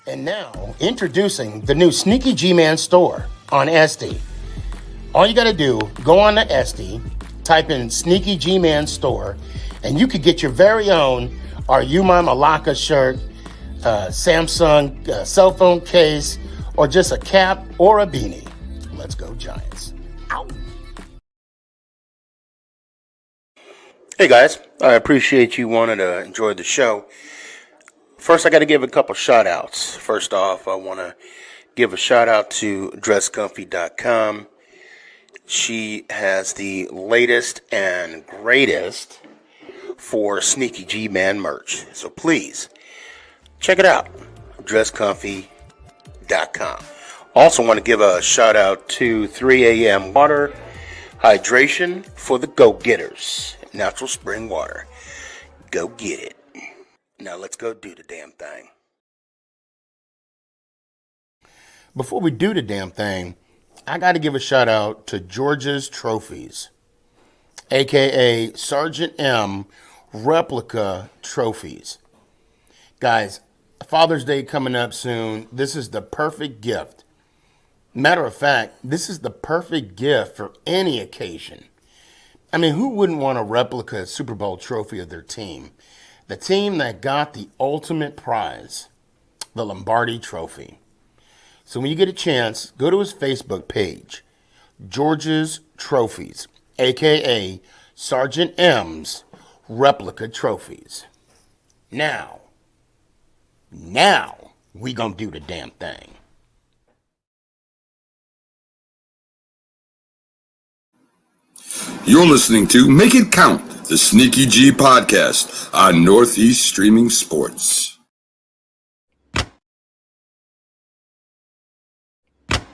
And now, introducing the new Sneaky G-Man store on SD. All you got to do, go on to SD, type in Sneaky G-Man store, and you could get your very own Are You My Malacca shirt, Samsung cell phone case, or just a cap or a beanie. Let's go Giants. Ow. Hey guys, I appreciate you wanting to enjoy the show. First, I got to give a couple shout outs. First off, I want to give a shout out to dresscomfy.com. She has the latest and greatest for Sneaky G-Man merch. So please, check it out. dresscomfy.com. Also want to give a shout out to 3 a.m. Water Hydration for the go-getters. Natural spring water. Go get it. Now let's go do the damn thing. Before we do the damn thing, I got to give a shout out to George's Trophies, aka Sergeant M Replica Trophies. Guys, Father's Day coming up soon. This is the perfect gift. Matter of fact, this is the perfect gift for any occasion. I mean, who wouldn't want a replica Super Bowl trophy of their team? The team that got the ultimate prize, the Lombardi Trophy. So when you get a chance, go to his Facebook page, George's Trophies, a.k.a. Sergeant M's Replica Trophies. Now, we gonna do the damn thing. You're listening to Make It Count, the Sneaky G podcast on Northeast Streaming Sports.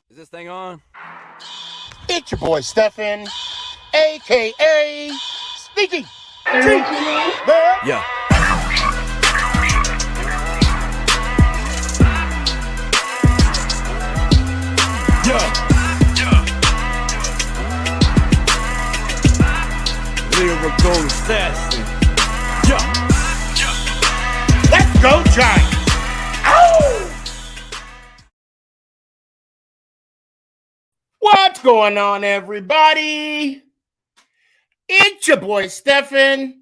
Is this thing on? It's your boy Stefan, a.k.a. Sneaky G. Yeah. Lyrical assassin. Let's go Giants. Ow! What's going on, everybody? It's your boy Stefan,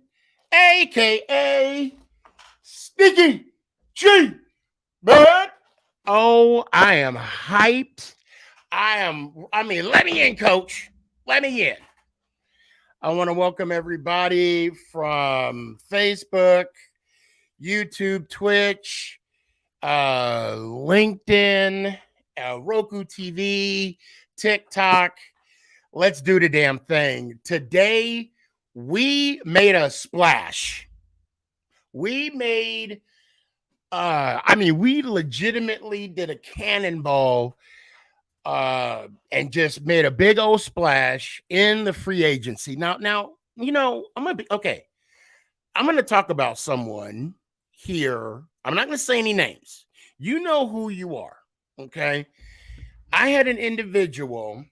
a.k.a. Sneaky G. Man. Oh, I am hyped. Let me in, coach. Let me in. I want to welcome everybody from Facebook, YouTube, Twitch, LinkedIn, Roku TV, TikTok. Let's do the damn thing. Today, we made a splash. We legitimately did a cannonball and just made a big old splash in the free agency. Now, I'm going to talk about someone here. I'm not going to say any names. You know who you are, okay? I had an individual.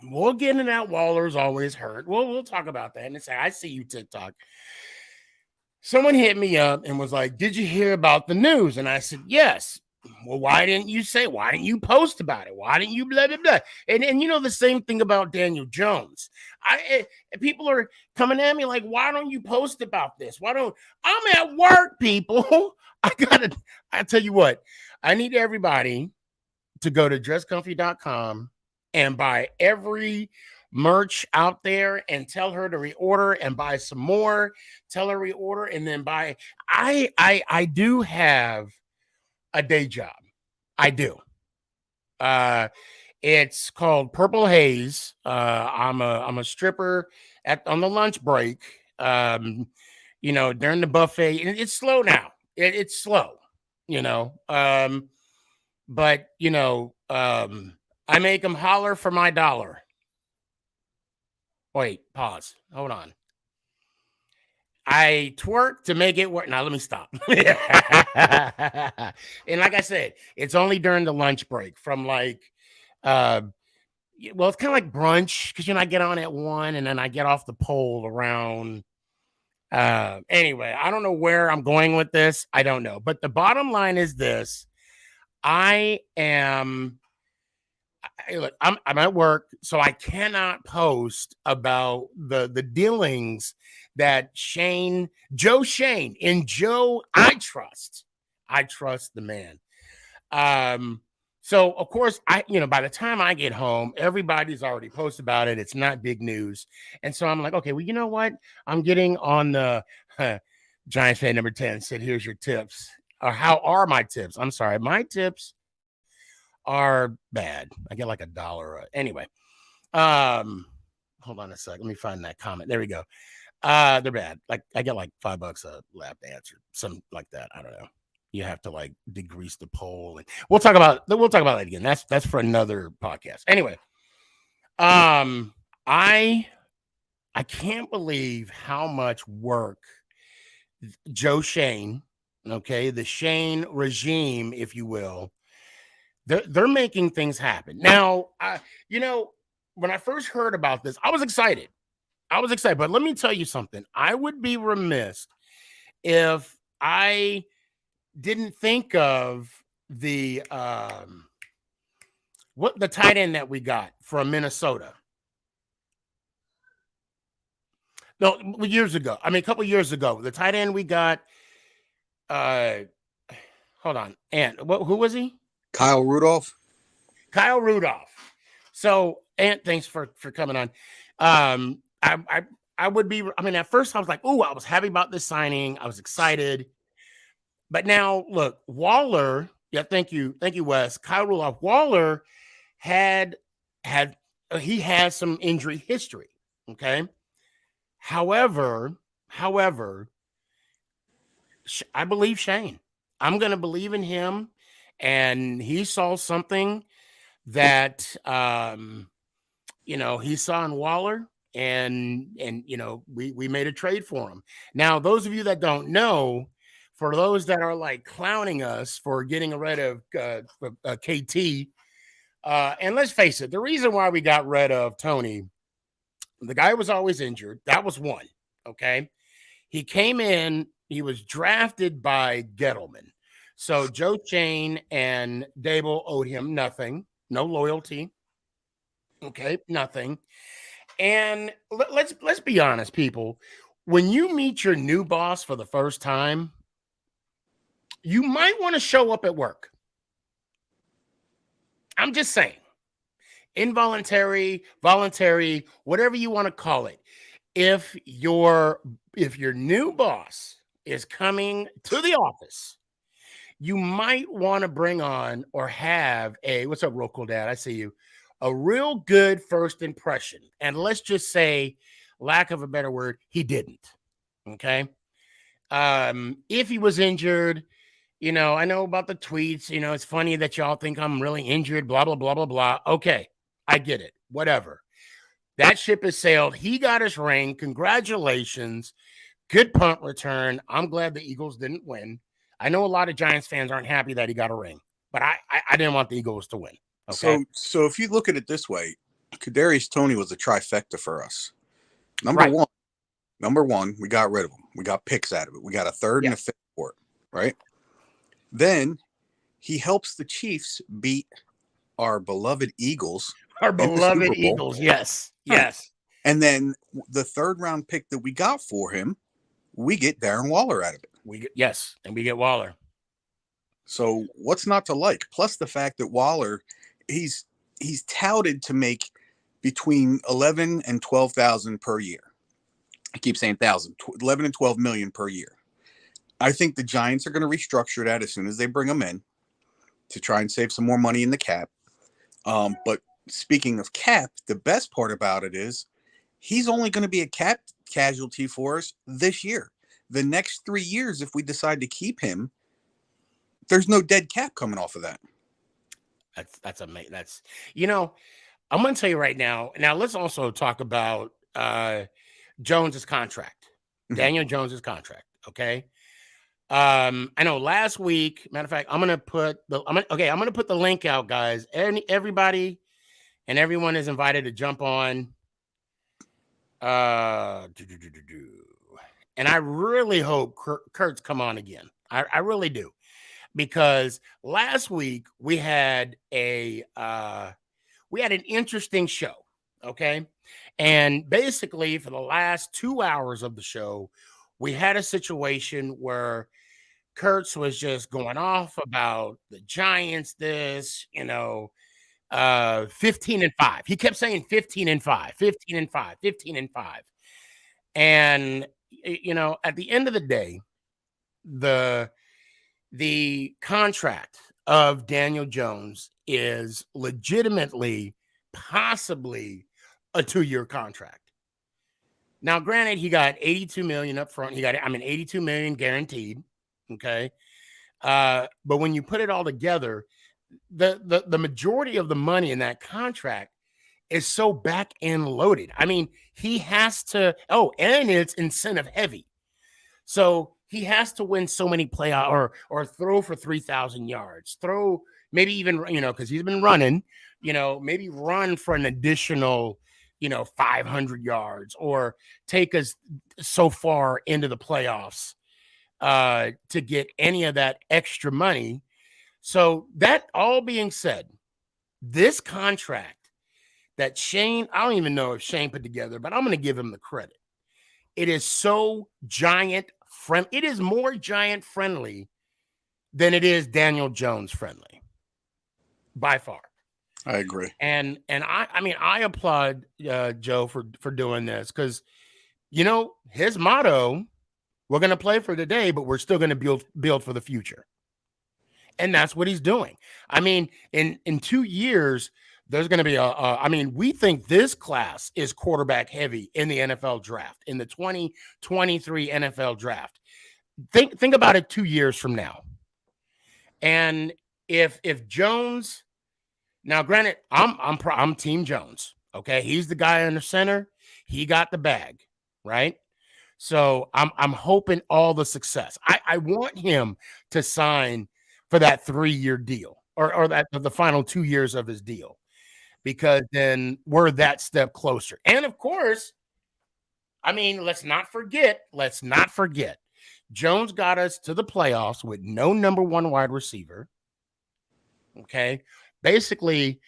We'll get into that. Waller's always hurt. We'll talk about that and say, I see you, TikTok. Someone hit me up and was like, did you hear about the news? And I said, yes. Well, why didn't you post about it? Why didn't you blah, blah, blah? And you know the same thing about Daniel Jones. People are coming at me like, why don't you post about this? I'm at work, people. I tell you what, I need everybody to go to dresscomfy.com and buy every merch out there and tell her to reorder and buy some more. Tell her reorder and then buy. I do have a day job. I do. It's called Purple Haze. I'm a stripper on the lunch break. During the buffet, and it's slow now. It's slow, but I make them holler for my dollar. Wait, pause. Hold on. I twerk to make it work. Now, let me stop. And like I said, it's only during the lunch break from it's kind of like brunch because, I get on at 1 and then I get off the pole around. Anyway, I don't know where I'm going with this. I don't know. But the bottom line is this. I am. Look, I'm at work, so I cannot post about the dealings that Joe Shane, and Joe, I trust the man. So of course, by the time I get home, everybody's already posted about it. It's not big news, and so I'm like, okay, well, you know what? I'm getting on the Giants fan number 10 said, "Here's your tips." Or how are my tips? I'm sorry, my tips are bad. I get like $1. Anyway, hold on a sec. Let me find that comment. There we go. They're bad. Like I get like $5 a lap answer, something like that. I don't know. You have to like degrease the poll, and we'll talk about that again. That's for another podcast. Anyway, I can't believe how much work Joe Shane, okay, the Shane regime, if you will, they're making things happen. Now, when I first heard about this, I was excited. But let me tell you something. I would be remiss if I didn't think of the the tight end that we got from Minnesota. No, years ago. I mean, a couple years ago, the tight end we got. Hold on, and who was he? Kyle Rudolph. So, Ant, thanks for coming on. I would be. I mean, at first I was like, "Oh, I was happy about this signing. I was excited." But now, look, Waller. Yeah, thank you, Wes. Kyle Rudolph. Waller had he has some injury history. Okay. However, I believe Shane. I'm going to believe in him, and he saw something that he saw in Waller, and we made a trade for him. Now, those of you that don't know, for those that are like clowning us for getting rid of KT, and let's face it, the reason why we got rid of Tony, the guy was always injured. That was one. Okay, he came in. He was drafted by Gettleman. So Joe Shane and Dable owed him nothing, no loyalty. Okay, nothing. And let's be honest, people. When you meet your new boss for the first time, you might want to show up at work. I'm just saying. Involuntary, voluntary, whatever you want to call it. If your new boss is coming to the office, you might want to bring on or have what's up, real cool dad? I see you. A real good first impression. And let's just say, lack of a better word, he didn't. Okay. If he was injured, I know about the tweets, it's funny that y'all think I'm really injured, blah, blah, blah, blah, blah. Okay. I get it. Whatever. That ship has sailed. He got his ring. Congratulations. Good punt return. I'm glad the Eagles didn't win. I know a lot of Giants fans aren't happy that he got a ring, but I didn't want the Eagles to win. Okay? So if you look at it this way, Kadarius Toney was a trifecta for us. Number one, we got rid of him. We got picks out of it. We got a third and a fifth for it, right? Then he helps the Chiefs beat our beloved Eagles. Yes. Yes. And then the third round pick that we got for him, we get Darren Waller out of it. And we get Waller. So what's not to like? Plus the fact that Waller, he's touted to make between 11 and 12,000 per year. I keep saying 11 and 12 million per year. I think the Giants are going to restructure that as soon as they bring him in to try and save some more money in the cap. But speaking of cap, the best part about it is he's only going to be a cap casualty for us this year. The next 3 years, if we decide to keep him, there's no dead cap coming off of that. That's amazing. I'm going to tell you right now. Now, let's also talk about Jones's contract, Daniel Jones's contract. Okay. I know last week, matter of fact, I'm going to put the link out, guys. Everybody and everyone is invited to jump on. And I really hope Kurt's come on again. I really do. because last week we had an interesting show, okay? And basically for the last 2 hours of the show, we had a situation where Kurtz was just going off about the Giants, 15-5. He kept saying 15-5, 15-5, 15-5. And at the end of the day, the contract of Daniel Jones is legitimately possibly a 2-year contract. Now, granted, he got $82 million up front. $82 million guaranteed. Okay. But when you put it all together, the majority of the money in that contract is so back end loaded. I mean, he has to, and it's incentive heavy. So he has to win so many playoff or throw for 3,000 yards, throw maybe even, because he's been running, maybe run for an additional, 500 yards, or take us so far into the playoffs to get any of that extra money. So that all being said, this contract that Shane, I don't even know if Shane put together, but I'm going to give him the credit. It is so Giant friendly. It is more Giant friendly than it is Daniel Jones friendly, by far. I agree. And I applaud Joe for doing this, because his motto, we're going to play for today, but we're still going to build for the future. And that's what he's doing. I mean, in 2 years, there's going to be we think this class is quarterback heavy in the NFL draft, in the 2023 NFL draft. Think about it 2 years from now. And if Jones, now granted, I'm Team Jones. Okay. He's the guy in the center. He got the bag, right? So I'm hoping all the success. I want him to sign for that 3-year deal, or that the final 2 years of his deal, because then we're that step closer. And of course, let's not forget, Jones got us to the playoffs with no number 1 wide receiver. Okay. Basically,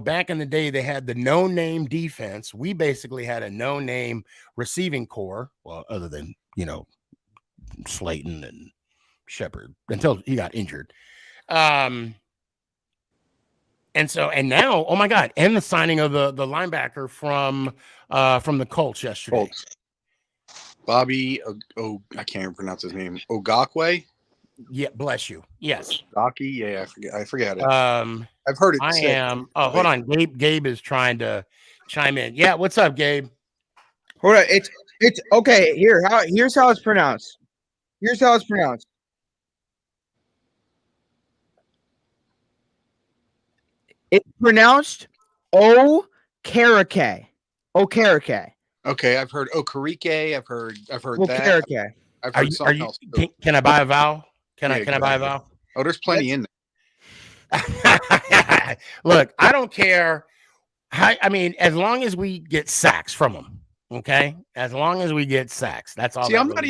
back in the day, they had the no-name defense. We basically had a no-name receiving core. Well, other than, Slayton and Shepard, until he got injured. And now, oh my God, and the signing of the linebacker from the Colts yesterday. Bobby, I can't pronounce his name. Ogakwe? Yeah, bless you. Yes. Ogaki, yeah, I forget it. I've heard it. Hold on. Gabe is trying to chime in. Yeah, what's up, Gabe? Hold on. It's okay. Here's how it's pronounced. It's pronounced Okereke. Okay, I've heard Okarike. I've heard Okereke. that. I've heard something else. Can I buy a vowel? Can I buy a vowel? Oh, there's plenty in there. Look, I don't care. As long as we get sacks from them, okay? As long as we get sacks, that's all. See, I'm not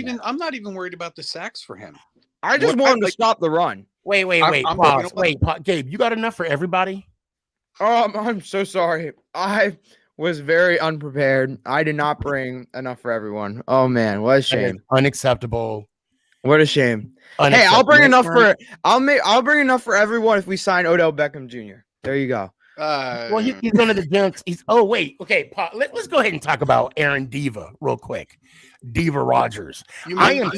even worried about the sacks for him. I just want him to stop the run. Wait. Pause. Gabe, you got enough for everybody? I'm so sorry. I was very unprepared. I did not bring enough for everyone. Oh man, what a shame. Unacceptable. What a shame. Hey, I'll bring enough for everyone if we sign Odell Beckham Jr. There you go. Well, he's one of the junks. Okay. Let's go ahead and talk about Aaron Diva real quick. Diva Rogers. I am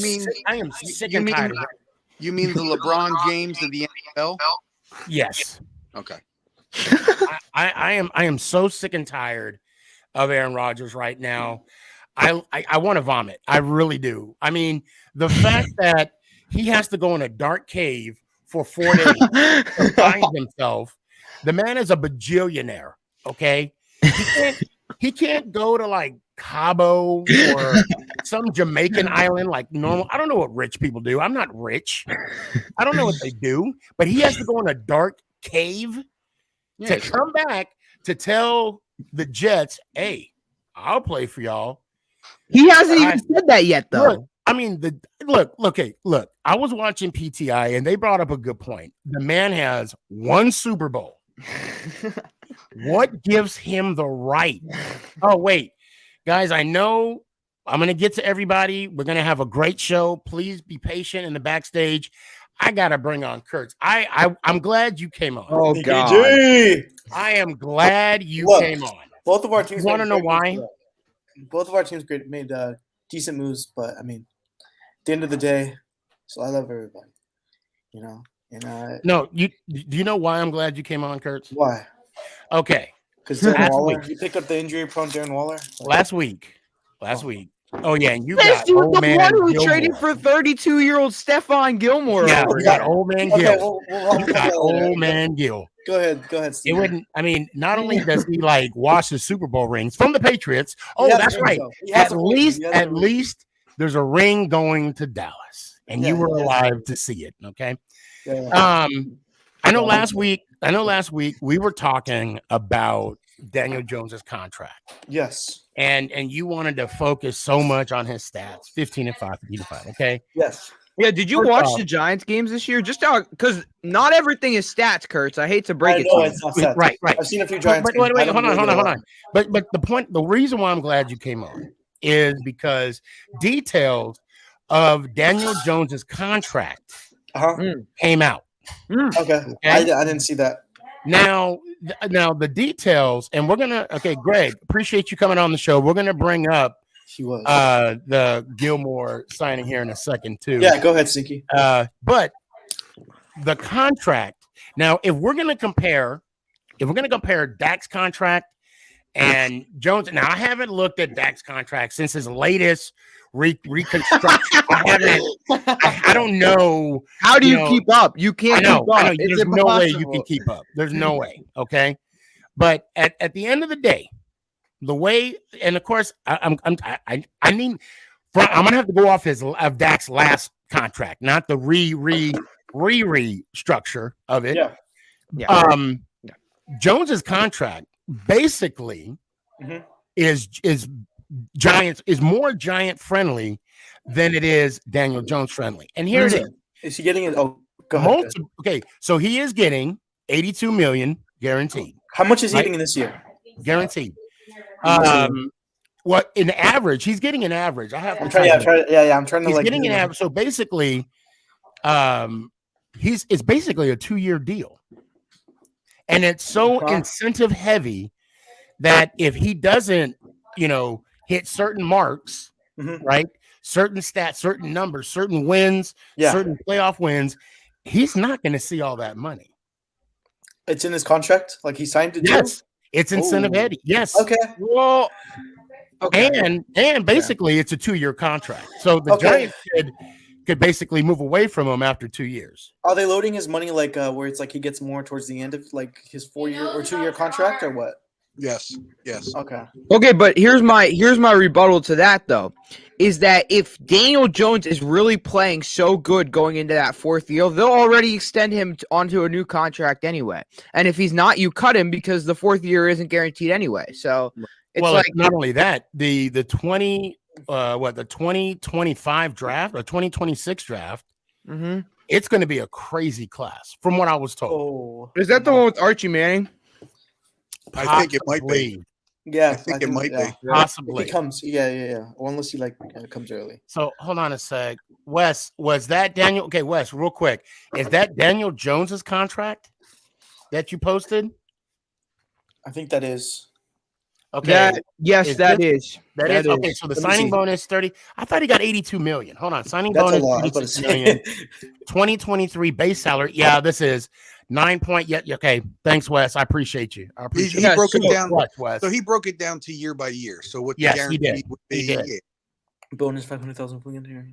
sick and tired of it. You mean the LeBron James of the NFL? Yes. Okay. I am so sick and tired of Aaron Rodgers right now. I want to vomit. I really do. The fact that he has to go in a dark cave for 4 days to find himself. The man is a bajillionaire. Okay. He can't go to like Cabo or some Jamaican island like normal. I don't know what rich people do. I'm not rich. I don't know what they do, but he has to go in a dark cave to come back to tell the Jets, hey, I'll play for y'all. He hasn't even said that yet, though. I mean, look. I was watching PTI and they brought up a good point. The man has one Super Bowl. What gives him the right? Oh, wait, guys, I know I'm going to get to everybody. We're going to have a great show. Please be patient in the backstage. I got to bring on Kurtz. I'm glad you came on. Oh, Sneaky God. G! I am glad you Look, came on. Both of our teams. You wanna made know great why? moves. Both of our teams made decent moves, but I mean, at the end of the day, so I love everybody. You know, and No, do you know why I'm glad you came on, Kurtz? why? Okay. Because Darren Last Waller. week. You picked up the injury-prone Darren Waller. Last week. Oh, yeah, and you This got dude, old the man one who Gilmore. traded for 32-year-old Stephon Gilmore. Yeah, over you got here. old man Okay, Gil. we'll You got old man Gil. Go ahead, It Steve. wouldn't. I mean, not only does he like wash the Super Bowl rings from the Patriots. Oh, has that's a ring, right. though. He has At a ring. least, He has at a ring. least, there's a ring going to Dallas, and Yeah, you were he has a alive to see it. Okay. Yeah. I know last week we were talking about Daniel Jones's contract, Yes. and you wanted to focus so much on his stats, 15 and 5, 15 and 5. Okay. Yes. Yeah, did you First watch off- the Giants games this year? Just because not everything is stats, Kurtz. I hate to break I it know to it's you. not sets. Right. I've seen a few But Giants. wait, games. I don't hold on, really hold know. on. But the reason why I'm glad you came on is because details of Daniel Jones's contract Uh-huh. came out. Okay. I didn't see that. Now the details, and we're gonna. Okay, Greg, appreciate you coming on the show. We're gonna bring up He was. the Gilmore signing here in a second too. Yeah, go ahead, Sneaky. But the contract. Now, if we're gonna compare Dak's contract and Jones. Now, I haven't looked at Dak's contract since his latest reconstruction. I don't know. How do you know, keep up? You can't keep up. I know. It's There's no way you impossible. can keep up. There's no way. Okay. But at the end of the day, the way, and of course, I mean, I'm gonna have to go off of Dak's last contract, not the re structure of it. Yeah. Jones's contract basically Mhm. is more Giant friendly than it is Daniel Jones friendly. And here it is. Is he getting it? Oh, go ahead. Okay, so he is getting 82 million guaranteed. How much is he Right. getting this year? Guaranteed. What in average? He's getting an average. I have to I'm trying. I'm trying to he's like. getting an average. So basically, it's basically a 2-year deal. And it's so incentive heavy that if he doesn't, hit certain marks, Mhm. right? Certain stats, certain numbers, certain wins, Yeah. certain playoff wins, he's not going to see all that money. It's in his contract. Like he signed it. Yes, it's incentive Ooh. heavy. Yes. Okay. Well, okay. And basically it's a 2-year contract. So the Okay. Giants could basically move away from him after 2 years. Are they loading his money like where it's like he gets more towards the end of like his 4-year or 2-year contract or what? Yes. Okay. Okay, but here's my rebuttal to that though, is that if Daniel Jones is really playing so good going into that 4th year, they'll already extend him onto a new contract anyway. And if he's not, you cut him because the 4th year isn't guaranteed anyway. So it's like not only that, the 2025 draft or 2026 draft, Mhm. it's going to be a crazy class, from what I was told. Oh. Is that the one with Archie Manning? I think it might be. Yeah, I think it might be. Possibly. If he comes, yeah. Or unless he comes early. So hold on a sec. Wes, was that Daniel? Okay, Wes, real quick. Is that Daniel Jones's contract that you posted? I think that is. Okay. That is. That is okay. is. So the Let me signing see. bonus 30. I thought he got 82 million. Hold on. Signing That's a bonus lot. I was about to 36 million. say. 2023 base salary. Yeah, this is 9 point. Yeah, okay. Thanks, Wes. I appreciate you. I He appreciate Yeah, broke it so- down. What, Wes? So he broke it down to year by year. So what the Yes, he guarantee did. would He be? did. Yeah. Bonus 500,000 for the year.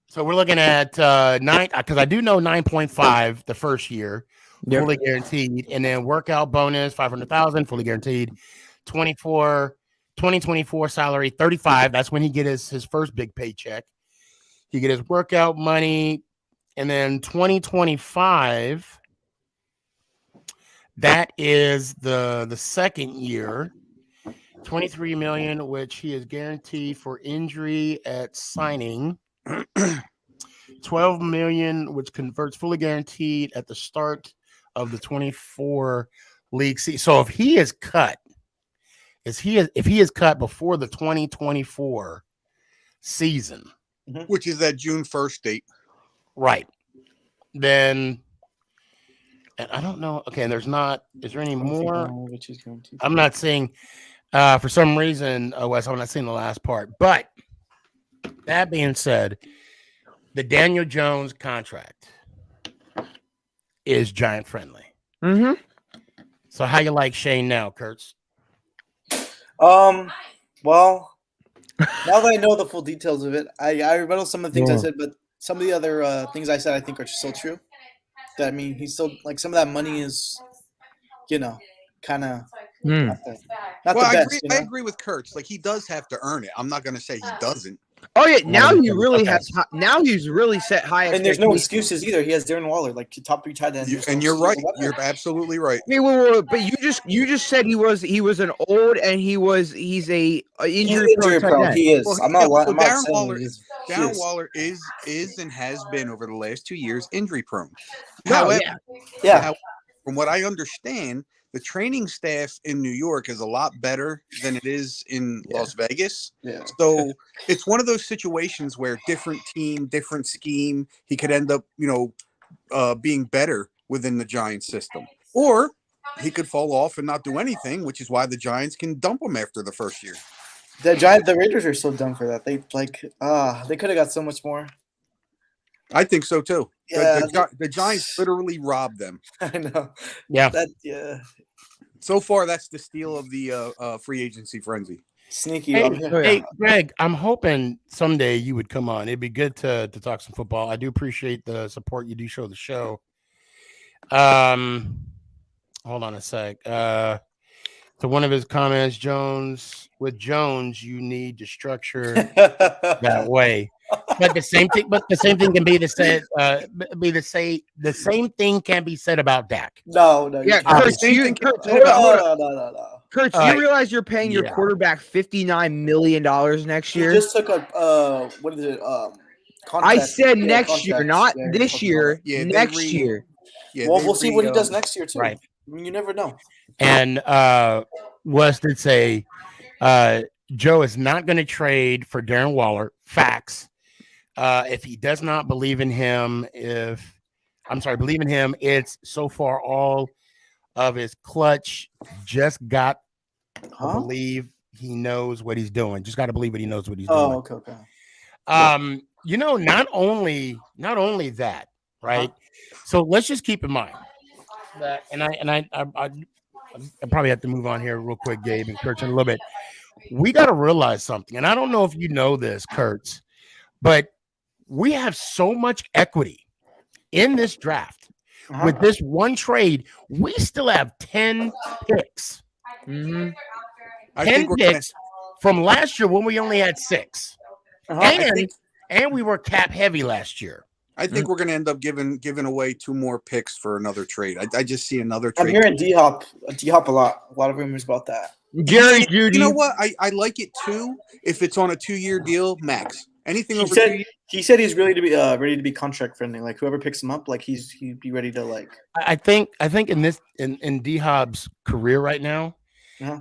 So we're looking at 9 because I do know 9.5 the first year, Yep. fully guaranteed, and then workout bonus 500,000 fully guaranteed. 2024 salary 35. That's when he get his first big paycheck. He get his workout money, and then 2025. That is the second year. 23 million, which he is guaranteed for injury at signing. $12 million, which converts fully guaranteed at the start of the 24 league season. So if he is cut, if he is cut before the 2024 season, which is that June 1st date, right? Then, and I don't know. Okay, and is there any more? I'm not seeing. For some reason, Wes, I'm not seeing the last part. But that being said, the Daniel Jones contract is giant friendly. Mm-hmm. So how you like Shane now, Kurtz? Well, now that I know the full details of it, I remember some of the things I said, but some of the other things I said I think are still true. That I mean, he's still like some of that money is, kind of not the best. I agree with Kurtz. Like he does have to earn it. I'm not going to say he doesn't. Oh yeah, now he really has. Now he's really set high. And there's no excuses either. He has Darren Waller, like top 3 tight ends. And you're right. You're absolutely right. Hey, wait, but you just said he was an old and he's a injury prone. He is. Well, I'm not lying. Darren Waller is and has been over the last 2 years injury prone. However, from what I understand, the training staff in New York is a lot better than it is in Las Vegas. Yeah. So it's one of those situations where different team, different scheme, he could end up, being better within the Giants system. Or he could fall off and not do anything, which is why the Giants can dump him after the first year. The Raiders are so dumb for that. They could have got so much more. I think so too. Yeah, the Giants literally robbed them. I know. Yeah. So far, that's the steal of the free agency frenzy. Sneaky. Hey, Greg, I'm hoping someday you would come on. It'd be good to talk some football. I do appreciate the support you do show the show. Hold on a sec. So one of his comments, with Jones, you need to structure that way. But the same thing can be said. The same thing can be said about Dak. No. Yeah, Kurtz, no. Kurtz, you realize you're paying your quarterback $59 million next year? He just took a what is it? I said next year, not this year. Yeah, next year. Yeah, well, we'll see what he does next year too. Right. I mean, you never know. And Wes did say Joe is not going to trade for Darren Waller. Facts. If he does not believe in him, it's so far all of his clutch. Just got to believe he knows what he's doing. Just got to believe what he knows what he's doing. Oh, okay. Not only that, right? So let's just keep in mind that, and I probably have to move on here real quick, Gabe and Kurtz, in a little bit. We got to realize something, and I don't know if you know this, Kurtz, but we have so much equity in this draft. With this one trade, we still have 10 picks. Mm-hmm. 10 picks from last year when we only had 6. And we were cap heavy last year. I think we're going to end up giving away 2 more picks for another trade. I just see another trade. I'm hearing D-Hop a lot. A lot of rumors about that. Jerry Jeudy. You know what? I like it too. If it's on a 2-year deal, max. Anything over 2 years. He said he's ready to be contract friendly. Like whoever picks him up, like he'd be ready to like. I think in D-Hop's career right now,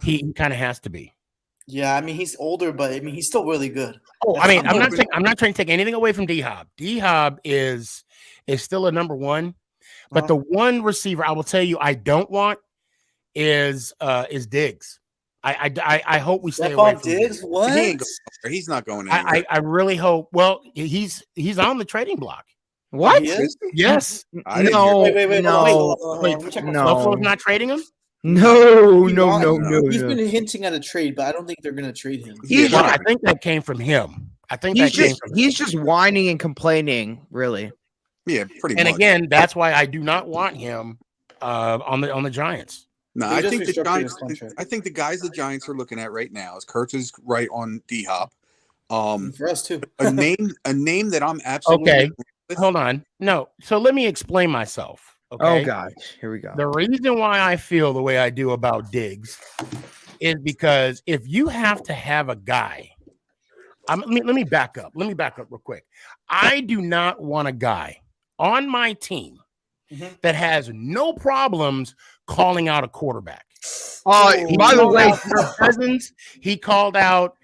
he kind of has to be. Yeah, I mean he's older, but I mean he's still really good. Oh, I mean I'm not trying to take anything away from D-Hop. D-Hop is still a number one, but the one receiver I will tell you I don't want is Diggs. I hope we stay away from Diggs. What? He's not going anywhere. I really hope. Well, he's on the trading block. What? Yes. No. Wait. Buffalo's not trading him. No. He's been hinting at a trade, but I don't think they're going to trade him. I think that came from him. He's just whining and complaining, really. Yeah, pretty much. And again, that's why I do not want him on the Giants. No, I think the Giants. I think the guys the Giants are looking at right now is Kurtz is right on D-Hop. For us too. a name that I'm absolutely okay. Hold on. No. So let me explain myself. Okay. Oh God, here we go. The reason why I feel the way I do about Diggs is because if you have to have a guy Let me back up. Let me back up real quick. I do not want a guy on my team that has no problems calling out a quarterback. By the way, Kirk Cousins, he called out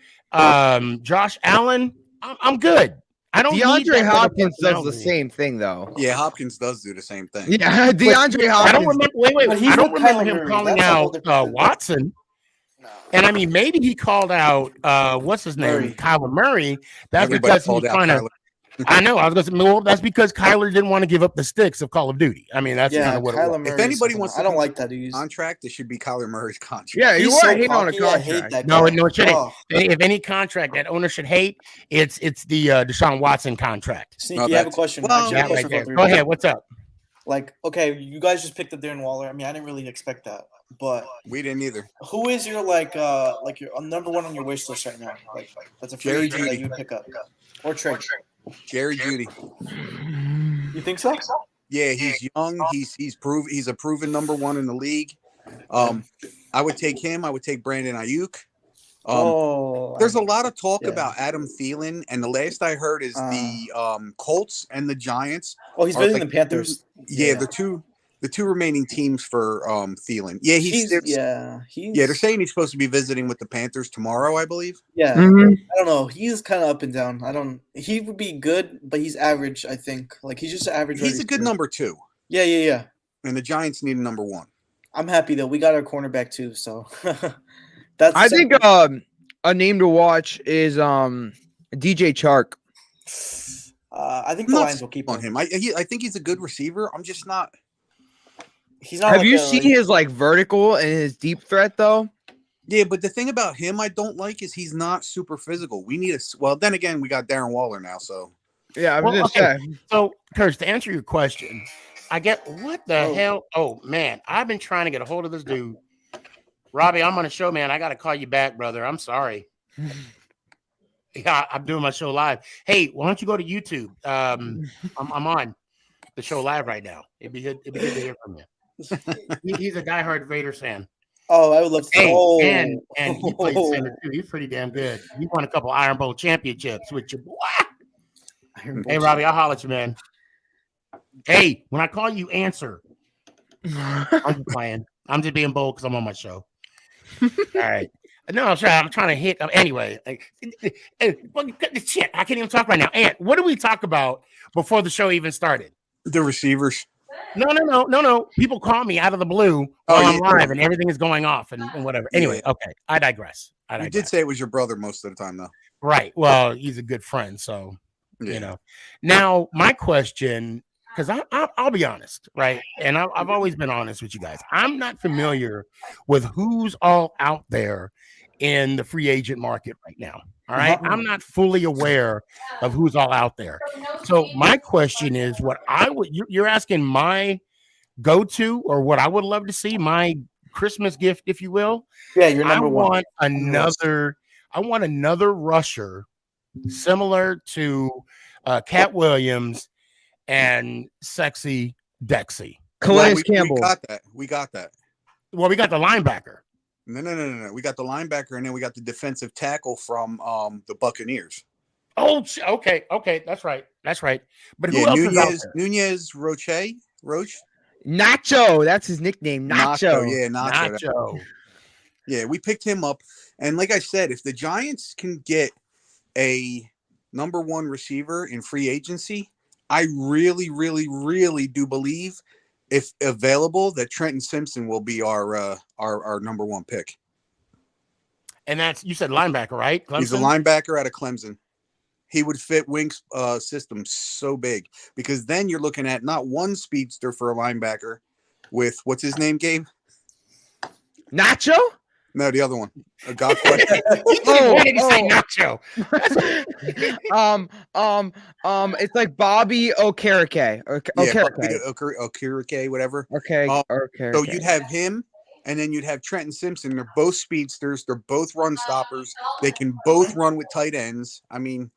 Josh Allen. I'm good. I don't need DeAndre that Hopkins does the personality. same thing, though. Yeah, Hopkins does do the same thing. Yeah, DeAndre Hopkins. I don't remember. Wait. But he's I don't with remember Kyler him Murray. calling That's a whole out different thing. Watson. And I mean, maybe he called out what's his name, Murray. Kyler Murray. That's Everybody because he was called out trying to. Kyler. I know. I was going to say, well, that's because Kyler didn't want to give up the sticks of Call of Duty. I mean, that's kind Yeah, of what it Kyler was. Murray. If anybody wants to I don't come like that. He's contract, it should be Kyler Murray's contract. Yeah, you he's are so hating on a cocky. I hate contract. that No, guy. it shouldn't. Oh, If any contract that owner should hate, it's the Deshaun Watson contract. Sneaky, No, I have a that's- question. well, Actually, I have That a right question there. about the Go review. ahead. What's up? Like, okay, you guys just picked up Darren Waller. I mean, I didn't really expect that. But We didn't either. who is your your number one on your wish list right now? Like that's a free Jerry agent that Jeudy. you would pick up or trade. Jerry Jeudy. You think so? Yeah, he's young. He's a proven number one in the league. I would take him. I would take Brandon Ayuk. There's a lot of talk Yeah. about Adam Thielen, and the last I heard is the Colts and the Giants. Oh, he's are visiting like the Panthers. Yeah, the two remaining teams for Thielen. Yeah, they're saying he's supposed to be visiting with the Panthers tomorrow, I believe. Yeah. Mhm. I don't know. He's kind of up and down. He would be good, but he's average, I think. Like he's just average. He's a good number 2, Yeah. and the Giants need a number 1. I'm happy though. We got our cornerback too, so that's. I think a name to watch is DJ Chark. I think I'm the not Lions will keep on him. him. I think he's a good receiver. I'm just not. He's not. Have like you a, seen like- his vertical and his deep threat though? Yeah, but the thing about him I don't like is he's not super physical. We need well, then again, we got Darren Waller now, so. Yeah, I'm Well, just okay. saying. So, Kurtz, to answer your question, I get what the hell? Oh man, I've been trying to get a hold of this dude. Robbie, I'm on a show, man. I got to call you back, brother. I'm sorry. Yeah, I'm doing my show live. Hey, why don't you go to YouTube? I'm on the show live right now. It'd be good to hear from you. He's a diehard Raiders fan. Oh, I would love to. Hey, and he played center too. He's pretty damn good. He won a couple Iron Bowl championships with your boy. Hey, Robbie, I'll holler at you, man. Hey, when I call you, answer. I'm just playing. I'm just being bold because I'm on my show. All right. No, I'm trying to hit. Anyway, shit, I can't even talk right now. Ant, what did we talk about before the show even started? The receivers. No. People call me out of the blue while I'm live and everything is going off and whatever. Anyway, okay. I digress. You did say it was your brother most of the time, though. Right. Well, he's a good friend, so you know. Now, my question, because I'll be honest, right? And I've always been honest with you guys. I'm not familiar with who's all out there in the free agent market right now. All right. I'm not fully aware of who's all out there. So my question is you're asking my go-to or what I would love to see, my Christmas gift, if you will. Yeah, you're number one. I want another rusher similar to Cat Williams and Sexy Dexy. Calais Campbell. We got that. Well, we got the linebacker. No. We got the linebacker, and then we got the defensive tackle from the Buccaneers. Oh, okay. That's right. But who else is out there? Nunez, Roche. Nacho, that's his nickname. Nacho. Yeah, Nacho. Yeah, we picked him up, and like I said, if the Giants can get a number 1 receiver in free agency, I really, really, really do believe, if available, that Trenton Simpson will be our number 1 pick. And that's, you said linebacker, right? Clemson? He's a linebacker out of Clemson. He would fit Wink's system so big, because then you're looking at not one speedster for a linebacker with, what's his name, Gabe? Nacho? No, the other one. A God question. Why did you say Nacho? It's like Bobby Okereke. Okereke, whatever. Okay. So you'd have him, and then you'd have Trenton Simpson. They're both speedsters. They're both run stoppers. They can both run with tight ends. I mean,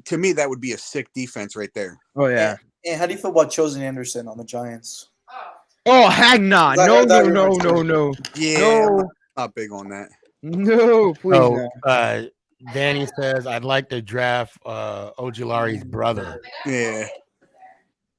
to me, that would be a sick defense right there. Oh, yeah. And how do you feel about Chosen Anderson on the Giants? Oh, hang on. No. Yeah, No. I'm not big on that. No, please no. Danny says, I'd like to draft Ojulari's brother. Yeah,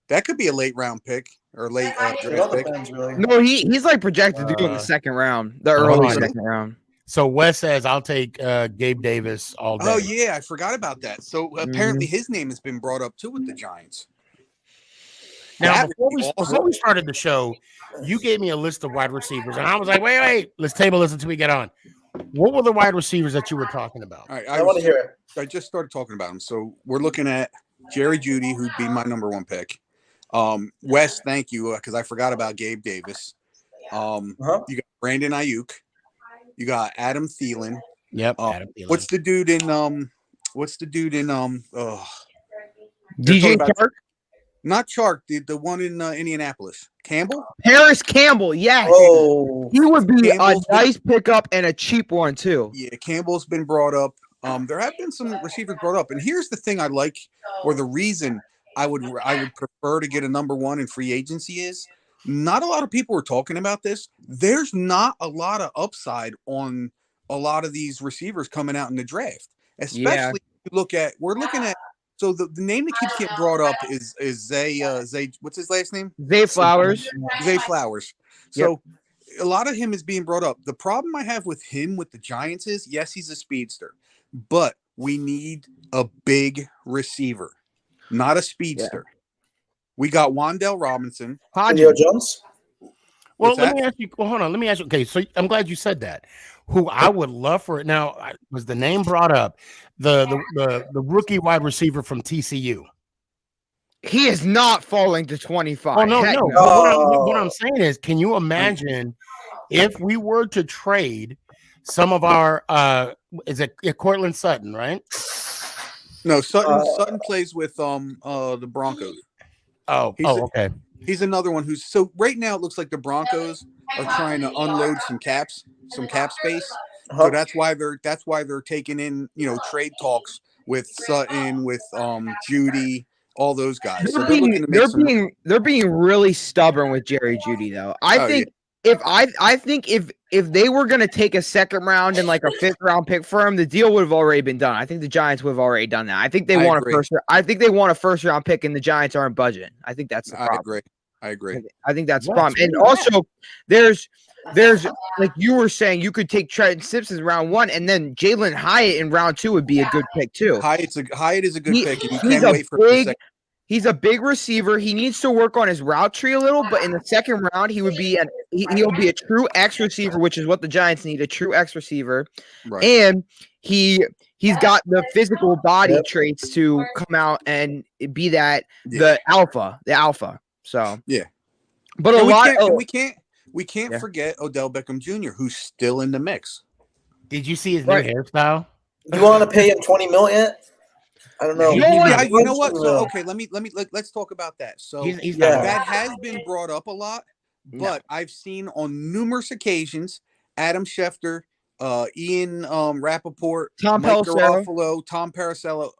that could be a late round pick or late It all draft pick. depends, really. No, he's like projected to go in the second round, the early on. second round. So Wes says, I'll take Gabe Davis all day. Oh yeah, I forgot about that. So apparently his name has been brought up too with the Giants. Now, before we started the show, you gave me a list of wide receivers, and I was like, wait, let's table this until we get on. What were the wide receivers that you were talking about? All right, I want to hear it. I just started talking about him. So we're looking at Jerry Jeudy, who'd be my number one pick. Wes, thank you, because I forgot about Gabe Davis. You got Brandon Ayuk. You got Adam Thielen. Yep. Adam Thielen. What's the dude in DJ Chark? Not Chark, the one in Indianapolis. Campbell? Paris Campbell, yes. Oh, He would be Campbell's a nice pickup and a cheap one too. Yeah, Campbell's been brought up. There have been some receivers brought up, and here's the thing I like, or the reason I would prefer to get a number one in free agency is not a lot of people are talking about this. There's not a lot of upside on a lot of these receivers coming out in the draft, especially if you we're looking at. So the name that keeps getting brought up is Zay. What's his last name? Zay Flowers. Zay Flowers. So a lot of him is being brought up. The problem I have with him with the Giants is, yes, he's a speedster, but we need a big receiver, not a speedster. Yeah. We got Wan'Dale Robinson. Julio Jones. Well, let me ask you. Well, hold on. Let me ask you. Okay, so I'm glad you said that. Who I would love for it now was the name brought up, the rookie wide receiver from TCU. He is not falling to 25. Oh no. What I'm saying is, can you imagine if we were to trade some of our is it Cortland Sutton, right? No, Sutton plays with the Broncos. Okay. He's another one who's so right now it looks like the Broncos are trying to unload some cap space. So that's why they're taking in, trade talks with Sutton, with Jeudy, all those guys. They're being really stubborn with Jerry Jeudy though. I think if they were going to take a second round and like a fifth round pick for him, the deal would have already been done. I think the Giants would have already done that. I think they want a first round pick, and the Giants aren't budgeting. I think that's the problem. I agree. I think that's the problem. And also, there's like you were saying, you could take Trenton Simpson round one, and then Jalen Hyatt in round two would be a good pick too. Hyatt is a good pick, and you can't wait for the second. He's a big receiver. He needs to work on his route tree a little, but in the second round, he'll be a true X receiver, which is what the Giants need, a true X receiver. Right. And he's got the physical body traits to come out and be the alpha. So but we can't forget Odell Beckham Jr., who's still in the mix. Did you see his new hairstyle? You want to pay him $20 million? I don't know. You know what? So okay, let's talk about that. So that has been brought up a lot, but I've seen on numerous occasions Adam Schefter, Ian Rappaport, Tom Garofalo, Tom Palacello,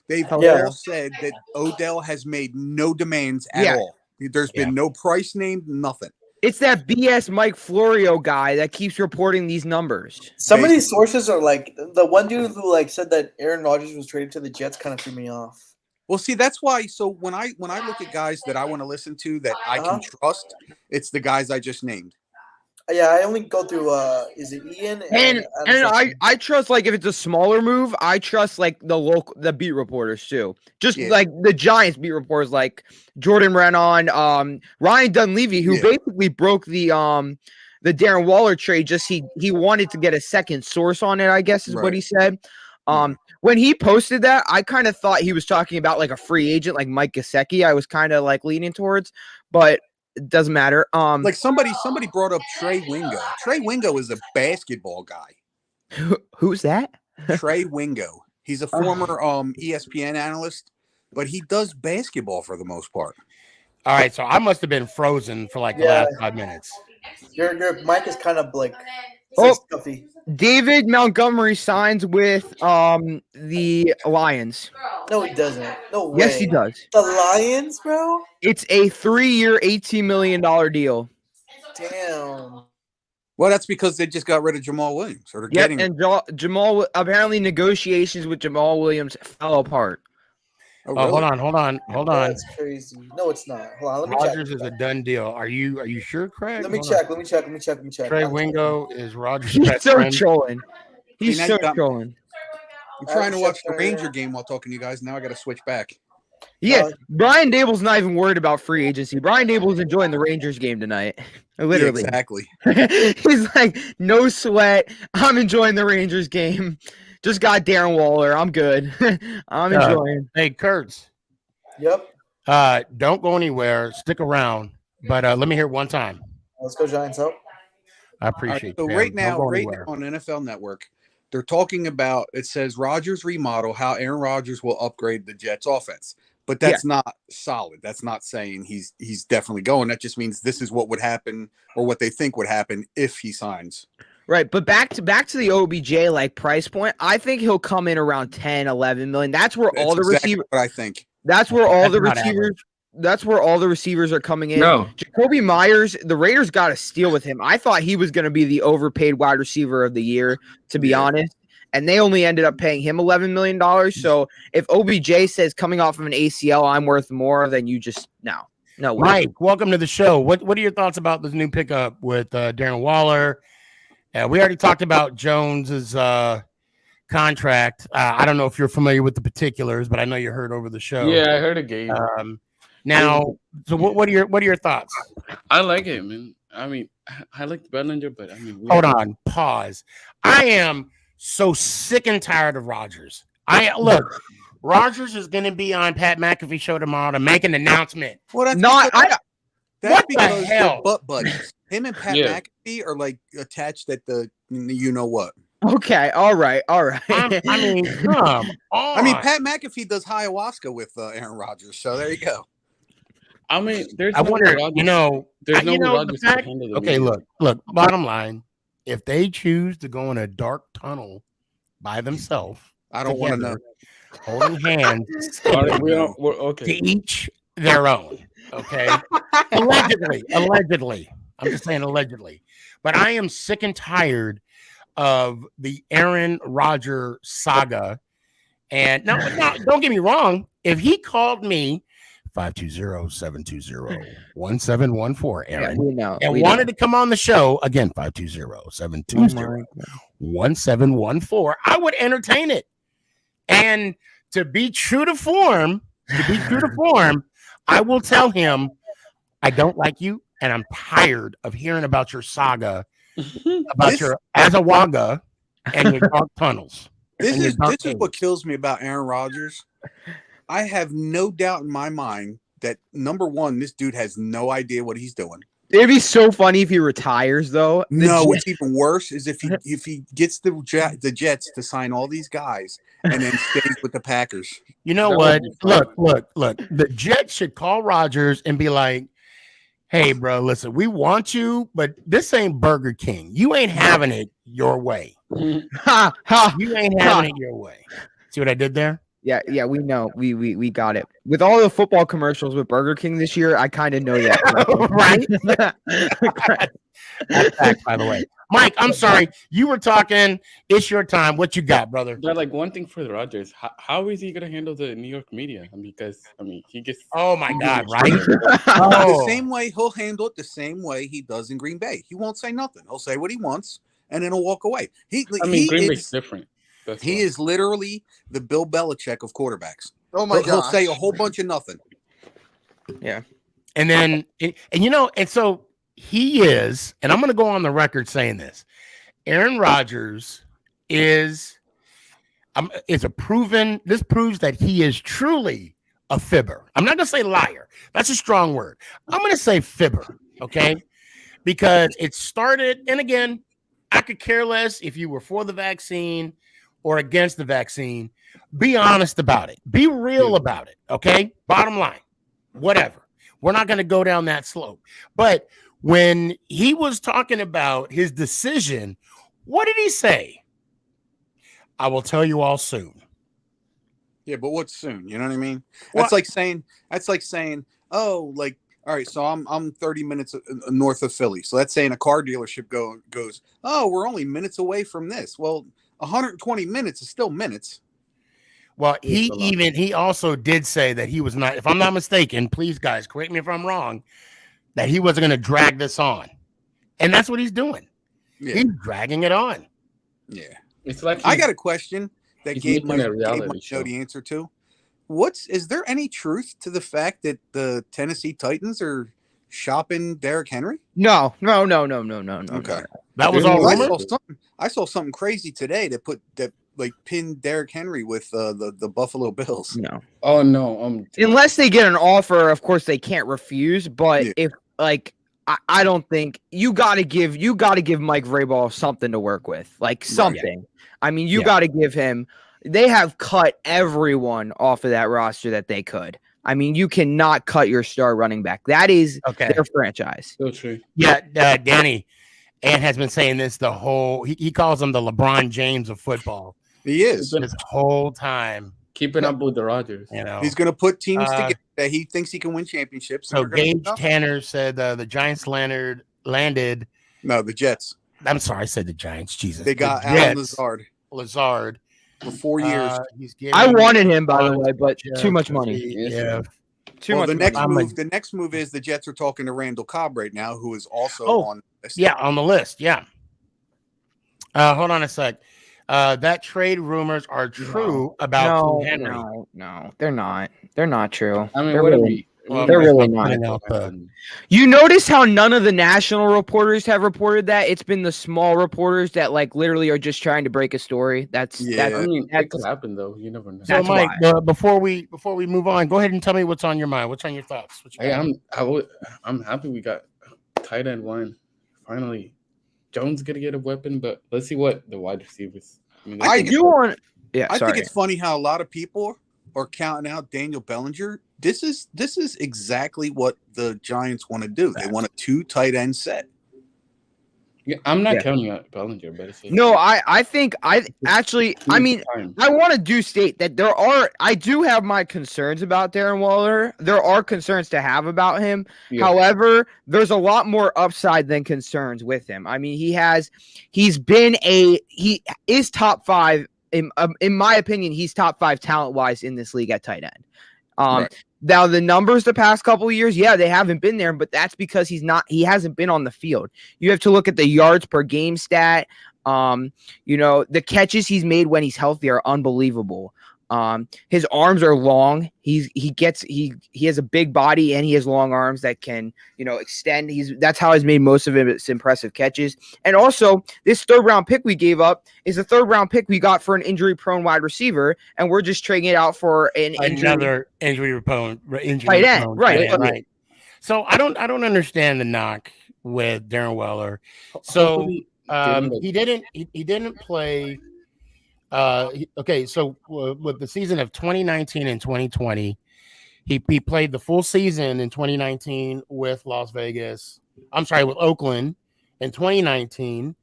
they've all said that Odell has made no demands at all. There's been no price named, nothing. It's that BS Mike Florio guy that keeps reporting these numbers. Some of these sources are like the one dude who said that Aaron Rodgers was traded to the Jets kind of threw me off. Well, see, that's why. So when I look at guys that I want to listen to that I can trust, it's the guys I just named. Yeah, I only go through is it Ian and I trust if it's a smaller move, I trust the beat reporters too. Like the Giants beat reporters like Jordan Raanan, Ryan Dunleavy, who basically broke the Darren Waller trade. He wanted to get a second source on it, I guess is what he said. When he posted that, I kind of thought he was talking about a free agent like Mike Gesicki. I was kind of leaning towards, but it doesn't matter. Somebody brought up Trey Wingo. Trey Wingo is a basketball guy. Who's that? Trey Wingo. He's a former ESPN analyst, but he does basketball for the most part. All right, so I must have been frozen for the last 5 minutes. Your mic is kind of stuffy. David Montgomery signs with the Lions. No, he doesn't. No way. Yes, he does. The Lions, bro? It's a 3-year, $18 million deal. Damn. Well, that's because they just got rid of Jamal Williams, or they're Yep, getting. and Jamal apparently negotiations with Jamal Williams fell apart. Oh, Oh, really? hold on. That's crazy. No, it's not. Hold on, let me Rogers check. is a done deal. Are you sure, Craig? Let me Hold on. check. Trey Wingo is Rogers' He's best so friend. trolling. He's See, now so you got me. trolling. I'm trying to watch the Ranger game while talking to you guys. Now I got to switch back. Yeah, Brian Dable's not even worried about free agency. Brian Dable's enjoying the Rangers game tonight. Literally. Yeah, exactly. He's like, no sweat. I'm enjoying the Rangers game. Just got Darren Waller. I'm good. I'm enjoying. Hey, Kurtz. Yep. Don't go anywhere. Stick around. But let me hear it one time. Let's go Giants up. I appreciate So it. right now on NFL Network, they're talking about, it says Rodgers remodel, how Aaron Rodgers will upgrade the Jets offense. But that's not solid. That's not saying he's definitely going. That just means this is what would happen, or what they think would happen if he signs. Right, but back to the OBJ like price point, I think he'll come in around 10, 11 million. That's where all the receivers. What I think. That's where all the not receivers. average. That's where all the receivers are coming in. No. Jacoby Myers, the Raiders got a steal with him. I thought he was going to be the overpaid wide receiver of the year, to be honest. And they only ended up paying him $11 million. So if OBJ says coming off of an ACL, I'm worth more, then you just no. Mike, welcome to the show. What are your thoughts about this new pickup with Darren Waller? We already talked about Jones's contract. I don't know if you're familiar with the particulars, but I know you heard over the show. Yeah, I heard a game. Now, so what are your thoughts? I like it, man. I mean, I like Bellinger, but I mean, Hold on, pause. I am so sick and tired of Rodgers. Rodgers is going to be on Pat McAfee show tomorrow to make an announcement. Well, that's Not because, that's what the because hell? they're butt buddies. Him and Pat McAfee are like attached at the you know what. Okay, all right. I mean, come on. I mean, Pat McAfee does ayahuasca with Aaron Rodgers, so there you go. I mean, there's. I wonder, there's no Rodgers fact, to handle the okay, game. look. Bottom line, if they choose to go in a dark tunnel by themselves, I don't want to know. Holding hands, All right, we're okay. to each their own. Okay, allegedly. I'm just saying allegedly, but I am sick and tired of the Aaron Rodgers saga. And now, don't get me wrong. If he called me 520-720-1714, Aaron, and wanted to come on the show again, 520-720-1714, I would entertain it. And to be true to form, I will tell him I don't like you, and I'm tired of hearing about your saga, about your Azawaga and your dark tunnels. This is what kills me about Aaron Rodgers. I have no doubt in my mind that number one, this dude has no idea what he's doing. It'd be so funny if he retires, though. No, what's even worse is if he gets the Jets to sign all these guys and then stays with the Packers. You know what? Look. The Jets should call Rodgers and be like, "Hey, bro, listen, we want you, but this ain't Burger King. You ain't having it your way. You ain't having it your way." See what I did there? Yeah, we know. We got it. With all the football commercials with Burger King this year, I kind of know that. Right? That's fact, by the way. Mike, I'm sorry. You were talking. It's your time. What you got, brother? But like one thing for the Rodgers, how is he gonna handle the New York media? Because he gets. Oh my God! Right? The same way he'll handle it, the same way he does in Green Bay. He won't say nothing. He'll say what he wants, and then he'll walk away. Green Bay's different. He is literally the Bill Belichick of quarterbacks. Oh my God! He'll say a whole bunch of nothing. Yeah, and then and so he is, and I'm going to go on the record saying this: Aaron Rodgers is a proven. This proves that he is truly a fibber. I'm not going to say liar. That's a strong word. I'm going to say fibber. Okay, because it started, and again, I could care less if you were for the vaccine or against the vaccine. Be honest about it. Be real about it. Okay. Bottom line, whatever. We're not going to go down that slope. But when he was talking about his decision, what did he say? I will tell you all soon. Yeah, but what's soon? You know what I mean? That's like saying, oh, like, All right, so I'm 30 minutes north of Philly. So let's say in a car dealership goes, oh, we're only minutes away from this. Well, 120 minutes is still minutes. Well, he also did say that he was not, if I'm not mistaken, please guys, correct me if I'm wrong, that he wasn't going to drag this on. And that's what he's doing. Yeah. He's dragging it on. Yeah. It's like I got a question that he's Gabe making might a reality know show. the answer to. Is there any truth to the fact that the Tennessee Titans are shopping Derrick Henry? No. Okay. That was all rumor. I saw something crazy today that pinned Derrick Henry with the Buffalo Bills. No. Oh no. Unless they get an offer, of course they can't refuse. But Yeah. if I don't think you got to give Mike Vrabel something to work with, like something. I mean, you got to give him. They have cut everyone off of that roster that they could. I mean, you cannot cut your star running back. That is their franchise. So true. Yeah, Danny Ant has been saying this the whole. He calls him the LeBron James of football. He is this whole time. Keeping up with the Rodgers. You know, he's going to put teams together that he thinks he can win championships. So Gage Tanner said the Giants landed. No, the Jets. I'm sorry, I said the Giants. Jesus, they got Alan Lazard for 4 years. I wanted him, by the way, but too much money. Yeah. Too much. The next move is the Jets are talking to Randall Cobb right now, who is also on the list. Yeah, on the list. Yeah. Hold on a sec. That trade rumors are true about Henry. No, they're not. They're not true. I mean, they're really not. You notice how none of the national reporters have reported that? It's been the small reporters that literally are just trying to break a story. That could happen though. You never know. So Mike, before we move on, go ahead and tell me what's on your mind. What's on your thoughts? I'm happy we got tight end one. Finally, Jones gonna get a weapon, but let's see what the wide receivers. I think it's funny how a lot of people are counting out Daniel Bellinger. This is exactly what the Giants want to do. They want a 2 tight end set. Yeah, I'm not counting out Bellinger, but I think I want to do state that I do have my concerns about Darren Waller. There are concerns to have about him. Yeah. However, there's a lot more upside than concerns with him. I mean, he is top 5 in my opinion. He's top 5 talent wise in this league at tight end. Right. Now the numbers the past couple of years, they haven't been there, but that's because he hasn't been on the field. You have to look at the yards per game stat. The catches he's made when he's healthy are unbelievable. His arms are long. He has a big body and he has long arms that can, extend. That's how he's made most of his impressive catches. And also, this 3rd round pick we gave up is a 3rd round pick we got for an injury prone wide receiver, and we're just trading it out for another injury prone tight end. Right. So I don't understand the knock with Darren Weller. So he didn't play. So with the season of 2019 and 2020, he played the full season in 2019 with with Oakland. In 2019,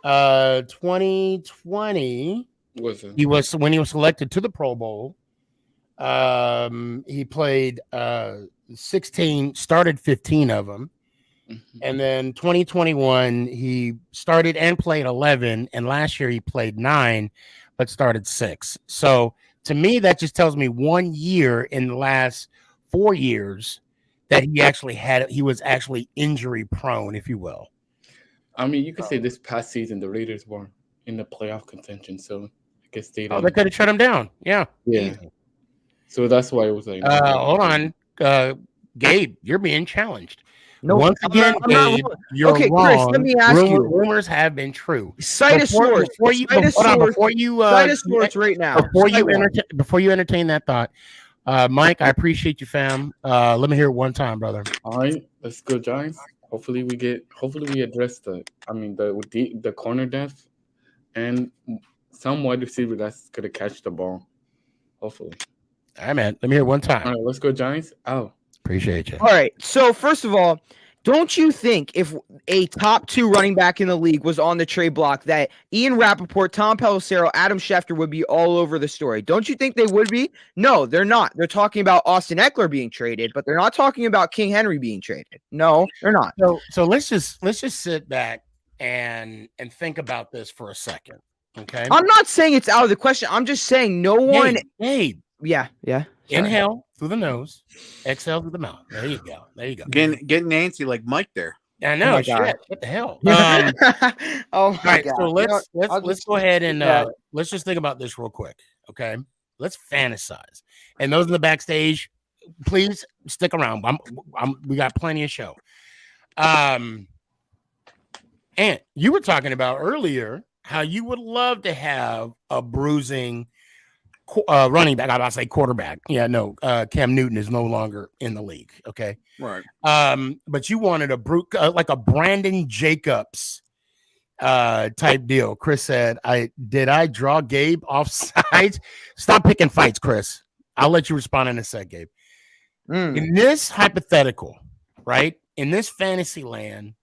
2020, he was selected to the Pro Bowl. He played 16, started 15 of them. Mm-hmm. And then 2021, he started and played 11, and last year he played 9. But started 6. So to me, that just tells me 1 year in the last 4 years that he was actually injury prone, if you will. I mean, you could say this past season the Raiders were in the playoff contention, so I guess they they could have shut him down. Yeah. So that's why it was like. Hold on, Gabe, you're being challenged. No, once again, Gabe, you're wrong. Chris, let me ask you. Rumors have been true. Cite a source. Before you entertain that thought, Mike, I appreciate you, fam. Let me hear it one time, brother. All right, let's go, Giants. Hopefully we address the corner depth and some wide receiver that's gonna catch the ball. Hopefully. All right, man. Let me hear it one time. All right, let's go, Giants. Oh. Appreciate you. All right. So first of all, Don't you think if a top 2 running back in the league was on the trade block that Ian Rappaport, Tom Pelissero, Adam Schefter would be all over the story? Don't you think they would be? No, they're not. They're talking about Austin Eckler being traded, but they're not talking about King Henry being traded. No, they're not. So let's just sit back and think about this for a second. Okay. I'm not saying it's out of the question. I'm just saying no one. Hey. Yeah. Sorry. Inhale through the nose, exhale through the mouth. There you go. Getting Nancy like Mike there. I know. Oh my shit. God. What the hell? Oh my right, God. so let's go ahead and yeah. let's just think about this real quick. Okay. Let's fantasize. And those in the backstage, please stick around. We got plenty of show. And you were talking about earlier how you would love to have a bruising running back. I say quarterback. Yeah, no. Cam Newton is no longer in the league. Okay, Right. But you wanted a like a Brandon Jacobs type deal. Chris said, "I draw Gabe off sides? Stop picking fights, Chris. I'll let you respond in a sec, Gabe. In this hypothetical, right? In this fantasy land,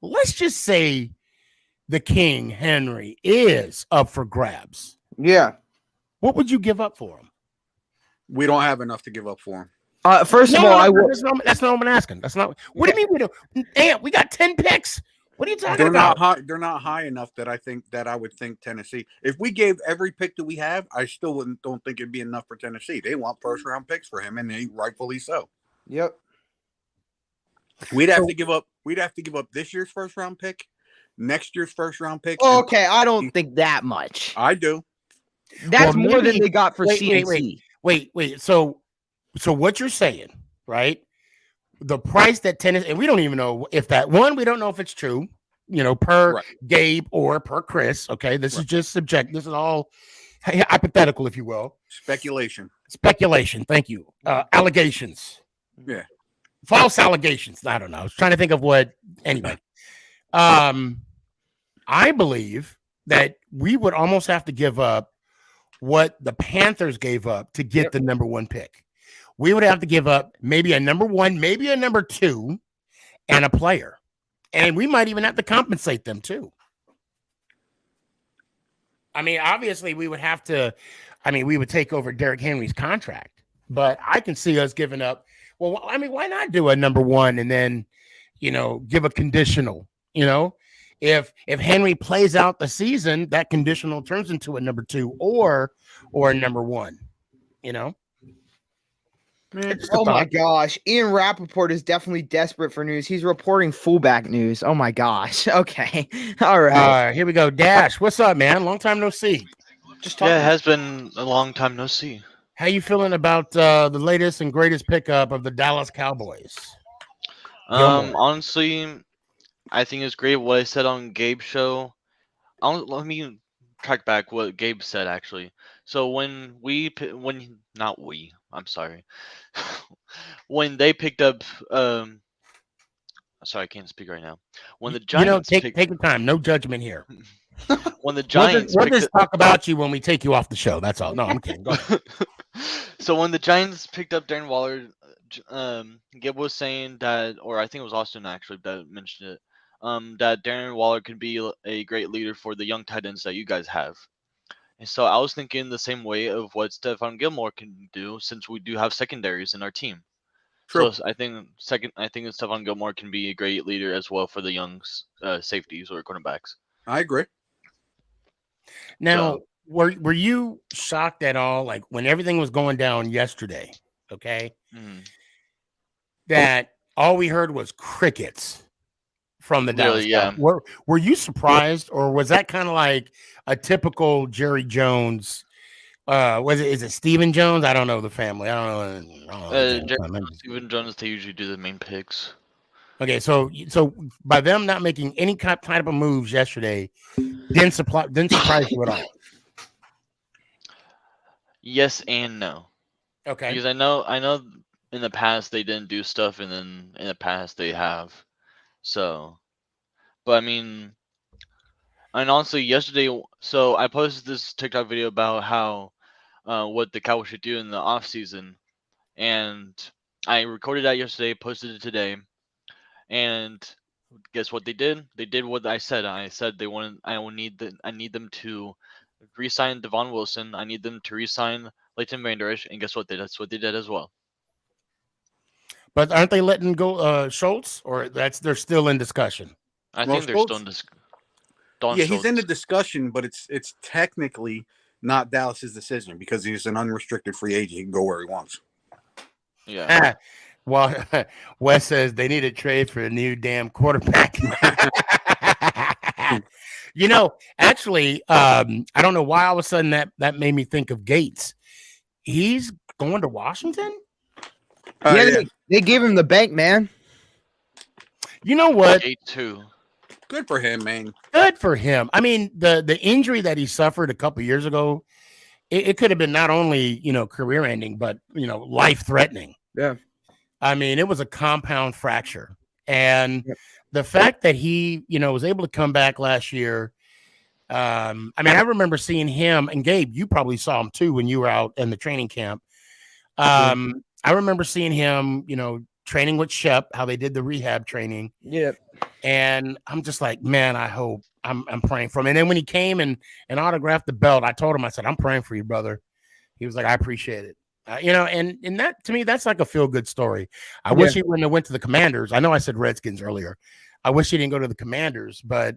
let's just say the King Henry is up for grabs. Yeah. What would you give up for him? We don't have enough to give up for him. First of all, I will. That's not what I'm asking. That's not. What do you mean we don't? Damn, we got 10 picks. What are you talking about? They're not high enough that I would think Tennessee. If we gave every pick that we have, I still don't think it'd be enough for Tennessee. They want first round picks for him, and rightfully so. Yep. We'd have to give up. We'd have to give up this year's first round pick, next year's first round pick. Okay, I don't think that much. I do. That's more than they got for CNC. Wait. So what you're saying, right? The price that Tennessee, and we don't even know if that one, we don't know if it's true, per Gabe or per Chris. Okay, this is just subjective. This is all hypothetical, if you will. Speculation. Thank you. Allegations. Yeah. False allegations. I don't know. I was trying to think of what. Anyway, I believe that we would almost have to give up what the Panthers gave up to get the number 1 pick. We would have to give up maybe a number 1, maybe a number 2, and a player. And we might even have to compensate them too. I mean, obviously we would have to, we would take over Derrick Henry's contract, but I can see us giving up. Well, why not do a number 1 and then, give a conditional, if Henry plays out the season, that conditional turns into a number 2 or a number 1, Oh my gosh. Ian Rappaport is definitely desperate for news. He's reporting fullback news. Oh my gosh. Okay. All right. Here we go. Dash, what's up, man? Long time no see. Yeah, it has been a long time no see. How you feeling about the latest and greatest pickup of the Dallas Cowboys? Honestly, I think it's great what I said on Gabe's show. Let me track back what Gabe said actually. So when they picked up sorry, I can't speak right now. When the Giants take your time, no judgment here. When the Giants we'll just talk about you when we take you off the show. That's all. No, I'm kidding. Go ahead. So when the Giants picked up Darren Waller, Gabe was saying that, or I think it was Austin actually that mentioned it, that Darren Waller could be a great leader for the young tight ends that you guys have. And so I was thinking the same way of what Stephon Gilmore can do, since we do have secondaries in our team. True. So I think Stephon Gilmore can be a great leader as well for the young safeties or cornerbacks. I agree. Now, were you shocked at all, like when everything was going down yesterday? Okay, that all we heard was crickets from the Dallas. Yeah. Were you surprised, or was that kind of like a typical Jerry Jones? Is it Stephen Jones? I don't know the family. I don't know. Stephen Jones, they usually do the main picks. Okay, so by them not making any type of moves yesterday, didn't surprise you at all. Yes and no. Okay. Because I know in the past they didn't do stuff, and then in the past they have. So, but and honestly, yesterday, so I posted this TikTok video about how what the Cowboys should do in the off season, and I recorded that yesterday, posted it today, And guess what they did? They did what I said. I said they wanted. I need them to re-sign Devon Wilson. I need them to re-sign Leighton Vander Esch, and guess what? That's what they did as well. But aren't they letting go Schultz, or they're still in discussion? I Well, think they're still in Don yeah, he's in the Schultz. discussion, but it's technically not Dallas's decision because he's an unrestricted free agent. He can go where he wants. Yeah. Well, Wes says they need a trade for a new damn quarterback. Actually, I don't know why all of a sudden that made me think of Gates. He's going to Washington? Yeah. They gave him the bank, man. You know what? Too. Good for him, man. Good for him. I mean, the injury that he suffered a couple years ago, it could have been not only, career ending, but, life threatening. Yeah. I mean, it was a compound fracture. And the fact that he, was able to come back last year. I remember seeing him, and Gabe, you probably saw him too when you were out in the training camp. I remember seeing him, training with Shep, how they did the rehab training. Yep. And I'm just like, man, I hope I'm praying for him. And then when he came and autographed the belt, I told him, I said, I'm praying for you, brother. He was like, I appreciate it. And that to me, that's like a feel good story. I wish he wouldn't have went to the Commanders. I know I said Redskins earlier. I wish he didn't go to the Commanders, but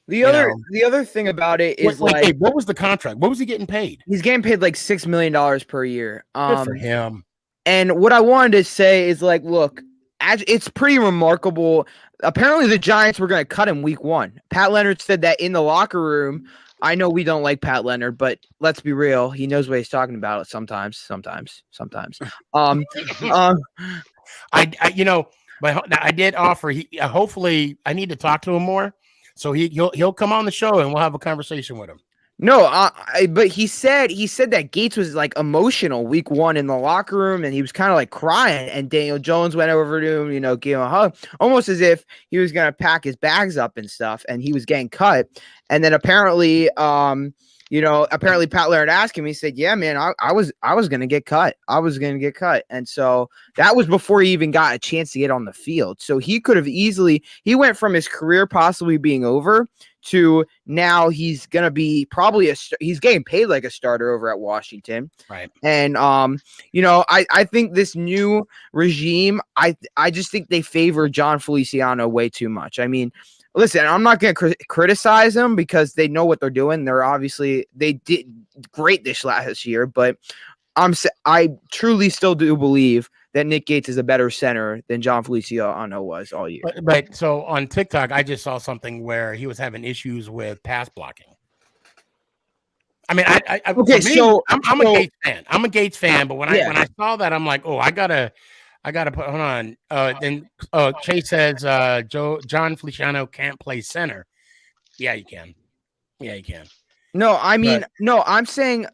the other thing about it is hey, what was the contract? What was he getting paid? He's getting paid like $6 million per year. Good for him. And what I wanted to say is look, it's pretty remarkable. Apparently the Giants were going to cut him week 1. Pat Leonard said that in the locker room. I know we don't like Pat Leonard, but let's be real. He knows what he's talking about sometimes. But I did offer. Hopefully I need to talk to him more. So he'll come on the show and we'll have a conversation with him. No, but he said that Gates was emotional week 1 in the locker room, and he was kind of crying. And Daniel Jones went over to him, gave him a hug, almost as if he was gonna pack his bags up and stuff. And he was getting cut. And then apparently, apparently Pat Leonard asked him. He said, "Yeah, man, I was gonna get cut. I was gonna get cut." And so that was before he even got a chance to get on the field. So he could have easily. He went from his career possibly being over to now he's gonna be probably he's getting paid like a starter over at Washington, right? And I think this new regime, I just think they favor John Feliciano way too much. I mean, listen, I'm not gonna criticize them because they know what they're doing. They did great this last year, but I truly still do believe that Nick Gates is a better center than John Feliciano was all year. But so on TikTok, I just saw something where he was having issues with pass blocking. I mean, I'm a Gates fan. I'm a Gates fan, but when I saw that, I'm like, oh, I gotta put. Hold on. Then Chase says John Feliciano can't play center. Yeah, you can. Yeah, you can. No, I mean, I'm saying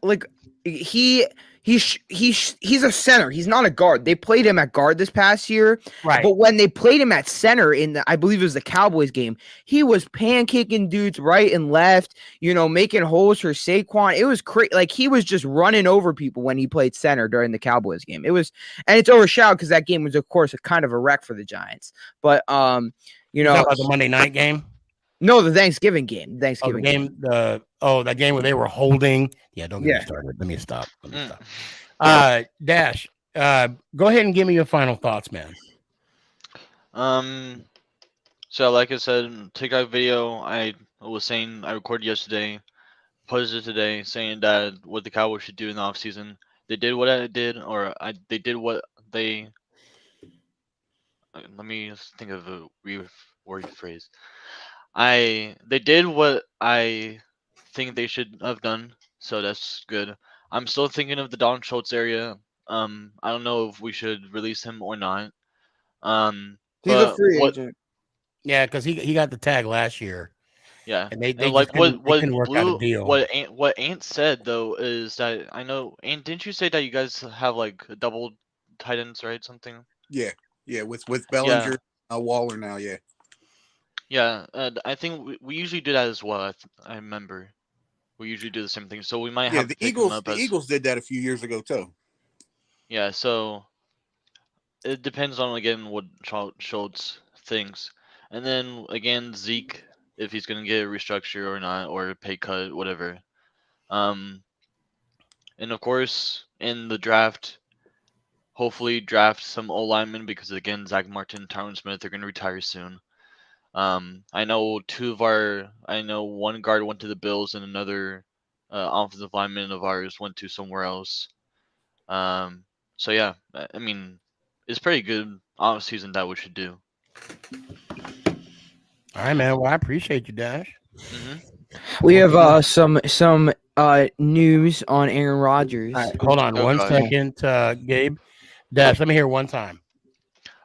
he's a center. He's not a guard. They played him at guard this past year. Right. But when they played him at center I believe it was the Cowboys game, he was pancaking dudes right and left, making holes for Saquon. It was crazy. He was just running over people when he played center during the Cowboys game. It was, and it's overshadowed because that game was, of course, a kind of a wreck for the Giants. But, about the Monday night game? No, the Thanksgiving game. Game. That game where they were holding. Yeah, don't get me started. Let me stop. Dash, go ahead and give me your final thoughts, man. So like I said, TikTok video I was saying I recorded yesterday, posted today, saying that what the Cowboys should do in the offseason. They did what I did, they did what they. Let me think of a reword phrase. They did what I think they should have done, so that's good. I'm still thinking of the Don Schultz area. I don't know if we should release him or not. He's a free agent. Yeah, because he got the tag last year. Yeah, and they couldn't work out a deal. What Ant said though is that I know. Ant, didn't you say that you guys have double tight ends, right? Something. Yeah, with Bellinger, Waller now. Yeah. Yeah, I think we usually do that as well. I remember we usually do the same thing. So we might have the Eagles. The Eagles did that a few years ago too. Yeah, so it depends on again what Schultz things. And then again, Zeke, if he's gonna get a restructure or not, or a pay cut, whatever. And of course, in the draft, hopefully draft some O linemen because again, Zach Martin, Tyron Smith are gonna retire soon. I know one guard went to the Bills and another offensive lineman of ours went to somewhere else. So yeah, I mean, it's pretty good off season that we should do. All right, man. Well, I appreciate you, Dash. We have some news on Aaron Rodgers. All right, hold on Oh, one God. second, Gabe. Dash, let me hear it one time.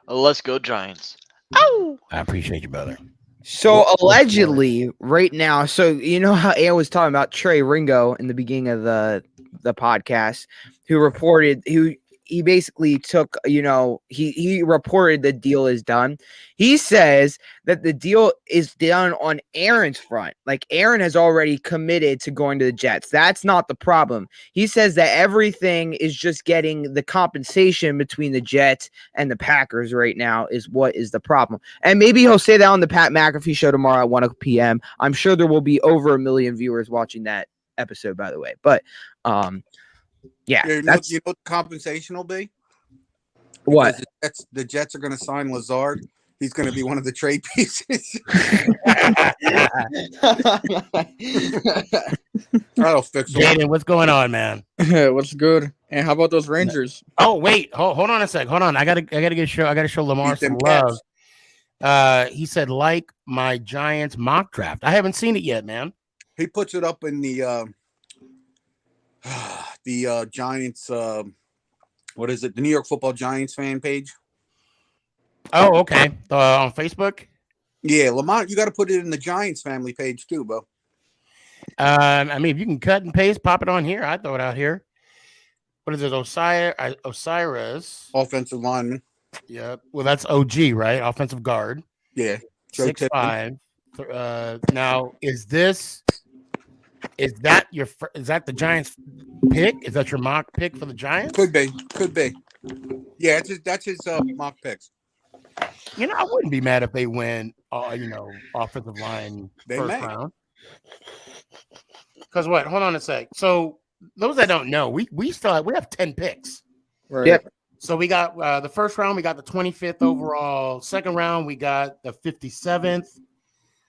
Let's go Giants. I appreciate you, brother. So allegedly, right now, so you know how Aaron was talking about Trey Ringo in the beginning of the podcast, who he basically took, he reported the deal is done. He says that the deal is done on Aaron's front. Like Aaron has already committed to going to the Jets. That's not the problem. He says that everything is just getting the compensation between the Jets and the Packers right now is what is the problem. And maybe he'll say that on the Pat McAfee show tomorrow at 1 p.m. I'm sure there will be over 1 million viewers watching that episode, by the way. But yeah, You know what the compensation will be? What? Because the Jets are going to sign Lazard. He's going to be one of the trade pieces. That'll fix it. Jaden, what's going on, man? What's good? And how about those Rangers? Oh, wait. Hold on a sec. Hold on. I gotta show Lamar some love. He said, like my Giants mock draft. I haven't seen it yet, man. He puts it up in the Giants. What is it? The New York Football Giants fan page. Oh, okay. On Facebook. Yeah, Lamont, you got to put it in the Giants family page too, bro. I mean, if you can cut and paste, pop it on here. I throw it out here. What is it? Osiris, offensive lineman. Yeah. Well, that's OG, right? Offensive guard. Yeah. 6'5". Now, is that the Giants pick? Is that your mock pick for the Giants? Could be. Yeah, that's his mock picks. You know, I wouldn't be mad if they win. Offensive line first round. Because what? Hold on a sec. So those that don't know, we have 10 picks. Right. Yep. So we got the first round, we got the 25th overall. Second round, we got the 57th.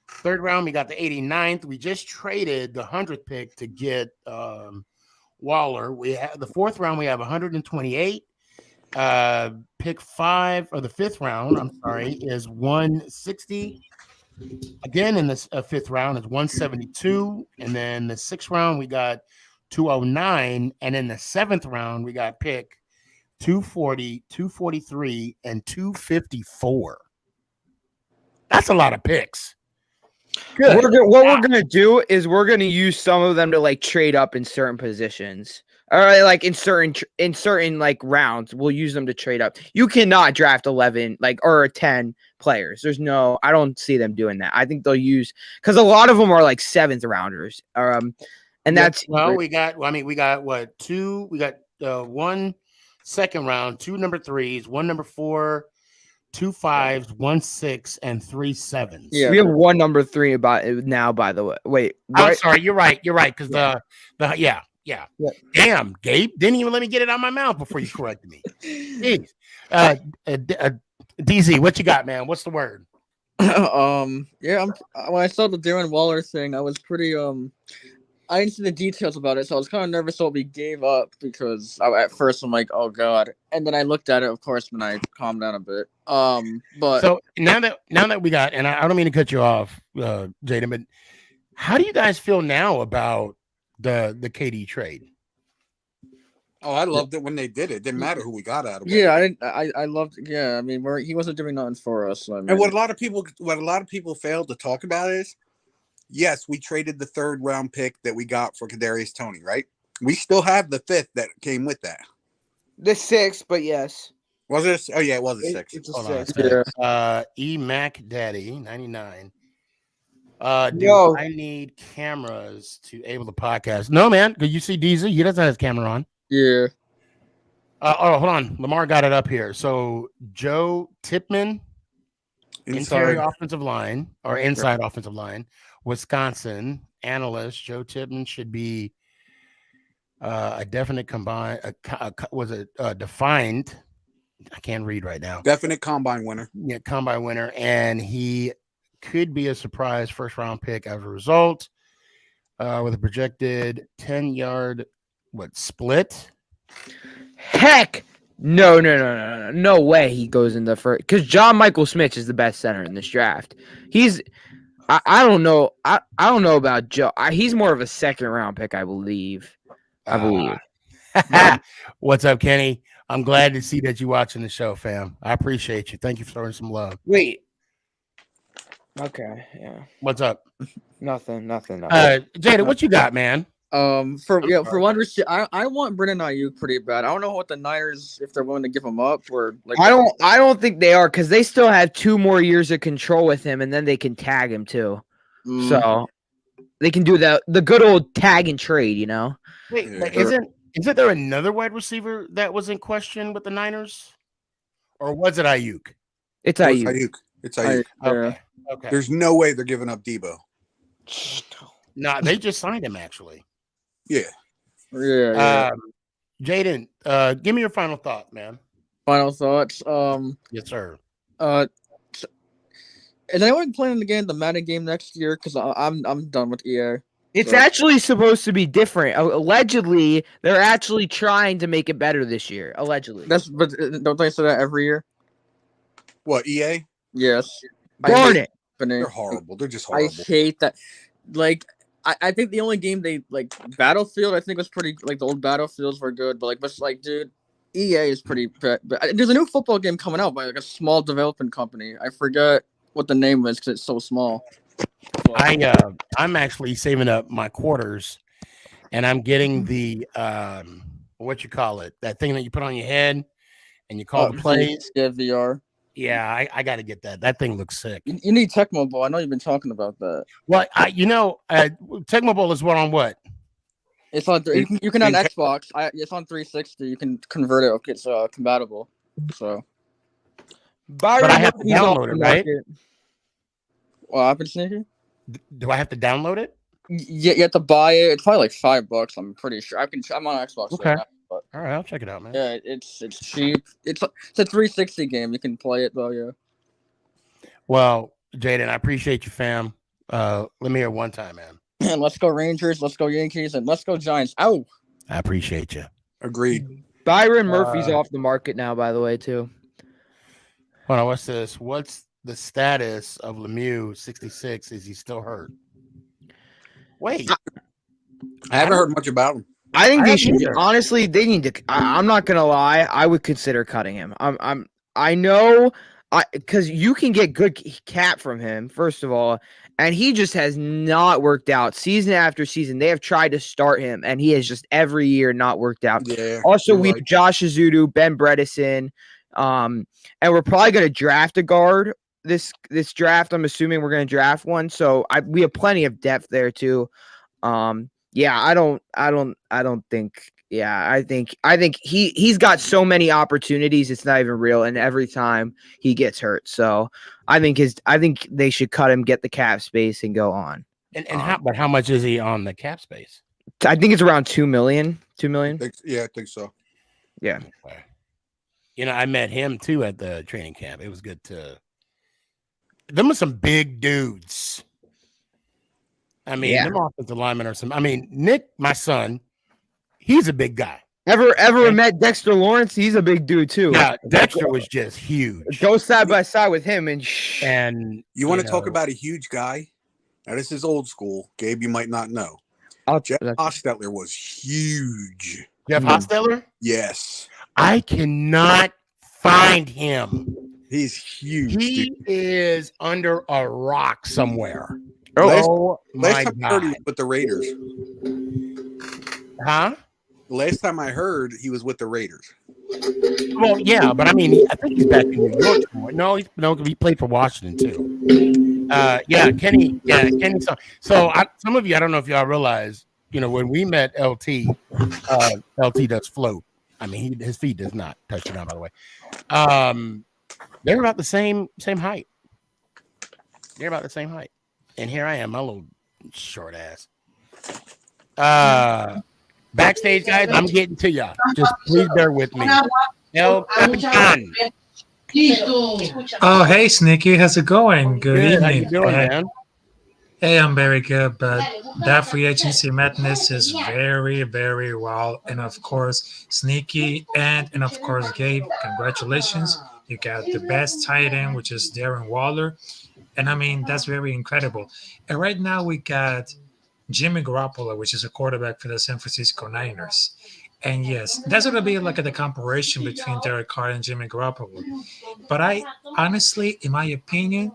Third round, we got the 89th. We just traded the 100th pick to get Waller. We have the fourth round, we have 128. Pick 5 or the fifth round, I'm sorry, is 160. Again, in this fifth round is 172. And then the sixth round, we got 209. And in the seventh round, we got pick 240, 243, and 254. That's a lot of picks. Good. What we're gonna do is we're gonna use some of them to like trade up in certain positions, or like in certain like rounds. We'll use them to trade up. You cannot draft 11 or 10 players. I don't see them doing that. I think they'll use because a lot of them are like 7th rounders. And that's we got what two? We got 1 second round, 2 number 3s, 1 number 4. 2 5s, 1 6, and 3 7s. Yeah, we have 1 number 3 about it now. By the way, wait. I'm sorry, you're right. Because yeah. Damn, Gabe didn't even let me get it out of my mouth before you corrected me. Jeez. DZ, what you got, man? What's the word? When I saw the Darren Waller thing, I was pretty I didn't see the details about it, so I was kind of nervous what we gave up because at first I'm like, oh god, and then I looked at it, of course, when I calmed down a bit. But so now that we got, and I don't mean to cut you off, Jaden, but how do you guys feel now about the KD trade? Oh, I loved it when they did it. Didn't matter who we got out of it. Yeah, I loved. Yeah, I mean, he wasn't doing nothing for us. I mean. And what a lot of people failed to talk about is, yes, we traded the 3rd round pick that we got for Kadarius Toney, right? We still have the 5th that came with that. The 6th, but yes. Was it? Oh yeah, it was a 6. It's a Hold on 6. a sec. E Mac Daddy 99. I need cameras to able the podcast. No, man. Could you see DZ? He doesn't have his camera on. Yeah. Hold on. Lamar got it up here. So Joe Tipman. interior offensive line or inside offensive line. Wisconsin analyst Joe Tippmann should be a definite combine. Was it defined? I can't read right now. Definite combine winner. Yeah, combine winner, and he could be a surprise first round pick as a result. With a projected 10-yard split. Heck, no way he goes in the first, because John Michael Smith is the best center in this draft. I don't know. I don't know about Joe. He's more of a second round pick, I believe. What's up, Kenny? I'm glad to see that you're watching the show, fam. I appreciate you. Thank you for throwing some love. Wait. Okay. Yeah. What's up? Nothing. Jada, what you got, man? For one receiver, I want Brendan Ayuk pretty bad. I don't know what the Niners, if they're willing to give him up or like. I don't think they are, because they still have 2 more years of control with him, and then they can tag him too. So they can do the good old tag and trade, you know. Wait, isn't there another wide receiver that was in question with the Niners, or was it Ayuk? It's Ayuk. It's Ayuk. Okay. There's no way they're giving up Debo. No, they just signed him actually. Yeah. Jaden, give me your final thought, man. Final thoughts. Yes, sir. Is anyone planning to get in the Madden game next year? Because I'm done with EA. It's actually supposed to be different. Allegedly, they're actually trying to make it better this year. Allegedly. But don't they say that every year? What, EA? Yes. Darn it. They're horrible. They're just horrible. I hate that. Like, I think the only game they like, Battlefield, I think was pretty, like the old Battlefields were good, but dude, EA is pretty bad. But there's a new football game coming out by like a small development company. I forget what the name is because it's so small. I'm actually saving up my quarters, and I'm getting the what you call it, that thing that you put on your head and you call the plays. Yeah, VR. Yeah, I got to get that. That thing looks sick. You need Tecmo Bowl. I know you've been talking about that. Well, Tecmo Bowl is what on what? It's on. You can on Xbox. It's on 360. You can convert it. Okay, it's compatible. So. But I have to download it, right? What happened, Sneaky? Do I have to download it? Yeah, you have to buy it. It's probably like $5. I'm pretty sure. I'm on Xbox. Okay. Right now, but all right, I'll check it out, man. Yeah, it's cheap. It's a 360 game. You can play it though. Yeah. Well, Jaden, I appreciate you, fam. Let me hear one time, man. And let's go Rangers. Let's go Yankees, and let's go Giants. Ow! I appreciate you. Agreed. Byron Murphy's off the market now, by the way, too. Hold on, what's this? What's the status of Lemieux? 66. Is he still hurt? Wait, I haven't heard much about him. I think they should. Honestly, they need to. I'm not gonna lie. I would consider cutting him. I know, because you can get good cap from him, first of all, and he just has not worked out season after season. They have tried to start him, and he has just every year not worked out. Yeah. Also, we have Josh Azudu, Ben Bredesen, and we're probably gonna draft a guard this draft. I'm assuming we're gonna draft one, so we have plenty of depth there too. Yeah, I don't think. Yeah, I think he's got so many opportunities. It's not even real, and every time he gets hurt. So I think they should cut him, get the cap space, and go on. And how much is he on the cap space? I think it's around $2 million. $2 million. I think so. Yeah. Okay. I met him too at the training camp. It was good to. Them are some big dudes. I mean, them offensive linemen are some. I mean, Nick, my son, he's a big guy. Ever met Dexter Lawrence? He's a big dude too. Yeah, Dexter was just huge. Go side by side with him, and you want to talk about a huge guy? Now this is old school. Gabe, you might not know. Jeff Hostetler was huge. Jeff Hostetler? Yes. I cannot find him. He's huge. He is under a rock somewhere. Last time I heard he was with the Raiders. Huh? Last time I heard he was with the Raiders. Well, yeah, but I mean, I think he's back in New York. No, he played for Washington too. Kenny. So some of you, I don't know if y'all realize, when we met LT, LT does float. I mean, his feet does not touch the ground, by the way. They're about the same height. You're about the same height. And here I am, my little short ass. Backstage, guys, I'm getting to y'all. Just please bear with me. El Capitan. Oh, hey, Sneaky. How's it going? Good Good. How evening. you doing, man? Hey, I'm very good, but that free agency madness is very, very wild. And of course, Sneaky and of course, Gabe, congratulations. You got the best tight end, which is Darren Waller. And I mean, that's very incredible. And right now we got Jimmy Garoppolo, which is a quarterback for the San Francisco Niners. And yes, that's going to be like the comparison between Derek Carr and Jimmy Garoppolo. But I honestly, in my opinion,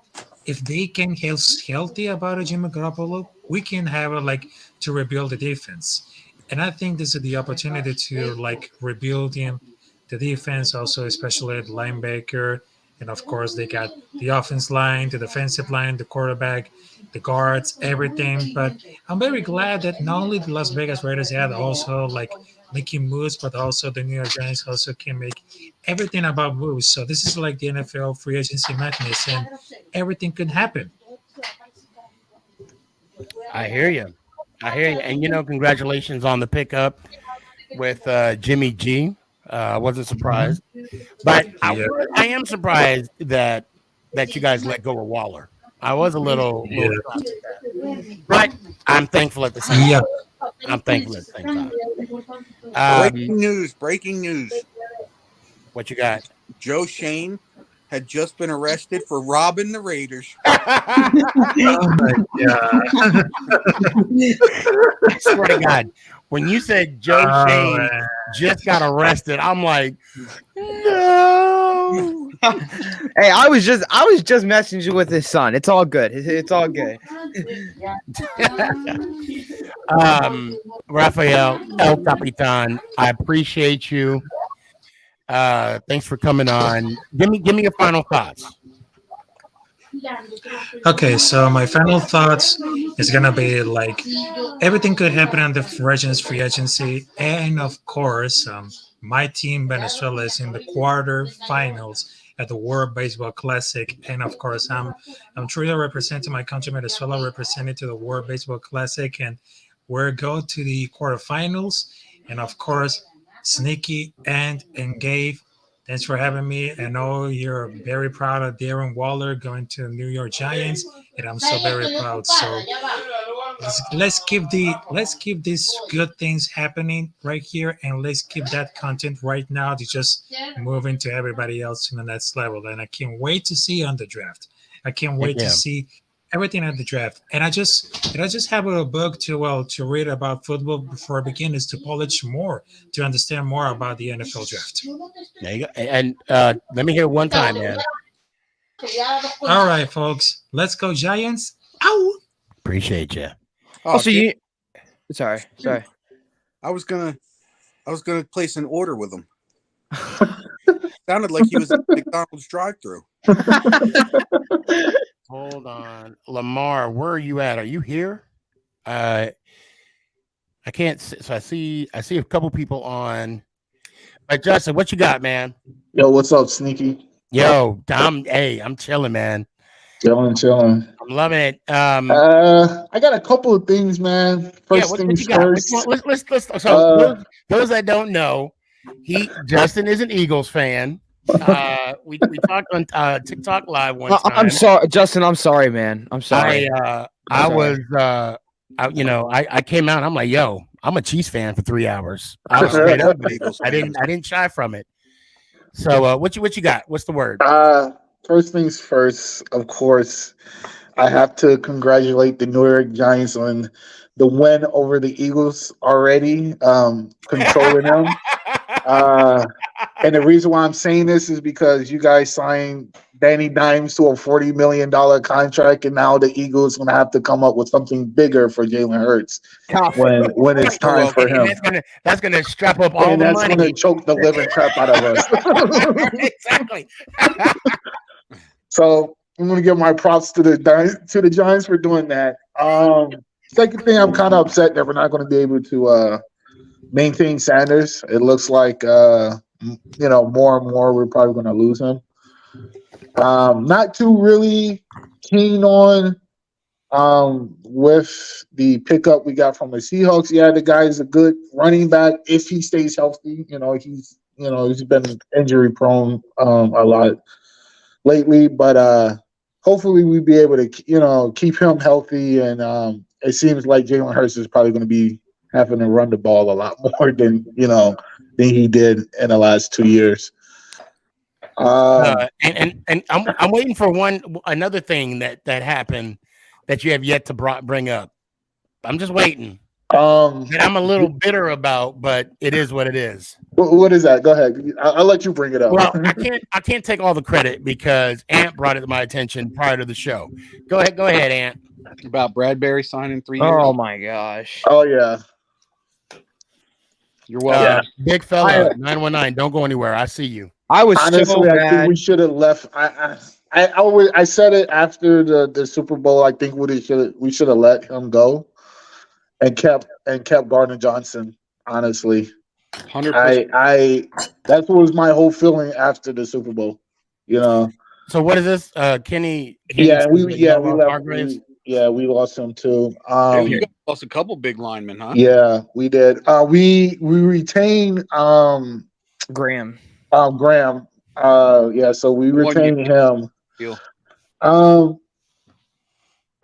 if they can get healthy about a Jimmy Garoppolo, we can have like to rebuild the defense. And I think this is the opportunity to like rebuild him, the defense also, especially the linebacker. And of course, they got the offense line, the defensive line, the quarterback, the guards, everything. But I'm very glad that not only the Las Vegas Raiders had also like making moves, but also the New York Giants also can make everything about moves. So this is like the NFL free agency madness, and everything could happen. I hear you. And congratulations on the pickup with Jimmy G. I wasn't surprised, but Yeah. I am surprised that you guys let go of Waller. I was a little shocked at that. But I'm thankful at the same time. Yeah. I'm thankful at the same time. Breaking news. What you got? Joe Shane had just been arrested for robbing the Raiders. Oh my God. I swear to God, when you said Joe Shane man. just got arrested, I'm like, no. Hey, I was just messaging with his son. It's all good. It's all good. Rafael El Capitan, I appreciate you. Thanks for coming on. Give me your final thoughts. Okay, so my final thoughts is gonna be like everything could happen on the Regents free agency, and of course, my team Venezuela is in the quarterfinals at the World Baseball Classic, and of course, I'm truly representing my country, Venezuela, represented to the World Baseball Classic, and we're go to the quarterfinals, and of course, Sneaky and Gabe. Thanks for having me. I know you're very proud of Darren Waller going to the New York Giants, and I'm so very proud. So let's keep these good things happening right here, and let's keep that content right now to just move into everybody else in the next level. And I can't wait to see on the draft. I can't wait to see everything at the draft. And I just have a book to read about football before I begin, is to polish more, to understand more about the NFL draft. There you go. And let me hear one time, man. All right, folks, let's go Giants. Ow! Appreciate you. Also, you. Sorry. I was gonna place an order with him. Sounded like he was at McDonald's drive-through. Hold on, Lamar. Where are you at? Are you here? I can't see, so I see a couple people on. But Justin, what you got, man? Yo, what's up, Sneaky? Yo, I'm chilling, man. Chilling. I'm loving it. I got a couple of things, man. First things first. Let's so those that don't know, Justin is an Eagles fan. We talked on TikTok live one time. I'm sorry, Justin. I'm sorry, man. I'm sorry. I came out. I'm like, yo, I'm a Chiefs fan for 3 hours. I was straight up. I didn't shy from it. So what you got? What's the word? First things first, of course, I have to congratulate the New York Giants on the win over the Eagles already, controlling them. And the reason why I'm saying this is because you guys signed Danny Dimes to a $40 million contract, and now the Eagles going to have to come up with something bigger for Jalen Hurts when it's time for him. That's gonna strap up all the money. And that's going to choke the living crap out of us. Exactly. So I'm going to give my props to the Giants for doing that. Second thing, I'm kind of upset that we're not going to be able to maintain Sanders. It looks like more and more we're probably going to lose him. Not too really keen on with the pickup we got from the Seahawks. Yeah, the guy is a good running back if he stays healthy. He's been injury prone a lot lately, but hopefully we'll be able to keep him healthy. And it seems like Jalen Hurts is probably going to be having to run the ball a lot more than he did in the last 2 years. And I'm waiting for another thing that happened that you have yet to bring up. I'm just waiting. That I'm a little bitter about, but it is what it is. What is that? Go ahead. I'll let you bring it up. Well, I can't take all the credit because Ant brought it to my attention prior to the show. Go ahead, Ant. About Bradbury signing 3 years. Oh my gosh. Oh yeah. You're welcome. Big fella, 919. Don't go anywhere. I see you. I was honestly, so I mad. think we should have left. I said it after the Super Bowl. I think we should have let him go and kept Gardner Johnson. Honestly, 100%. That was my whole feeling after the Super Bowl. So what is this? Kenny Yeah, we Hargraves? we lost him too. You guys lost a couple big linemen, huh? Yeah, we did. We retained Graham. Graham. So we retained him. Deal.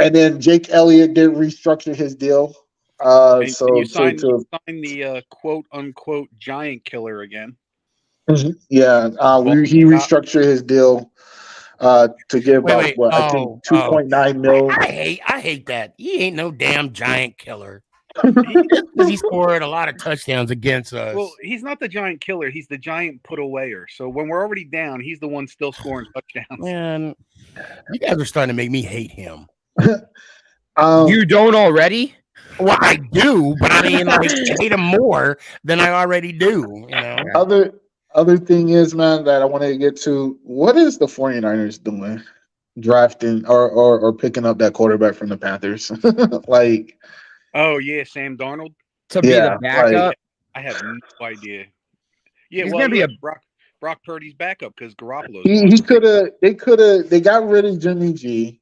And then Jake Elliott did restructure his deal. And you signed the quote unquote giant killer again. Yeah, he restructured his deal to give I think 2.9 mil. I hate that. He ain't no damn giant killer. He scored a lot of touchdowns against us. Well, he's not the giant killer. He's the giant put awayer. So when we're already down, he's the one still scoring touchdowns. Man, you guys are starting to make me hate him. You don't already? Well, I do, but I mean, like, hate him more than I already do. Other thing is, man, that I want to get to. What is the 49ers doing? Drafting or picking up that quarterback from the Panthers? Oh yeah, Sam Darnold to be the backup. I have no idea. Yeah, he's gonna be a Brock Purdy's backup because Garoppolo's. They got rid of Jimmy G,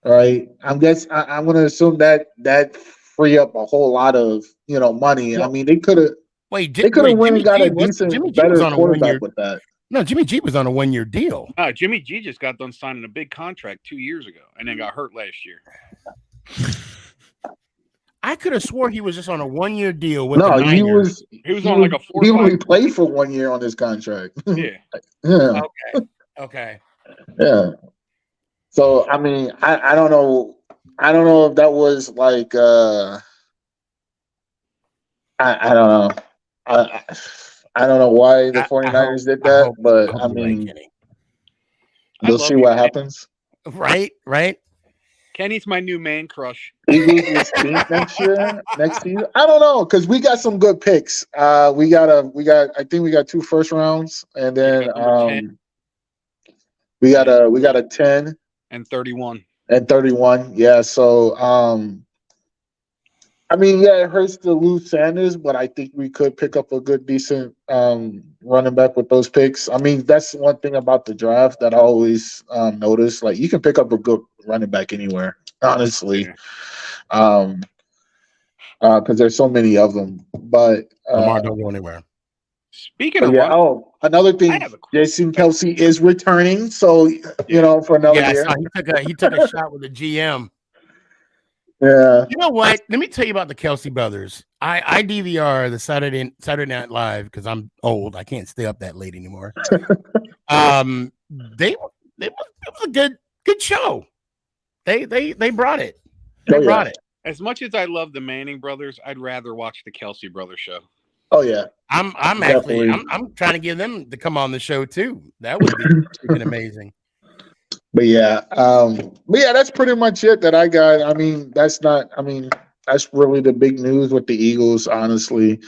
right? I'm gonna assume that free up a whole lot of money. Well, I mean, they could have went and got a decent, better quarterback with that. No, Jimmy G was on a 1-year deal. Jimmy G just got done signing a big contract 2 years ago, and then got hurt last year. I could have swore he was just on a 1-year deal with the Niners. He was on like a 4. He only played for 1 year on his contract. Yeah. Yeah. Okay. Yeah. So I mean, I don't know. I don't know if that was like I don't know. I don't know why the 49ers did that, but I mean, we'll see what happens. Right. Kenny's my new man crush. Eagles will stink next season. I don't know, because we got some good picks. I think we got 2 first rounds, and then we got a 10 and 31. Yeah. So I mean, yeah, it hurts to lose Sanders, but I think we could pick up a good, decent running back with those picks. I mean, that's one thing about the draft that I always notice. Like, you can pick up a good running back anywhere, honestly, because there's so many of them. But Lamar don't go anywhere. Speaking of another thing, Jason Kelce is returning, so for another year. He took a shot with the GM. Yeah. You know what? Let me tell you about the Kelce brothers. I DVR the Saturday Night Live because I'm old. I can't stay up that late anymore. It was a good show. They brought it. They brought it. As much as I love the Manning brothers, I'd rather watch the Kelce brothers show. Oh yeah. I'm trying to get them to come on the show too. That would be freaking amazing. But yeah, that's pretty much it that I got. I mean, that's really the big news with the Eagles, honestly.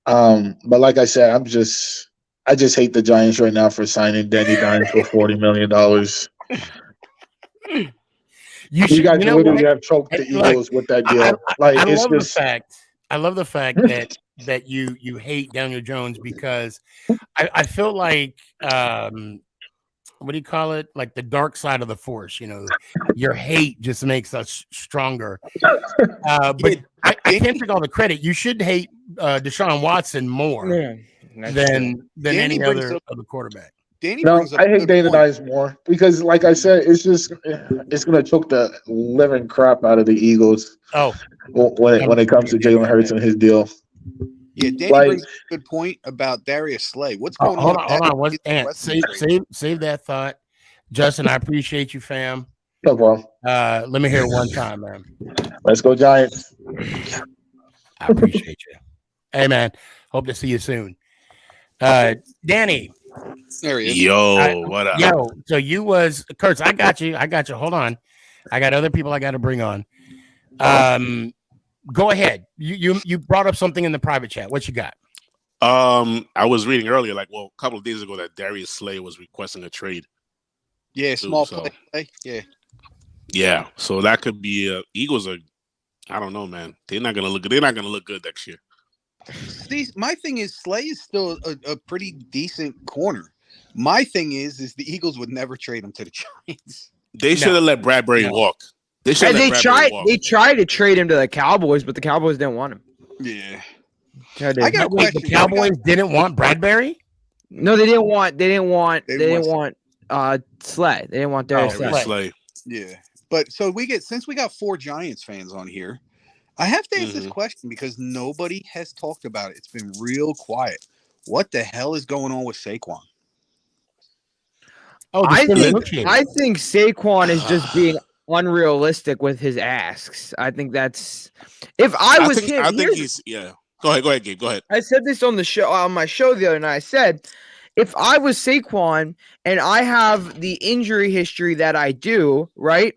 But like I said, I just hate the Giants right now for signing Danny Dimes for $40 million. You guys literally have choked the Eagles with that deal. I love the fact that you hate Daniel Jones because I feel like what do you call it? Like the dark side of the force. Your hate just makes us stronger. But I can't take all the credit. You should hate Deshaun Watson more than any other of the quarterback. Danny No, brings up I a hate good Dana point. Dimes more because, like I said, it's gonna choke the living crap out of the Eagles. Oh, when it comes to Jalen Hurts and his deal. Yeah, Danny brings up a good point about Darius Slay. What's going on? Hold on. Save that thought, Justin. I appreciate you, fam. No problem. Let me hear it one time, man. Let's go, Giants. I appreciate you. Hey, man. Hope to see you soon. Danny. There he is. What up? Yo, so you was Kurtz. I got you. Hold on. I got other people I got to bring on. Go ahead. You brought up something in the private chat. What you got? I was reading earlier, a couple of days ago, that Darius Slay was requesting a trade. Yeah, small play. Yeah. Yeah, so that could be Eagles are. I don't know, man. They're not gonna look good next year. See, my thing is Slay is still a pretty decent corner. My thing is the Eagles would never trade him to the Giants. They should have let Bradbury walk. They tried to trade him to the Cowboys, but the Cowboys didn't want him. Yeah. I got a question. The Cowboys didn't want Bradbury? No, they didn't want Slay. They didn't want Darius Slay. Yeah. But so since we got 4 Giants fans on here, I have to ask this question because nobody has talked about it. It's been real quiet. What the hell is going on with Saquon? I think Saquon is just being unrealistic with his asks. I think that's if I was him. I think he's Go ahead, Gabe. Go ahead. I said this on my show the other night. I said, if I was Saquon and I have the injury history that I do, right,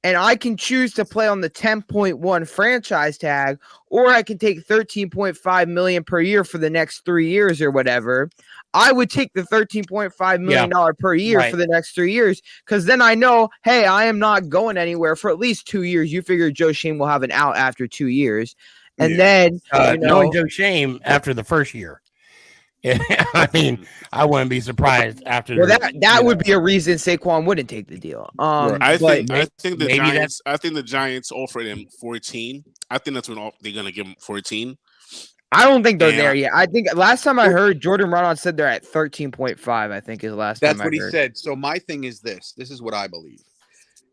and I can choose to play on the 10.1 franchise tag, or I can take $13.5 million per year for the next 3 years or whatever, I would take the $13.5 million per year for the next 3 years, because then I know, hey, I am not going anywhere for at least 2 years. You figure Joe Shane will have an out after 2 years. And then, knowing Joe Shane after the first year. I mean, I wouldn't be surprised after. Well, that would be a reason Saquon wouldn't take the deal. I think the Giants offered him 14. I think that's when they're gonna give him 14. I don't think they're there yet. I think last time I heard, Jordan Rodon said they're at 13.5. I think is the last time I heard. That's what he said. So my thing is this. This is what I believe.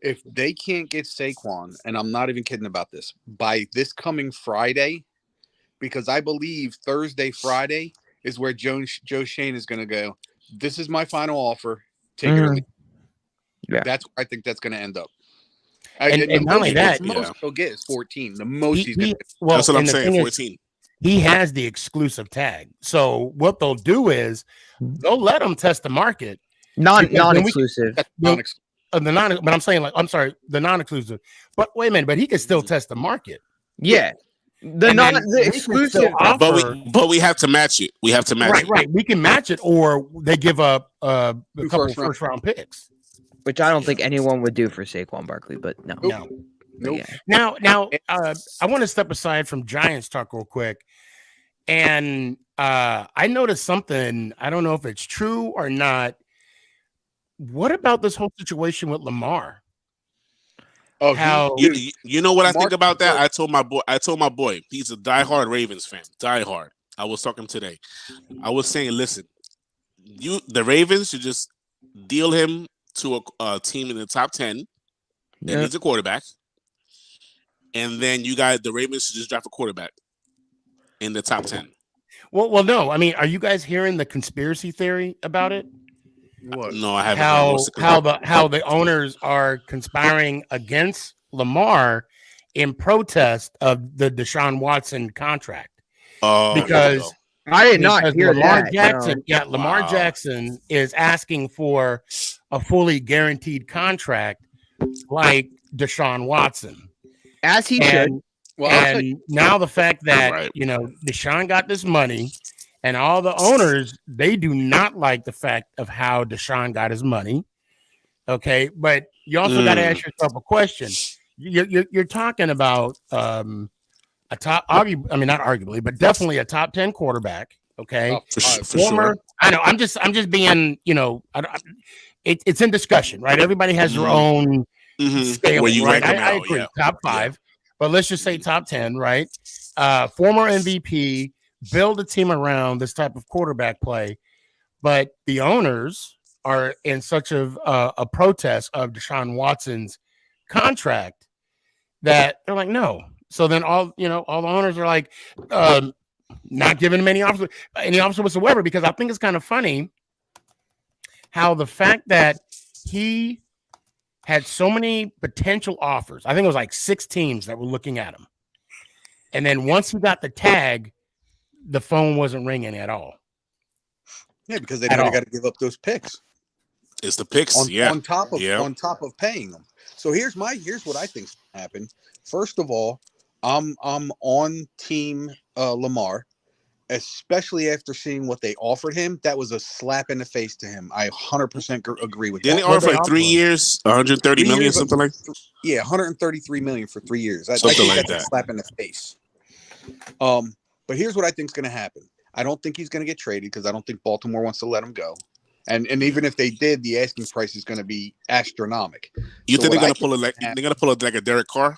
If they can't get Saquon, and I'm not even kidding about this, by this coming Friday, because I believe Thursday, Friday is where Joe Shane is going to go, this is my final offer. Take it or leave. Yeah. That's where I think that's going to end up. And not only that, the most he'll get is 14. The most he's going to get. Well, that's what I'm saying, 14. He has the exclusive tag. So what they'll do is they'll let him test the market. Non-exclusive. But I'm saying, the non-exclusive. But wait a minute, but he can still test the market. Yeah. The exclusive offer, but we have to match it. We have to match it. Right. We can match it, or they give up a couple first round picks. Which I don't think anyone would do for Saquon Barkley, but no. Nope. Yeah. Now, I want to step aside from Giants talk real quick. And I noticed something. I don't know if it's true or not. What about this whole situation with Lamar? Oh, how you know what I think about that? I told my boy, he's a diehard Ravens fan. Diehard. I was talking today. I was saying, listen, the Ravens should just deal him to a team in the top 10 that needs a quarterback. And then the Ravens should just draft a quarterback in the top 10. Well, no. I mean, are you guys hearing the conspiracy theory about it? What? No, I haven't. How the owners are conspiring against Lamar in protest of the Deshaun Watson contract. Because I did not hear Lamar that. Jackson. No. Yeah, Lamar Jackson is asking for a fully guaranteed contract like Deshaun Watson, as he should. And now the fact that Deshaun got this money. And all the owners, they do not like the fact of how Deshaun got his money. Okay, but you also got to ask yourself a question. You're talking about a top, not arguably, but definitely a top 10 quarterback. Okay, for sure. I know. I'm just being, it's in discussion, right? Everybody has their own scale, Where you right? rank 'em I out, agree. yeah. Top 5, but let's just say top 10, right? Former MVP, build a team around this type of quarterback play, but the owners are in such a protest of Deshaun Watson's contract that they're like, no. So then all the owners are like, not giving him any offers whatsoever, because I think it's kind of funny how the fact that he had so many potential offers. I think it was like 6 teams that were looking at him. And then once he got the tag, the phone wasn't ringing at all. Yeah, because they got to give up those picks. It's the picks, on top of paying them. So here's what I think's gonna happen. First of all, I'm on team Lamar, especially after seeing what they offered him. That was a slap in the face to him. I 100% agree with that. Didn't they offer like 3 years, 130 million, something like? Yeah, 133 million for 3 years. I Something think like that's that. a slap in the face. But here's what I think's going to happen. I don't think he's going to get traded because I don't think Baltimore wants to let him go. And even if they did, the asking price is going to be astronomical. You think they're going to pull it like they're going to pull it like a Derek Carr?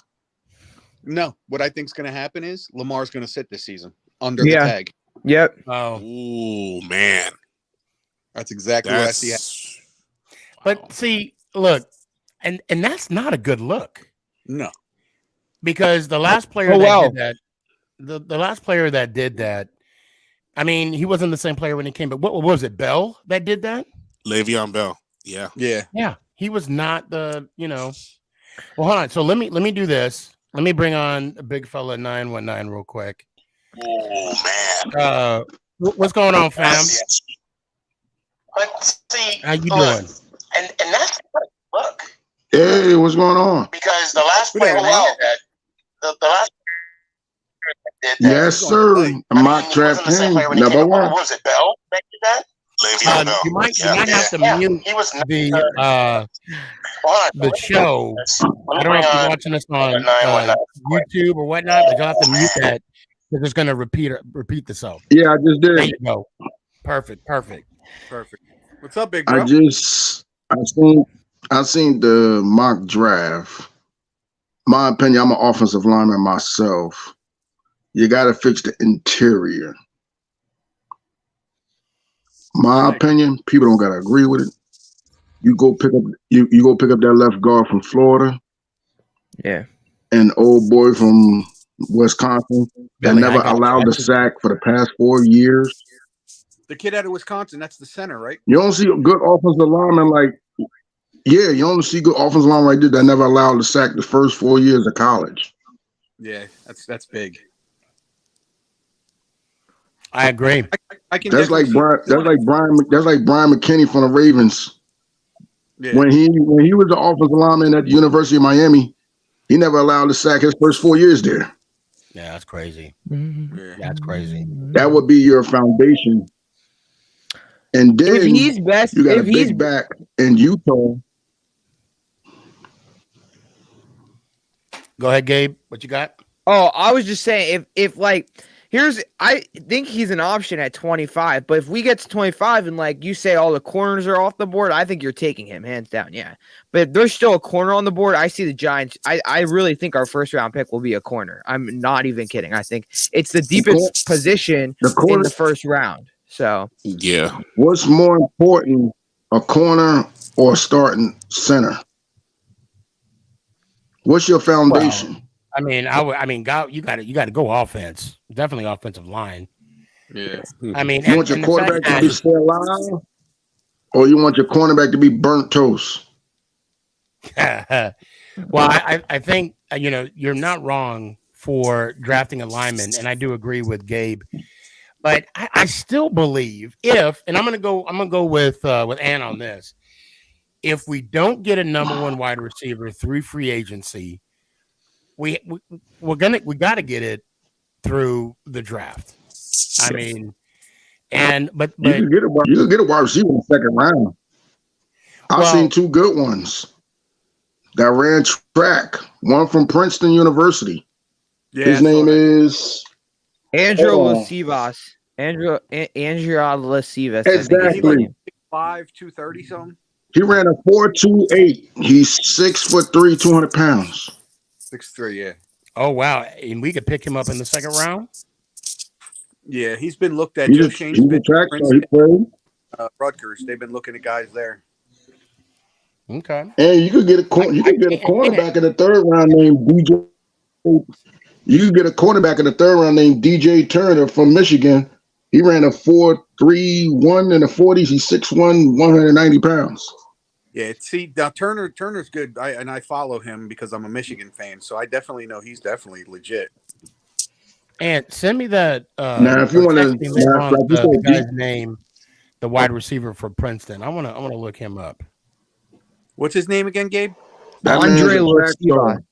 No, what I think is going to happen is Lamar's going to sit this season under the tag. Yep. Oh, ooh, man, that's exactly what I see. But see, look, and that's not a good look. No, because the last player did that, the last player that did that, I mean, he wasn't the same player when he came. But what was it, Bell, that did that? Le'Veon Bell. Yeah. He was not the. Well, hold on. So let me do this. Let me bring on a big fella 919 real quick. Oh man. What's going on, fam? But see, how you doing? And that's look. Hey, what's going on? Because the last player that the last did that. Yes, sir. Mock Trap King, number 1. Was it Bell that did that? You might have to mute the show. I don't know if you're watching this on YouTube or whatnot, but you'll have to mute that because it's going to repeat itself. Yeah, I just did. There you go. Perfect. What's up, big bro? I seen the mock draft. My opinion, I'm an offensive lineman myself. You got to fix the interior. My opinion, people don't gotta agree with it. You go pick up that left guard from Florida. Yeah. An old boy from Wisconsin that never allowed the sack for the past 4 years. The kid out of Wisconsin, that's the center, right? You don't see a good offensive lineman you don't see good offensive lineman like this that never allowed the sack the first 4 years of college. Yeah, that's big. I agree. I can. That's like Brian McKinney from the Ravens. Yeah. When he was the offensive lineman at the University of Miami, he never allowed the sack his first 4 years there. Yeah, that's crazy. Yeah. That's crazy. That would be your foundation. And then if he's best, you got a big back in Utah. Go ahead, Gabe. What you got? Oh, I was just saying I think he's an option at 25, but if we get to 25 and like you say all the corners are off the board, I think you're taking him hands down. Yeah. But if there's still a corner on the board, I see the Giants. I really think our first round pick will be a corner. I'm not even kidding. I think it's the deepest position in the first round. So yeah. What's more important, a corner or a starting center? What's your foundation? Well, you got to go offense. Definitely offensive line. Yeah. I mean, you want your quarterback to be still alive, or you want your cornerback to be burnt toast? Well, I think you're not wrong for drafting a lineman, and I do agree with Gabe. But I still believe and I'm gonna go with Ann on this. If we don't get a number 1 wide receiver through free agency, we got to get it through the draft. I mean, but you can get a wide receiver in the second round. I've seen 2 good ones that ran track. One from Princeton University. Yeah, his name is Andrew Lasivas. Andrew Lasivas. Exactly. 5, 230 something. He ran a 4.28. He's 6'3", 200 pounds. 6'3", yeah. Oh wow! And we could pick him up in the second round. Yeah, he's been looked at. He's Joe a Shane's been track star. He Princeton, played. Rutgers. They've been looking at guys there. Okay. And you could get a cornerback in the third round named DJ. You could get a cornerback in the third round named DJ Turner from Michigan. He ran a 4.31 in the 40s. He's 6'1", 190 pounds. Yeah, see, now Turner's good. I follow him because I'm a Michigan fan, so I definitely know he's definitely legit. And send me that. Now, if you want to, the guy's name, the wide receiver for Princeton. I want to look him up. What's his name again, Gabe? Andre Losivas.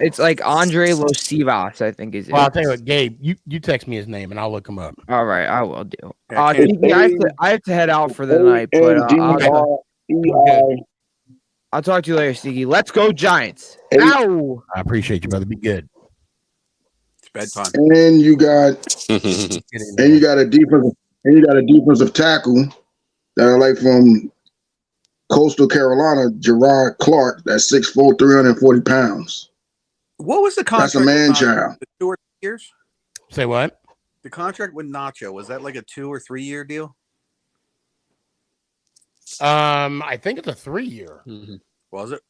It's like Andre Losivas, I think is it. Well, I'll tell you what, Gabe, you text me his name and I'll look him up. All right, I will do. Yeah, I have to head out for the night, but I'll talk to you later, Sneaky. Let's go Giants. Ow! I appreciate you, brother. Be good. It's bedtime. And you got a defensive tackle that I like from Coastal Carolina, Gerard Clark. That's 6'4", 340 pounds. What was the contract? That's a man with child. 2 or 3 years? Say what? The contract with Nacho, was that like a 2 or 3 year deal? I think it's a 3-year. Mm-hmm. Was it?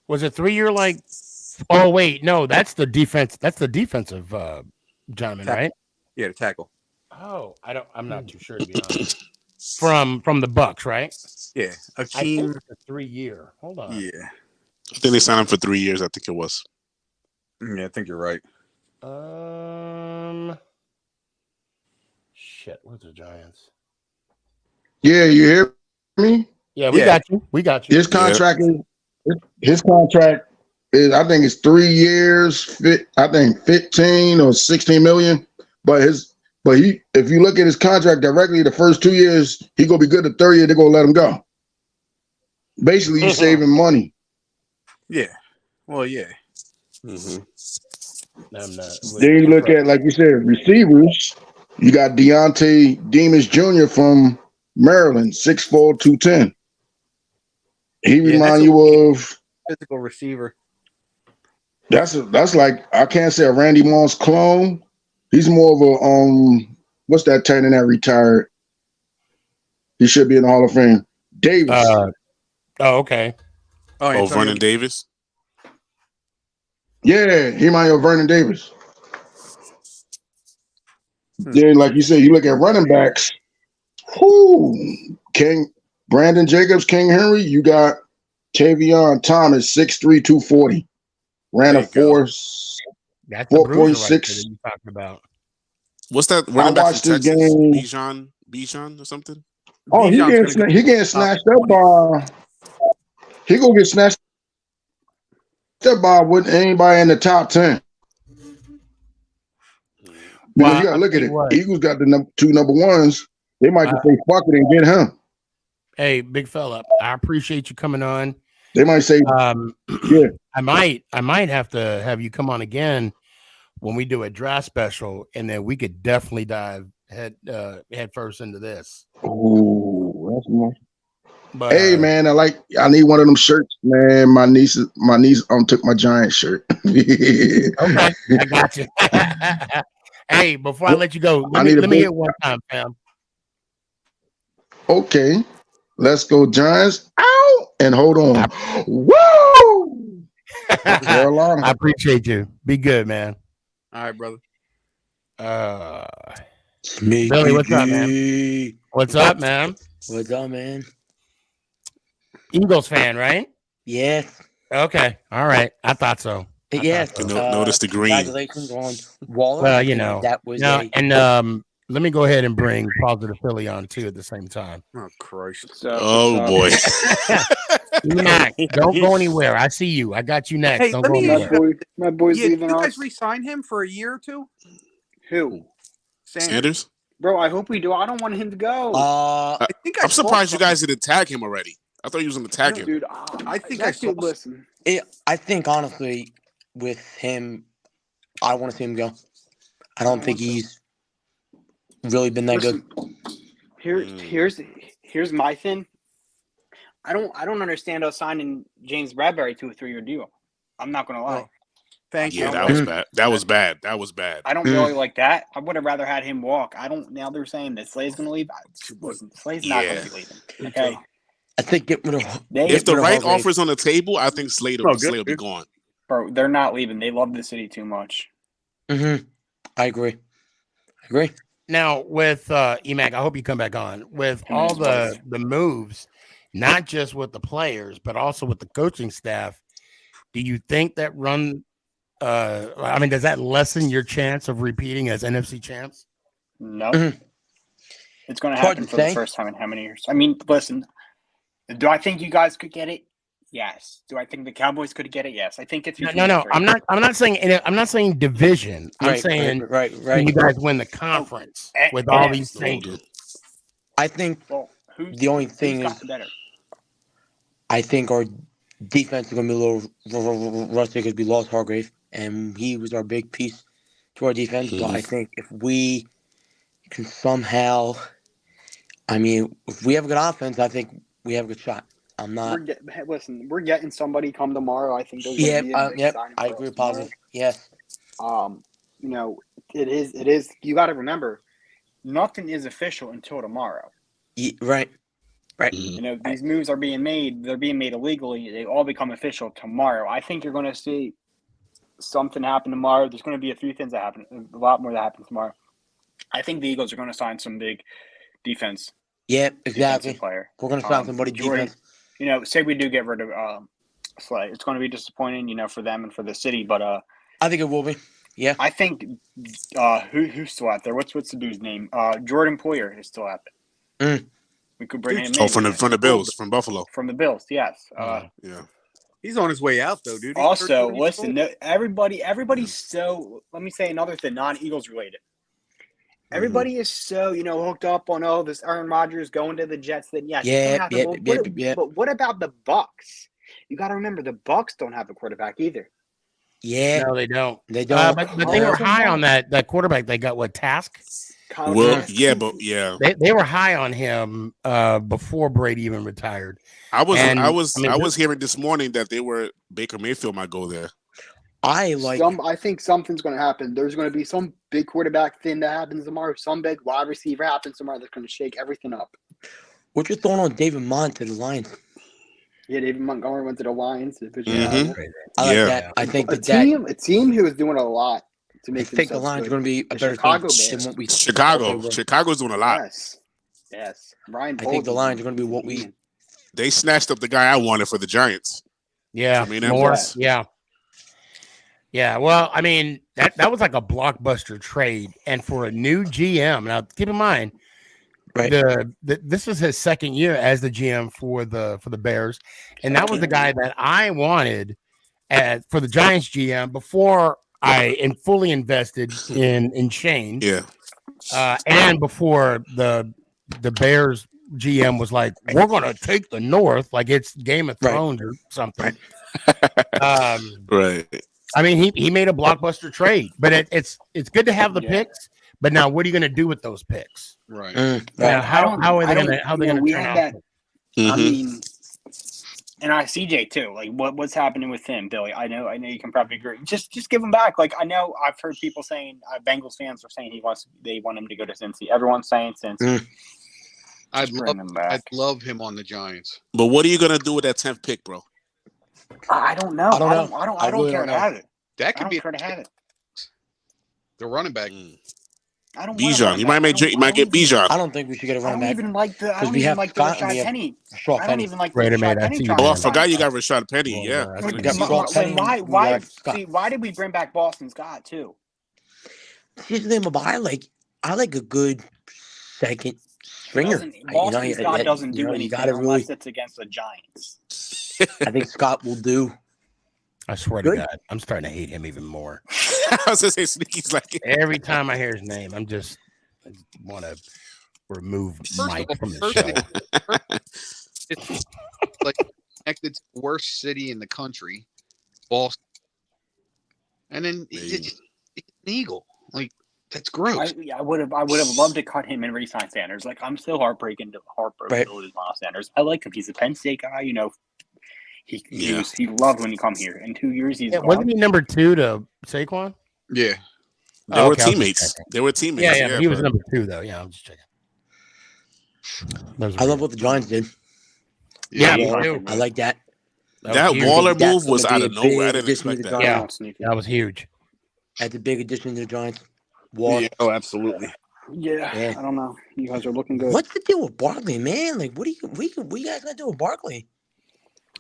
Was it 3-year? Like, oh wait, no, that's the defense. That's the defensive gentleman, right? Yeah, the tackle. Oh, I'm not too sure to be honest. From the Bucks, right? Yeah, I think it's a 3-year. Hold on. Yeah, I think they signed him for 3 years. I think it was. Yeah, I think you're right. Shit, where's the Giants? Yeah, you hear me? Yeah, we got you. We got you. His contract is I think it's 3 years. I think 15 or 16 million. But if you look at his contract directly, the first 2 years he gonna be good. The third year they're gonna let him go. Basically, you saving money. Yeah. Well, yeah. Mm-hmm. Then you look at, like you said, receivers. You got Deontay Demas Jr. from Maryland, 6'4", 210. He remind you of physical receiver. That's like, I can't say a Randy Moss clone. He's more of a what's that tight end that retired? He should be in the Hall of Fame. Davis. Okay. Oh, Vernon Davis. Yeah, he might have Vernon Davis. Then, like you said, you look at running backs. Brandon Jacobs, King Henry. You got Tavion Thomas, 6'3", 240. Ran a 4.6. That you talking about? What's that? I watched this game. Bijan or something. Oh, he getting snatched up by. He gonna get snatched up by with anybody in the top 10. Because you gotta look at it. Eagles got the 2 number ones. They might just say fuck it and get him. Hey, big fella, I appreciate you coming on. They might say, yeah. I might have to have you come on again when we do a draft special, and then we could definitely dive head first into this. Oh, that's nice. But, hey man, I need one of them shirts, man. My niece took my Giant shirt. Okay, I got you. Hey, before I let you go, let me hear it one time, fam. Okay, let's go Giants. Ow! And hold on. Woo! Carolina. I appreciate you. Be good, man. All right, brother. Billy, what's up, man? What's up, man? What's up, man? Eagles fan, right? Yes. Okay. All right. I thought so. Yes. Notice the green. Congratulations on Waller. Well, you know, that was let me go ahead and bring Positive Philly on too at the same time. Oh Christ! Oh boy! Mac, don't go anywhere. I see you. I got you next. Hey, don't go anywhere. My boy's Did leaving you us. guys re-sign him for a year or two? Who? Sanders? Bro, I hope we do. I don't want him to go. I'm surprised you guys didn't tag him already. I thought you was going to tag him. Dude, I think that dude, listen. I think honestly, with him, I want to see him go. I don't think he's really been that good. Here's here's my thing. I don't understand us signing James Bradbury to a 3-year deal. I'm not gonna lie. Thank Yeah, you. that was bad. That was bad. That was bad. I don't really like that. I would have rather had him walk. I don't. Now they're saying that Slay's going to leave. Listen, Slay's not going to be leaving. Okay. I think get rid of. If the right offer's on the table, I think Slade will be gone. Bro, they're not leaving. They love the city too much. Mm-hmm. I agree. Now with Emac, I hope you come back on with all the moves, not just with the players, but also with the coaching staff. Do you think that I mean, does that lessen your chance of repeating as NFC champs? No. It's going to happen for the first time in how many years? I mean, listen, do I think you guys could get it? Yes. Do I think the Cowboys could get it? Yes. I think it's no. I'm not saying division. I'm saying right. Can you guys win the conference with all these changes? I think the only thing is I think our defense is going to be a little rusty because we lost Hargrave, and he was our big piece to our defense. But I think if we can somehow, I mean, if we have a good offense, I think we have a good shot. I'm not. We're getting somebody come tomorrow. I think. I agree. Positive. Yes. It is. You got to remember, nothing is official until tomorrow. Yeah, right. These moves are being made. They're being made illegally. They all become official tomorrow. I think you're going to see something happen tomorrow. There's going to be a few things that happen. A lot more that happens tomorrow. I think the Eagles are going to sign some big defense. Yeah, exactly. Player. We're going to sign somebody defense. Say we do get rid of Slay. It's going to be disappointing, for them and for the city. But I think it will be. Yeah. I think who's still out there? What's the dude's name? Jordan Poyer is still out there. We could bring him in. Oh, from the Bills, from Buffalo. From the Bills, yes. Yeah. He's on his way out, though, dude. Also, listen, everybody's so. Let me say another thing, non-Eagles related. Everybody is so, hooked up on this Aaron Rodgers going to the Jets. That but what about the Bucks? You got to remember the Bucks don't have a quarterback either. Yeah, no, they don't. They don't. But they were high on that quarterback. They got Task. Well, yeah. They were high on him before Brady even retired. I was hearing this morning that Baker Mayfield might go there. I think something's going to happen. There's going to be some big quarterback thing that happens tomorrow. Some big wide receiver happens tomorrow that's going to shake everything up. What's your thought on David Mont to the Lions? Yeah, David Montgomery went to the Lions. I like that. I think a team who is doing a lot to make. I think the Lions are going to be a better Chicago team than what we. Chicago's doing a lot. Yes. I think the Lions are going to be what we. They snatched up the guy I wanted for the Giants. Yeah, Morris. Yeah. Yeah, well, I mean that was like a blockbuster trade, and for a new GM. Now, keep in mind, this was his second year as the GM for the Bears, and that was the guy that I wanted for the Giants GM before I fully invested in Shane. Yeah, and before the Bears GM was like, we're going to take the North like it's Game of Thrones or something. Right. I mean, he made a blockbuster trade, but it's good to have the picks. But now, what are you going to do with those picks? Right. How are they going to turn out? I mean, and CJ too. Like, what's happening with him, Billy? I know you can probably agree. Just give him back. Like, I know I've heard people saying Bengals fans are saying they want him to go to Cincy. Everyone's saying Cincy. I'd love him on the Giants. But what are you going to do with that 10th pick, bro? I don't know. I don't care to have it. That could be fair to have it. The running back. I don't. Bijan. You might get Bijan. I don't think we should get a running back. I don't even like the Rashad Penny. I don't even like the Rashad Penny. Oh, I forgot you got Rashad Penny. Yeah. Why did we bring back Boston Scott too? Here's the thing about I like a good second stringer. Boston Scott doesn't do anything unless it's against the Giants. I think Scott will do. I swear to God, I'm starting to hate him even more. I was going to say, Sneaky's like every time I hear his name, I just want to remove Mike from the show. It's like connected to the worst city in the country, Boston, and then it's an Eagle. Like, That's gross. I would have loved to cut him and re-sign Sanders. Like, I'm still heartbroken to lose Miles Sanders. I like him. He's a Penn State guy. You know, he loved when he come here. In 2 years, he's gone. Wasn't he number 2 to Saquon? Yeah. They were teammates. They were teammates. Yeah, but he was number 2 though. Yeah, I'm just checking. I love what the Giants did. Yeah, I like that. That Waller move was out of nowhere. I didn't expect that. Yeah, that was huge. That's a big addition to the Giants. Waller. Yeah, oh, absolutely. Yeah, I don't know. You guys are looking good. What's the deal with Barkley, man? Like, what you guys gonna do with Barkley?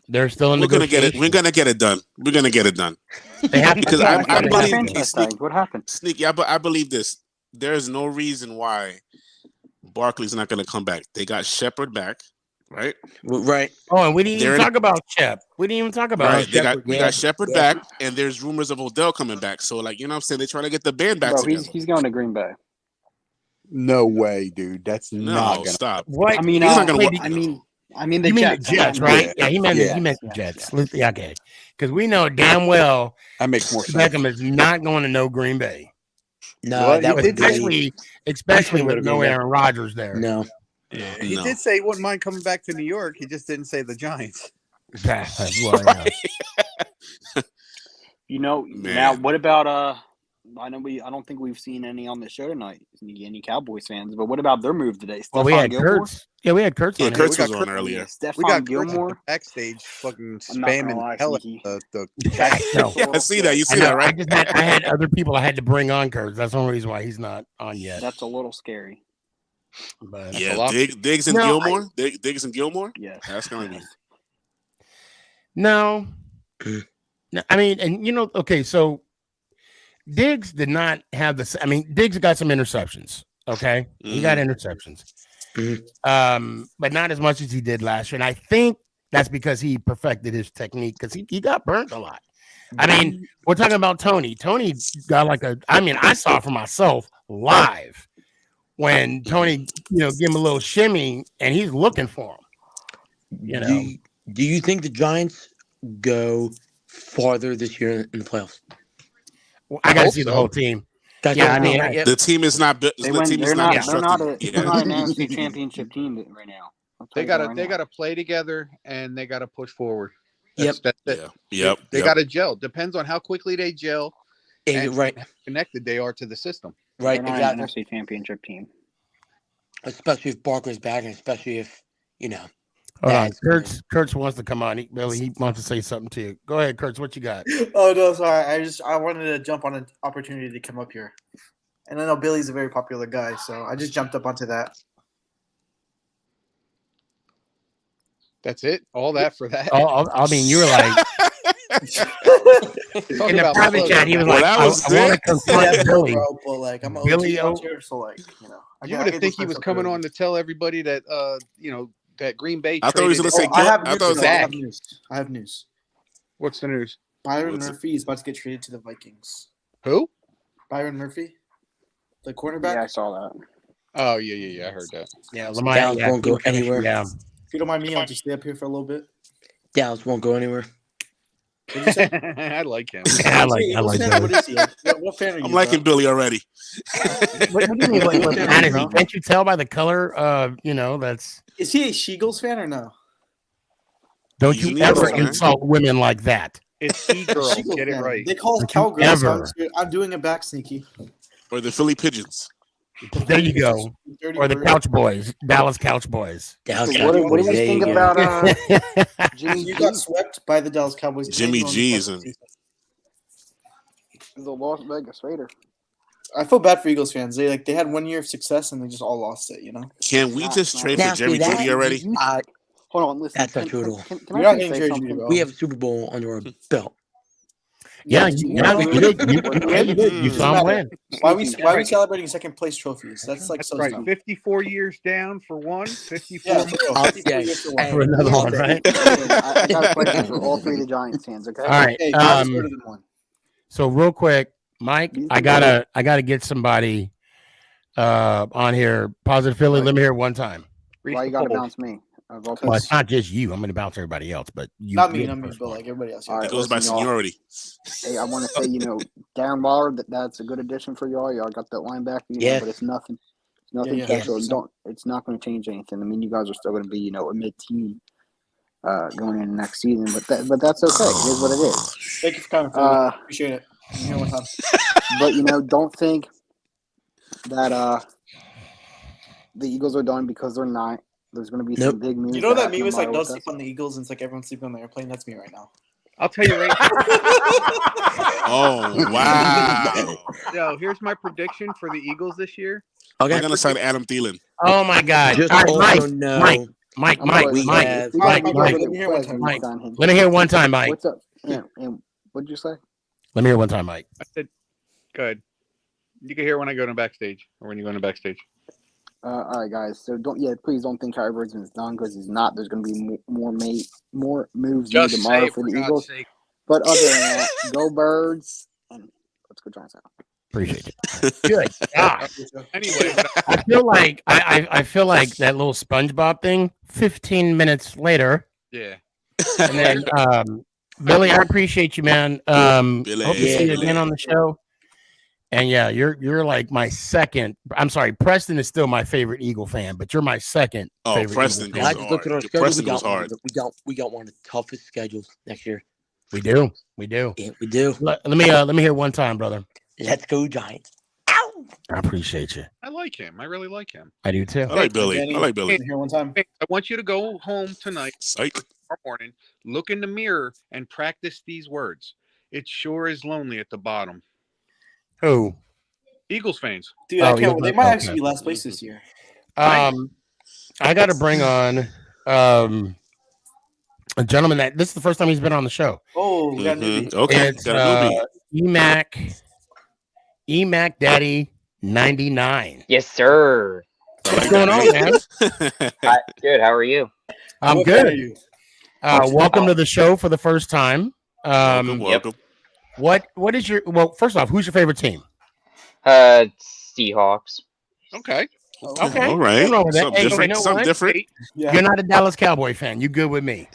They're still in We're gonna get it. We're gonna get it done. We're gonna get it done. They have to, because I believe what happened. Sneaky. I believe this. There is no reason why Barkley's not gonna come back. They got Shepard back, right? Right. Oh, and we didn't even talk about Shep. We didn't even talk about Shepard. We got Shepard back, and there's rumors of Odell coming back. So, like, you know what I'm saying? They're trying to get the band back together. He's going to Green Bay. No way, dude. That's not gonna stop. What? I mean, he's not gonna. I mean the you Jets. mean the Jets, right? Yeah, he meant the Jets. Yeah, okay. Because we know damn well that makes more sense. Beckham is not going to no Green Bay. No, that was especially with no Aaron Rodgers there. No. Yeah, he did say he wouldn't mind coming back to New York. He just didn't say the Giants. That's why. You know, now what about I don't think we've seen any on the show tonight, any Cowboys fans, but what about their move today? Well, we had Kurtz. Yeah, we had Kurtz on. Kurtz was on earlier. We got Gilmore backstage fucking spamming hell at the Yeah, I see that. You see that, right? I had other people I had to bring on Kurtz. That's the only reason why he's not on yet. That's a little scary. But yeah, Diggs and Gilmore. Diggs and Gilmore. Yeah, that's gonna be. No, I mean, and you know, okay, so Diggs did not have the. I mean, Diggs got some interceptions. Okay, he got interceptions, but not as much as he did last year. And I think that's because he perfected his technique because he got burnt a lot. I mean, we're talking about Tony. Tony got like a. I mean, I saw for myself live when Tony, give him a little shimmy and he's looking for him. You know. Do you think the Giants go farther this year in the playoffs? Well, I got to see the whole team. Yeah, I mean, the team is not. The team is not. They're not an NFC Championship team right now. They gotta play together and they gotta push forward. Yep. They gotta gel. Depends on how quickly they gel and right how connected they are to the system. Right, they're not an NFC Championship team. Especially if Barker's back, and especially if Hold on, Kurtz wants to come on. He wants to say something to you. Go ahead, Kurtz. What you got? Oh no, sorry. I wanted to jump on an opportunity to come up here, and I know Billy's a very popular guy, so I just jumped up onto that. That's it. All that for that. I mean, you were like in the private chat. He was like, "I want to confront Billy." But like, I'm a Billy here, so like, you would think he was coming on to tell everybody that that Green Bay. I thought he was going to say. I have news. What's the news? Byron Murphy is about to get traded to the Vikings. Who? Byron Murphy, the cornerback. Yeah, I saw that. Oh yeah, I heard that. Yeah, Lamar won't go anywhere. Yeah. If you don't mind me, I'll just stay up here for a little bit. Dallas won't go anywhere. I like him. I like him. What is he? What fan are you? I'm liking Billy already. What do you mean? What fan is he? Can't you tell by the color? That's. Is he a Sheagles fan or no? Don't you ever insult women like that? It's E-girl. Get it right. They call us cowgirls. So I'm doing it back, Sneaky. Or the Philly Pigeons. There you go. Or the Couch Boys, Dallas Couch Boys. What do you think about Jimmy? You got swept by the Dallas Cowboys. Jimmy G's and the Las Vegas Raiders. I feel bad for Eagles fans. They had 1 year of success and they just all lost it. Can we just trade for Jerry Jeudy already? Hold on, listen. That's not true at all. You're not getting Jerry Jeudy, bro. We have a Super Bowl under our belt. Yeah, you did. You saw him win. Why are we celebrating second place trophies? That's like so right. dumb. 54 years down for one. 54 for another one, right? I got a question for all three of the Giants fans. Okay. All right. So real quick, Mike, I gotta get somebody on here. Positive Philly. Let me hear it one time. Why you gotta bounce me? Well, it's not just you. I'm going to bounce everybody else, but you. Not me, you're not the me, first but one. like everybody else. All right, It goes by listen, y'all. seniority. Hey, I want to say, Darren Waller, that's a good addition for y'all. Y'all got that linebacker, but it's nothing. It's nothing Yeah, special. 100%. It's not going to change anything. I mean, you guys are still going to be, a mid-team going into next season, but that's okay. It is what it is. Thank you for coming, Philly. Appreciate it. I'm here one time. But don't think that the Eagles are done, because they're not. There's going to be some big moves. You know that happen meme is like, tomorrow don't with sleep us. on the Eagles, and it's like everyone's sleeping on the airplane. That's me right now. I'll tell you right. Oh wow! Yo, here's my prediction for the Eagles this year. Okay. We're gonna sign Adam Thielen. Oh my God! Just All right, also Mike, know Mike. we have- Mike. Let me hear one time, Mike. What's up? And what'd you say? Let me hear one time, Mike. I said, good. You can hear when I go to backstage or when you go to backstage. All right, guys. So please don't think Kyrie Irving is done, because he's not. There's going to be more moves made Just tomorrow say it, for the for God's Eagles. sake. But other than that, go Birds, and let's go Giants out. Appreciate it. Good. God. Anyway, I feel like I feel like that little SpongeBob thing. 15 minutes later. Yeah. And then Billy, I appreciate you, man. Hope to see you again on the show. And yeah, you're like my second. I'm sorry, Preston is still my favorite Eagle fan, but you're my second. Oh, favorite Preston Eagle goes fan. I just looked at our schedule. Preston goes hard. We got one of the toughest schedules next year. We do. Yeah, we do. Let me hear one time, brother. Let's go Giants. I appreciate you. I like him. I really like him. I do too. I like Billy. I like Billy. Here one time. I want you to go home tonight, Psych. tomorrow morning, look in the mirror, and practice these words. It sure is lonely at the bottom. Who? Eagles fans. Dude, I can't. They might actually be last place this year. I got to bring on a gentleman that this is the first time he's been on the show. Oh, we got a newbie. Okay, It's got a newbie. EMAC Daddy 99. Yes, sir. What's going on, man? Good. How are you? I'm What fan are good. you? Welcome to the show for the first time. Welcome. What is your first off, who's your favorite team? Seahawks. Okay. Okay. All right. Nothing wrong with that. Something Hey, different. you know Something what? different. Yeah. You're not a Dallas Cowboy fan. You good with me?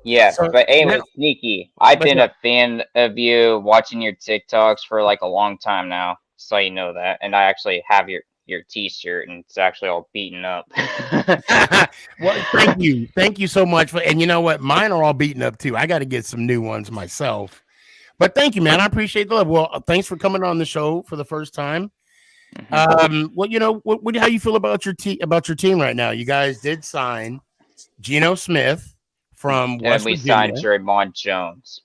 Yeah, So, but anyway, now- Sneaky, I've what's been up? a fan of you, watching your TikToks for like a long time now, so you know that. And I actually have your T-shirt, and it's actually all beaten up. Well, thank you so much and you know what? Mine are all beaten up too. I got to get some new ones myself. But thank you, man. I appreciate the love. Well, thanks for coming on the show for the first time. Well, how you feel about your team right now? You guys did sign Geno Smith from And West we Virginia. signed Draymond Jones.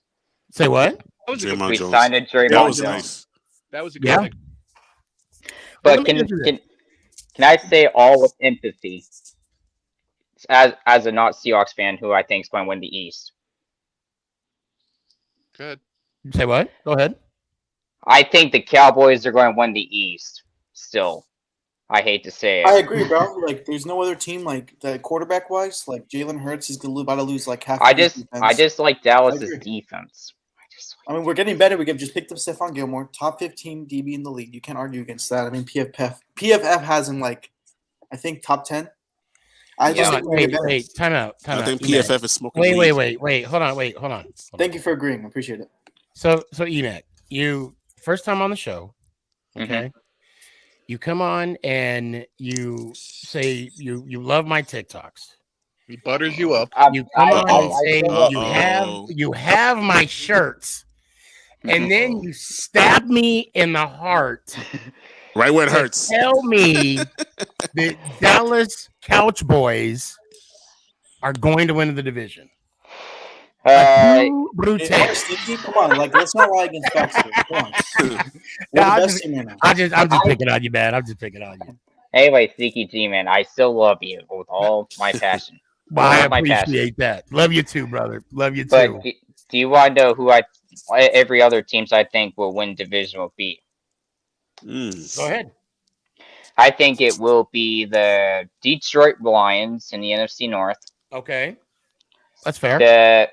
Say what? Draymond We Jones. signed a Draymond That was Jones. nice. That was a good Yeah. thing. But Let me get to this. can I say all with empathy, as a not Seahawks fan, who I think is going to win the East? Good. Say what? Go ahead. I think the Cowboys are going to win the East. Still, I hate to say it. I agree, bro. Like, there's no other team like that quarterback wise. Like Jalen Hurts is about to lose like half. I of his defense. just like I Dallas's agree. defense. I mean, we're getting better. We just picked up Stephon Gilmore, top 15 DB in the league. You can't argue against that. I mean, PFF has him like, I think top 10. I just think we're getting better. Wait, time out. I think EMAC. PFF is smoking. Wait. Hold on. Thank you for agreeing. I appreciate it. So EMAC, you first time on the show, okay? You come on and you say you love my TikToks. He butters you up. You come on and say you have my shirts, and then you stab me in the heart. Right where it to hurts. Tell me the Dallas Couch Boys are going to win the division. Brutal. Come on, like let's not lie against facts here. Come on. We're the best team right now. I'm just picking on you, man. I'm just picking on you. Anyway, Sneaky G, man, I still love you with all my passion. Well, I All my passion. appreciate that. Love you too, brother. Love you But too. do you want to know who every other teams I think will win division will be? Go ahead. I think it will be the Detroit Lions in the NFC North. Okay. That's fair.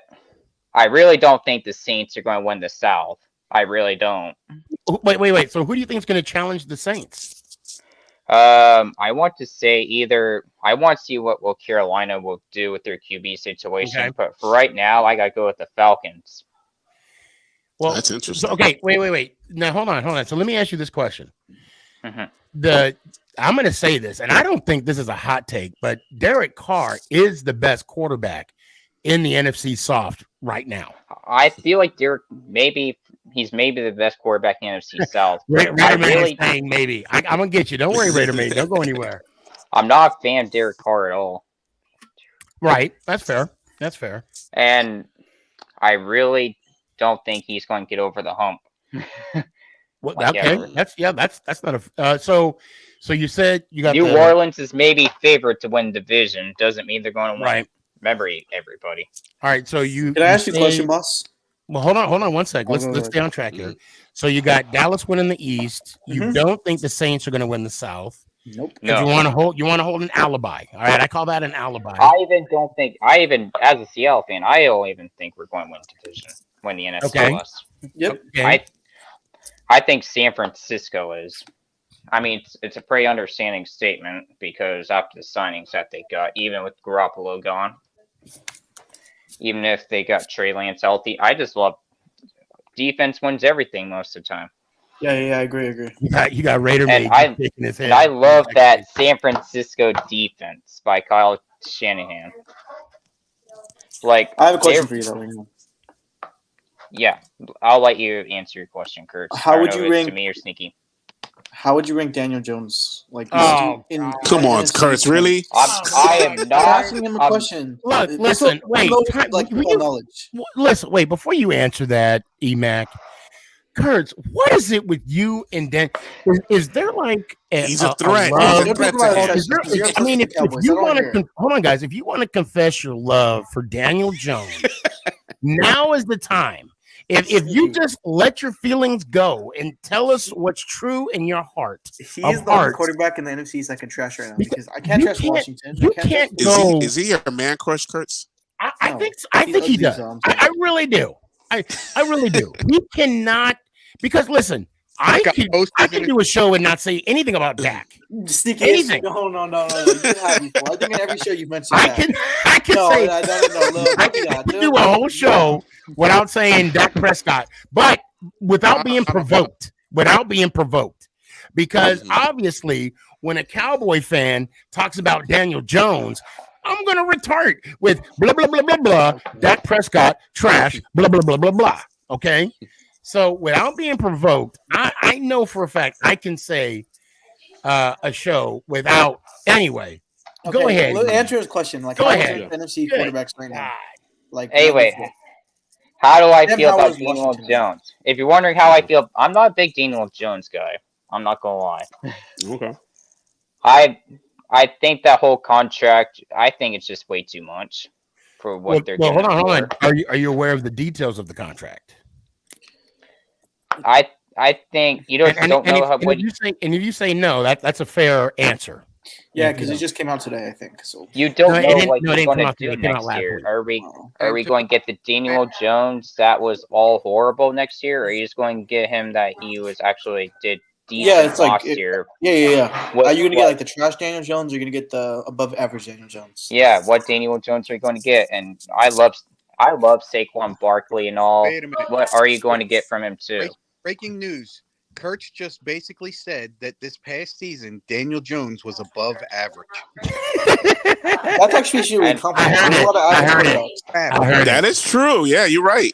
I really don't think the Saints are going to win the South. I really don't. Wait. So who do you think is going to challenge the Saints? I want to say I want to see what Carolina will do with their QB situation, Okay. but for right now, I gotta go with the Falcons. Well, That's interesting. Okay, wait. Now hold on. So let me ask you this question. Mhm. I'm going to say this, and I don't think this is a hot take, but Derek Carr is the best quarterback in the NFC Soft right now. I feel like he's maybe the best quarterback in the NFC South. Raider I Man really, is saying maybe. I'm going to get you. Don't worry, Raider Man. Don't go anywhere. I'm not a fan of Derek Carr at all. Right. That's fair. That's fair. And I really don't think he's going to get over the hump. Well, Like okay. ever. That's not a so you said you got New Orleans is maybe favored to win division. Doesn't mean they're going to win. Right. Remember, everybody. All right. So you Can I ask you a question, boss? Well, hold on one sec. Let's stay on track here. So you got Dallas winning the East. You don't think the Saints are going to win the South. Nope. No. You want to hold an alibi. All right, I call that an alibi. I as a Seattle fan, I don't even think we're going to win division, win the NFC Okay. West. Yep. Okay. I think San Francisco is. I mean, it's a pretty understanding statement because after the signings that they got, even with Garoppolo gone, even if they got Trey Lance healthy, I just love defense wins everything most of the time. Yeah, I agree. You got Raider And Man shaking his head. I love that San Francisco defense by Kyle Shanahan. Like, I have a question for you though. Yeah, I'll let you answer your question, Kurt. How would you rank to me or Sneaky? How would you rank Daniel Jones? Like, come on, Kurt, really? I am I'm not asking him a question. Look, listen, wait. Knowledge. Listen, wait. Before you answer that, Emac, Kurt, what is it with you and Dan? Is there like he's a threat? love? He's a threat to him. I mean, if you want to, hold on, guys. If you want to confess your love for Daniel Jones, now is the time. If you just let your feelings go and tell us what's true in your heart, He's the only quarterback in the NFC that can trash right now because I can't trust Washington. You can't go. Is he a man crush, Kurtz? I think he does. I really do. I really do. He cannot, because listen, I can do a show and not say anything about Dak. Sneaky. Anything. No. You have before. I think in every show you mentioned I can say I can do a whole show without saying Dak Prescott, but without being provoked. Because obviously, when a Cowboy fan talks about Daniel Jones, I'm gonna retort with blah blah blah blah blah. Dak Prescott trash. Blah blah blah blah blah. Okay. So without being provoked, I know for a fact I can say a show without. Anyway, go ahead. Let me answer his question. Like, Go how ahead. is NFC quarterbacks right now? Like, anyway, how do I feel about Daniel Jones? If you're wondering how I feel, I'm not a big Daniel Jones guy. I'm not gonna lie. Okay. I think that whole contract, I think it's just way too much for what they're doing. Hold on. Are you aware of the details of the contract? I think you don't know how. If you say no, that's a fair answer. Yeah, because it just came out today, I think. So you don't know what you're going to do next year. Are we going to get the Daniel Jones that was all horrible next year, or are you just going to get him that he was actually did decent last year? Yeah. Are you going to get like the trash Daniel Jones, or are you going to get the above average Daniel Jones? Yeah, what Daniel Jones are you going to get? And I love Saquon Barkley and all. Wait a minute. What are you going to get from him too? Breaking news. Kurtz just basically said that this past season, Daniel Jones was above average. That's actually really complicated. I heard that is true. Yeah, you're right.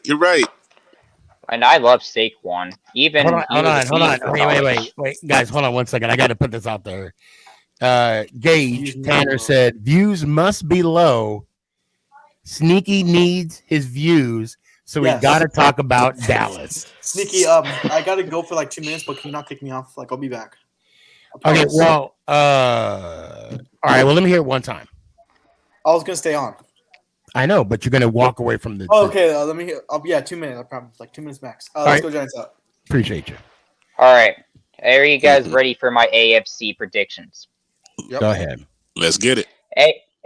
And I love Saquon. Even hold on. Wait, guys, hold on 1 second. I got to put this out there. Gage Tanner said views must be low. Sneaky needs his views, so we got to talk about Dallas. Sneaky, I got to go for like 2 minutes, but can you not kick me off? Like, I'll be back. Okay, well, all right. Well, let me hear it one time. I was gonna stay on. I know, but you're gonna walk away from the. Oh, okay, let me hear. 2 minutes. I promise. Like 2 minutes max. Let's go Giants up. Appreciate you. All right, are you guys ready for my AFC predictions? Yep. Go ahead. Let's get it.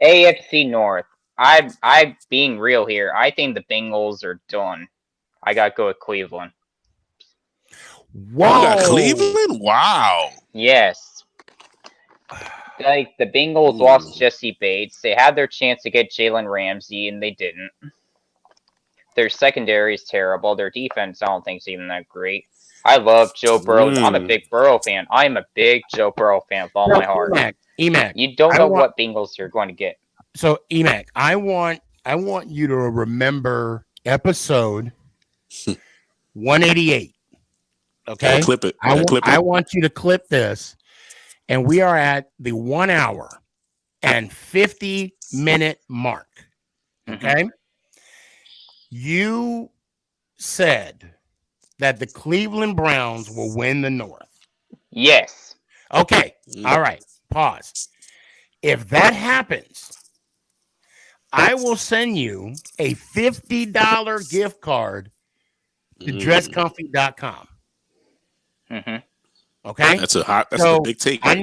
AFC North. I'm being real here. I think the Bengals are done. I gotta go with Cleveland. Wow, Cleveland! Wow. Yes. Like the Bengals lost Jesse Bates. They had their chance to get Jalen Ramsey, and they didn't. Their secondary is terrible. Their defense, I don't think, is even that great. I love Joe Burrow. I'm a big Burrow fan. I'm a big Joe Burrow fan with all my heart. Emac, You don't know what Bengals you're going to get. So Emac, I want you to remember episode 188. Okay, clip it. I want you to clip this, and we are at the 1 hour and 50-minute mark. Okay, you said that the Cleveland Browns will win the North. Yes. Okay. All right. Pause. If that happens, I will send you a $50 gift card to dresscomfy.com. Okay. That's a big take. I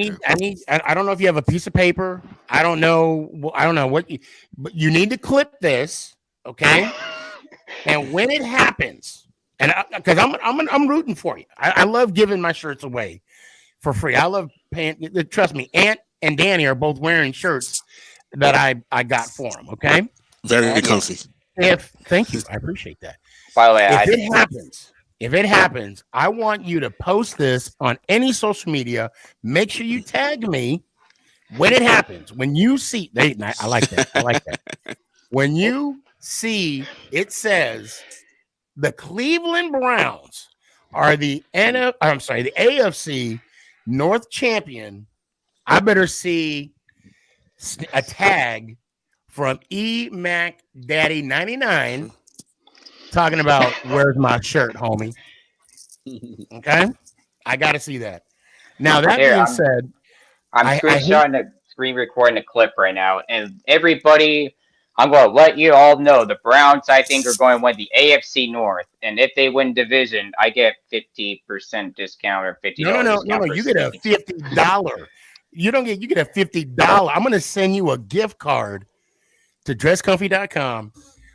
don't know if you have a piece of paper. I don't know what but you need to clip this. Okay. And when it happens, and because I'm rooting for you. I love giving my shirts away for free. I love paying. Trust me, Ant and Danny are both wearing shirts that I got for them. Okay. Very comfy. Thank you. I appreciate that. By the way, if it happens, I want you to post this on any social media. Make sure you tag me when it happens. When you see, I like that. I like that. When you see it says the Cleveland Browns are the AFC North champion, I better see a tag from Mac Daddy 99 talking about where's my shirt, homie. Okay, I got to see that. Now that being said, I'm screenshotting the screen recording a clip right now, and everybody, I'm going to let you all know the Browns, I think, are going to win the AFC North, and if they win division, I get 50% discount or $50 discount. No. You get a $50. You get a $50. I'm going to send you a gift card to dresscomfy.com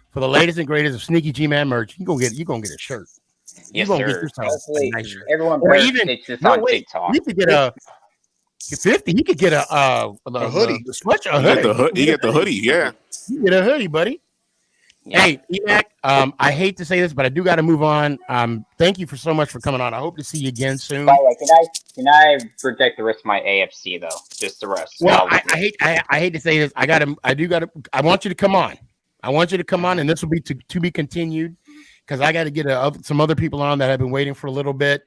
for the latest and greatest of Sneaky G-Man merch. You're going to get a shirt. Yes, You're going to sir. get yourself a nice shirt. Everyone Or even on TikTok. You could get a 50. You could get a hoodie. The sweatshirt. You get the hoodie. Yeah. You get a hoodie, buddy. Yeah. Hey, Emac, I hate to say this, but I do got to move on. Thank you so much for coming on. I hope to see you again soon. By the way, can I project the rest of my AFC though? Just the rest. Well, I hate to say this. I want you to come on. I want you to come on, and this will be to be continued because I got to get some other people on that have been waiting for a little bit.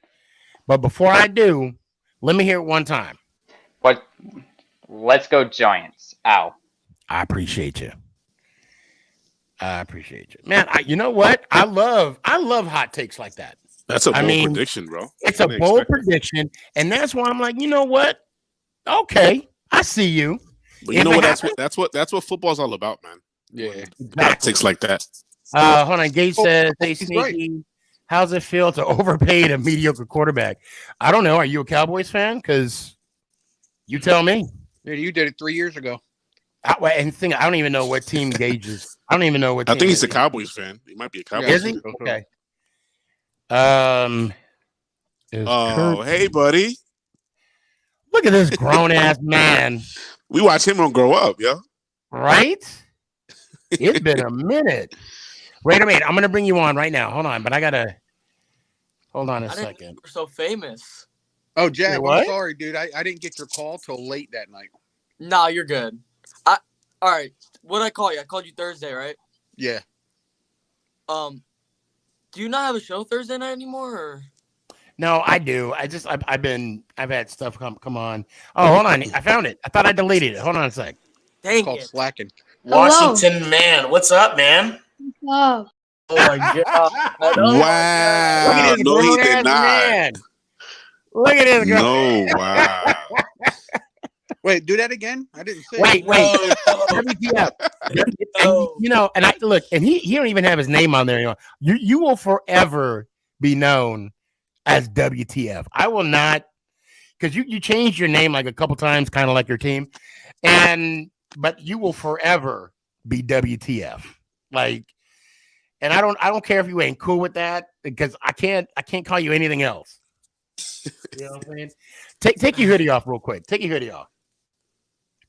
But before I do, let me hear it one time. But let's go Giants. Ow. I appreciate you. Man. You know what? I love hot takes like that. That's a bold prediction, bro. It's a bold prediction, and that's why I'm like, you know what? Okay, I see you. But you know what? That's what football's all about, man. Yeah, hot takes like that. Hold on. Gage says, "Hey, Sneaky, right. How's it feel to overpay a mediocre quarterback?" I don't know. Are you a Cowboys fan? Because you tell me. Yeah, you did it 3 years ago. I don't even know what team Gage is. I don't even know what. I think he's a Cowboys fan. He might be a Cowboys. Is he? Fan. Okay. Hey, buddy. Look at this grown ass man. We watch him grow up, yo. Right? It's been a minute. Wait a minute. I'm gonna bring you on right now. Hold on, but I gotta hold on a second. We're so famous. Oh, Jack, I'm sorry, dude. I didn't get your call till late that night. Nah, you're good. All right. What did I call you? I called you Thursday, right? Yeah. Do you not have a show Thursday night anymore? Or? No, I do. I've had stuff come on. Oh, hold on. I found it. I thought I deleted it. Hold on a sec. Dang it. Slacking. Washington man. What's up, man? What's up? Oh my god. Wow. Look at this no, he grown-ass did not. man. Look at this girl. No, wow. Wait, do that again? I didn't say. Wait. WTF. And I look, and he don't even have his name on there anymore. You will forever be known as WTF. I will not, because you changed your name like a couple times, kind of like your team, but you will forever be WTF. Like, and I don't care if you ain't cool with that, because I can't call you anything else. You know what I'm saying? Take your hoodie off real quick. Take your hoodie off.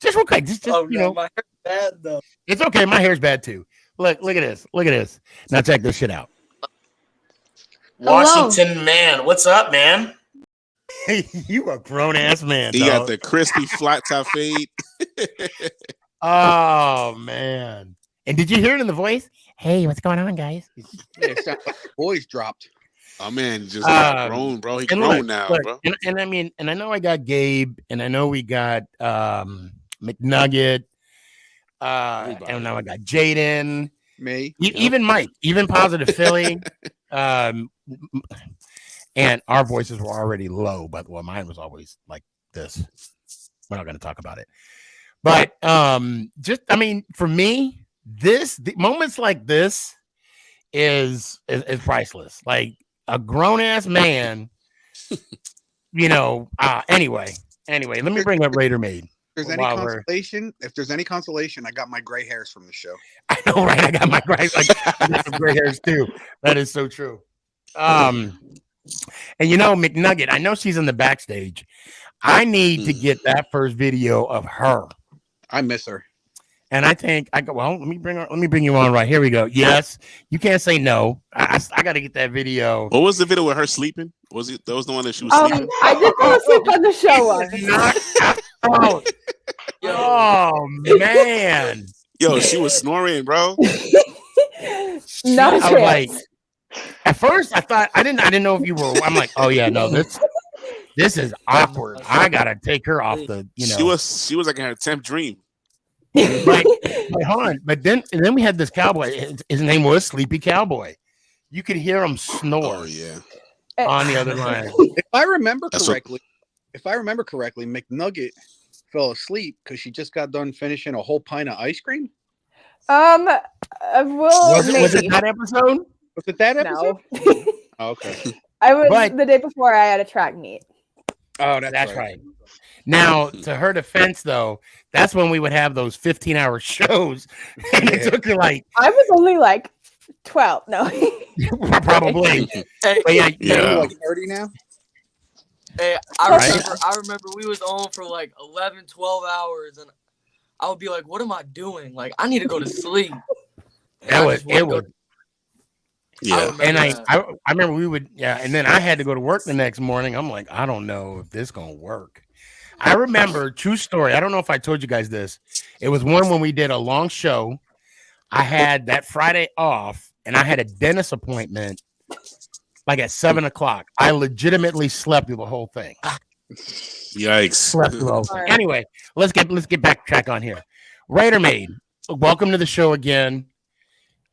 Just real quick. Just Oh you no, know, my hair's bad though. it's okay. My hair's bad too. Look at this. Look at this. Now check this shit out. Washington man, what's up, man? You a grown ass man. He dog. got the crispy flat top fade. Oh man! And did you hear it in the voice? Hey, what's going on, guys? Yeah, it sounds like the boys dropped. Oh man, just grown, bro. He and grown look, now, look, bro. And I mean, and I know I got Gabe, and I know we got McNugget, and now I got Jaden, me, even Mike, even Positive Philly, and our voices were already low, but well, mine was always like this. We're not going to talk about it, but just I mean, for me, the moments like this is priceless. Like a grown ass man, you know. Anyway, let me bring up Raider Maid. If there's any consolation, I got my gray hairs from the show. I know, right? I got my gray, I got some gray hairs too. That is so true. And you know, McNugget, I know she's in the backstage. I need to get that first video of her. I miss her. And I think let me bring you on right here. We go. Yes, you can't say no. I got to get that video. What was the video with her sleeping? Was it that was the one that she was sleeping? I did fall asleep on the show once. Oh man. Yo, she was snoring, bro. Not a I was chance. like, at first I thought I didn't know if you were. I'm like, oh yeah, no, this is awkward. I gotta take her off the. You know, she was like in her 10th dream. But hold on. But then we had this cowboy. His name was Sleepy Cowboy. You could hear him snore. Oh yeah. On the other line. If I remember correctly, McNugget fell asleep because she just got done finishing a whole pint of ice cream. Well, Was it maybe. that episode? Was it that episode? No. Oh, okay. I was the day before I had a track meet. Oh, that's right. Now, to her defense, though, that's when we would have those 15-hour shows, and it took her like I was only like 12. No. probably. Hey, Like 30 now. Hey, I remember we was on for like 11, 12 hours, and I would be like, "What am I doing? Like, I need to go to sleep." It was. Yeah. And I remember we would, and then I had to go to work the next morning. I'm like, I don't know if this gonna work. I remember, true story. I don't know if I told you guys this. It was one when we did a long show. I had that Friday off, and I had a dentist appointment like at 7:00. I legitimately slept through the whole thing. Yikes. Slept through the whole thing. Anyway, let's get back track on here. Raider Maid, welcome to the show again.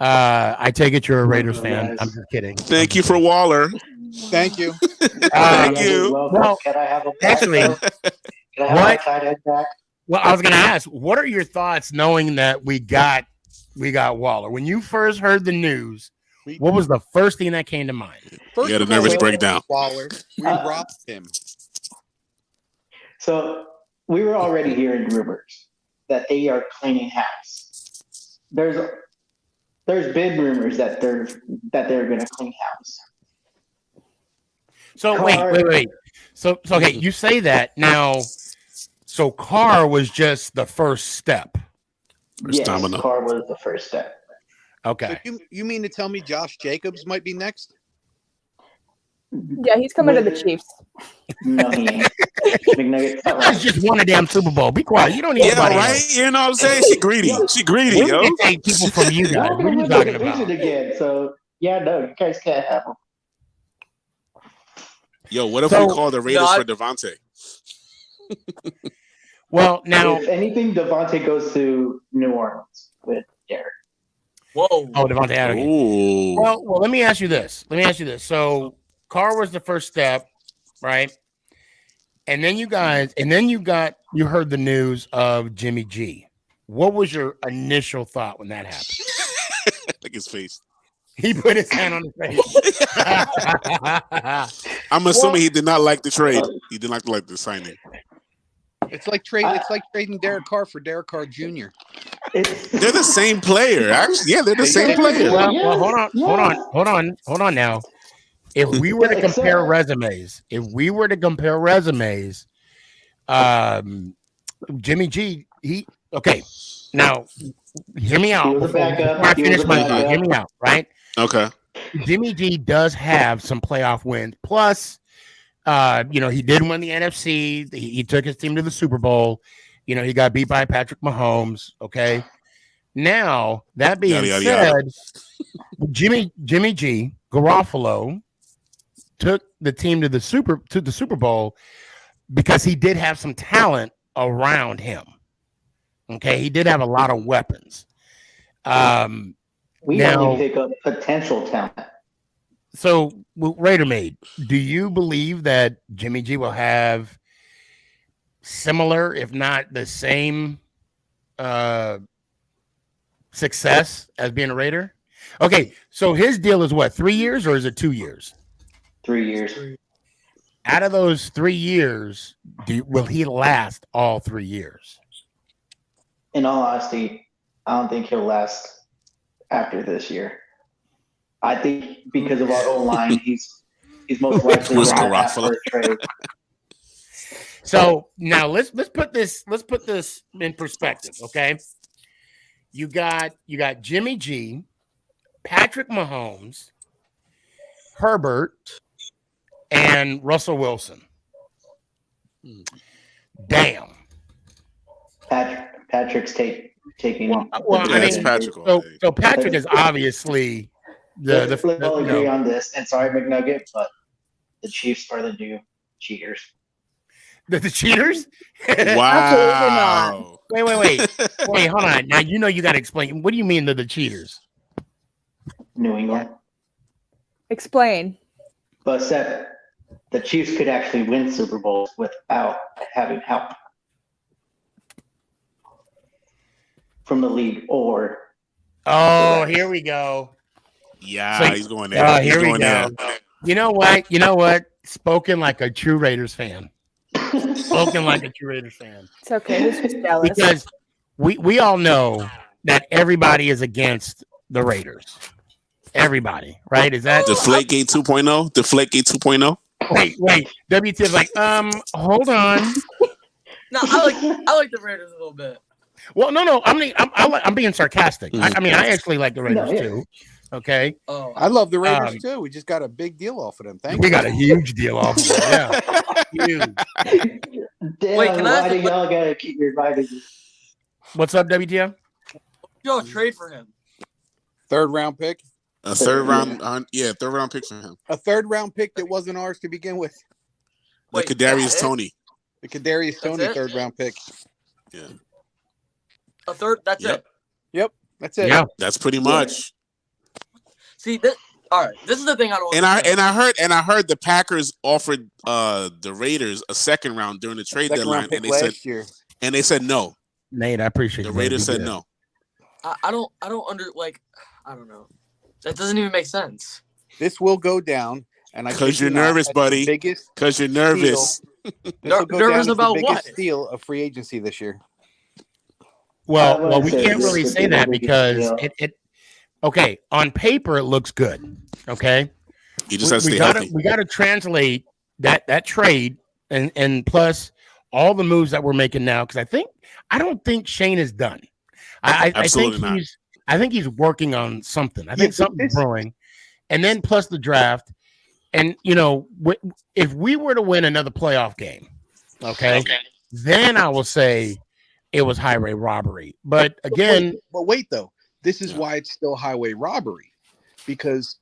I take it you're a Raiders fan. I'm just kidding. Thank you for Waller. Thank you. Thank you. Well, Can I have a actually, Can I have my tight end back? well, I was going to ask, what are your thoughts knowing that we got Waller? When you first heard the news, what was the first thing that came to mind? You had a nervous breakdown. Waller, we robbed him. So we were already hearing rumors that they are cleaning house. There's been rumors that they're going to clean house. So wait. So okay, you say that now. So Carr was just the first step. Yes, Carr was the first step. Okay. So you mean to tell me Josh Jacobs might be next? Yeah, he's coming to the Chiefs. No, he ain't. I just won a damn Super Bowl. Be quiet. You don't need anybody right? else. You know what I'm saying? She greedy. She greedy, We yo. can take people from you guys. What are you talking about? Again, so yeah, no, you guys can't have him. Yo, what if we call the Raiders for Devontae? Well, now if anything, Devontae goes to New Orleans with Derek. Whoa. Oh, Devontae Adams. Well, let me ask you this. So Carr was the first step, right? And then you heard the news of Jimmy G. What was your initial thought when that happened? Like his face. He put his hand on his face. I'm assuming he did not like the trade. He did not like the signing. It's like trading Derek Carr for Derek Carr Jr. They're the same player. Actually, yeah, they're the same player. Well, hold on now. If we were to compare resumes, Jimmy G okay. Now, hear me out. He was a backup. Before I He was finish a my backup. thought, hear me out, right? Okay. Jimmy G does have some playoff wins. Plus, he did win the NFC. He took his team to the Super Bowl. He got beat by Patrick Mahomes. Okay. Now, that being said, Jimmy G, Garofalo, took the team to the Super Bowl because he did have some talent around him. Okay, he did have a lot of weapons. We only pick up potential talent. So, Raidermaid, do you believe that Jimmy G will have similar, if not the same, success as being a Raider? Okay, so his deal is what, 3 years or is it 2 years? 3 years. Out of those 3 years, will he last all 3 years? In all honesty, I don't think he'll last after this year. I think because of our O-line, he's most likely going to ask for a trade. So now let's put this in perspective, okay? You got Jimmy G, Patrick Mahomes, Herbert, and Russell Wilson. Damn. Patrick's taking. Well, I mean, Patrick. So Patrick is obviously let's all agree on this. And sorry, McNugget, but the Chiefs are the new cheaters. The cheaters? Wow. Wait, hold on. Now you got to explain. What do you mean they're the cheaters? New England. Explain. But Seth, the Chiefs could actually win Super Bowls without having help from the league or. Oh, here we go. Yeah, he's going there. Here we go. You know what? Spoken like a true Raiders fan. Spoken like a true Raiders fan. It's okay. He's just jealous. Because we all know that everybody is against the Raiders. Everybody, right? Is that Deflategate 2.0? Deflategate 2.0? Wait. WTF's like, hold on. No, I like the Raiders a little bit. Well, no. I'm being sarcastic. I actually like the Raiders too. Okay. Oh, I love the Raiders too. We just got a big deal off of them. We got a huge deal off of them. Yeah. Huge. Damn, Wait, can I why do y'all gotta keep reminding me? What's up, WTF? Yo, trade for him. Third round pick. A third round pick for him. A third round pick that wasn't ours to begin with. Like Kadarius Toney. The Kadarius Toney third round pick. Yeah. A third. That's it. Yep. That's it. Yeah. That's pretty much. See, all right. This is the thing I don't. And I heard the Packers offered the Raiders a second round during the trade deadline, and they said no. Nate, I appreciate the Raiders said no. I don't I don't know. That doesn't even make sense. This will go down, and because you're nervous, buddy. Because you're nervous. Nervous about what? Steal of free agency this year. Well, we can't really say that because it. Okay, on paper it looks good. Okay, you just have to stay healthy. We got to translate that trade and plus all the moves that we're making now because I don't think Shane is done. I think he's working on something. I think something's brewing, and then plus the draft, and if we were to win another playoff game, okay, then I will say it was highway robbery. But again, but wait though. This is why it's still highway robbery, because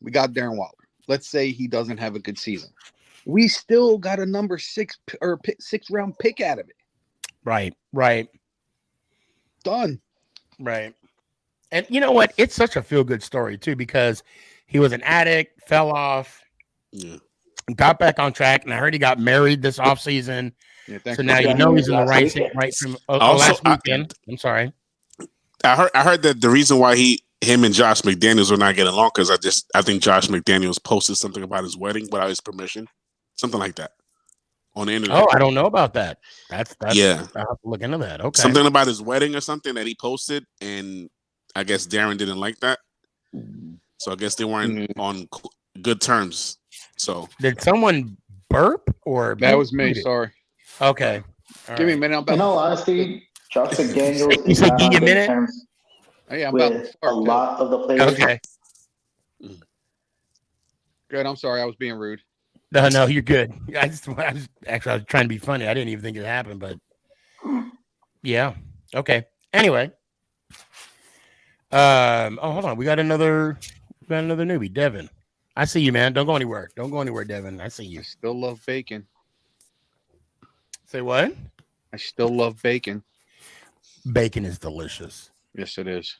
we got Darren Waller. Let's say he doesn't have a good season, we still got a number 6 or 6th round pick out of it. Right. Done. Right. And you know what? It's such a feel good story too because he was an addict, fell off, got back on track, and I heard he got married this offseason. Yeah, so now he's in the right from last weekend. I'm sorry. I heard that the reason why him and Josh McDaniels were not getting along because I think Josh McDaniels posted something about his wedding without his permission, something like that, on the internet. Oh, I don't know about that. That's yeah. I have to look into that. Okay, something about his wedding or something that he posted, and I guess Darren didn't like that, so I guess they weren't on good terms. So did someone burp or that was me? Sorry. Okay. Give me a minute. In all honesty, Josh McDaniels You is say not give on you a good minute? terms Hey, I'm about to with a fart, too. lot of the players. Okay. Good. I'm sorry. I was being rude. No, you're good. I was trying to be funny. I didn't even think it happened, but yeah. Okay. Anyway. Oh, hold on. We got another newbie, Devin. I see you, man. Don't go anywhere. Don't go anywhere, Devin. I see you. I still love bacon. Say what? I still love bacon. Bacon is delicious. Yes, it is.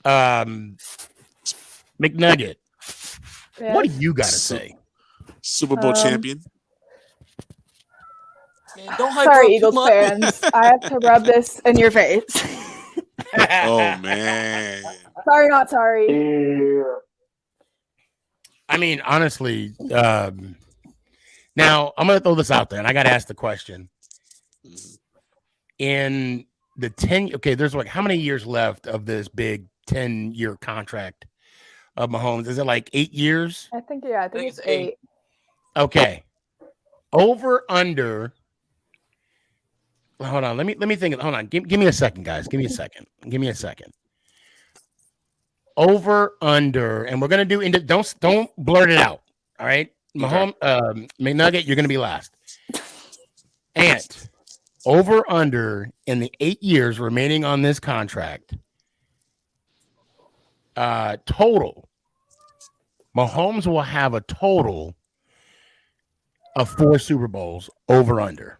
McNugget. Yes. What do you got to say? Super Bowl champion. Man, don't hype her Sorry, up too Eagles much. fans. I have to rub this in your face. Oh man. Sorry, not sorry. I mean, honestly, now I'm gonna throw this out there, and I gotta ask the question. In the 10, okay, there's like how many years left of this big 10-year contract of Mahomes? Is it like 8 years? I think it's 8. Okay. Over under. Hold on. Let me think. Hold on. Give me a second, guys. Give me a second. Over under, and we're gonna do into. Don't blurt it out. All right, Mahomes, McNugget, you're gonna be last. Ant, over under in the 8 years remaining on this contract. Total. Mahomes will have a total of 4 Super Bowls. Over under.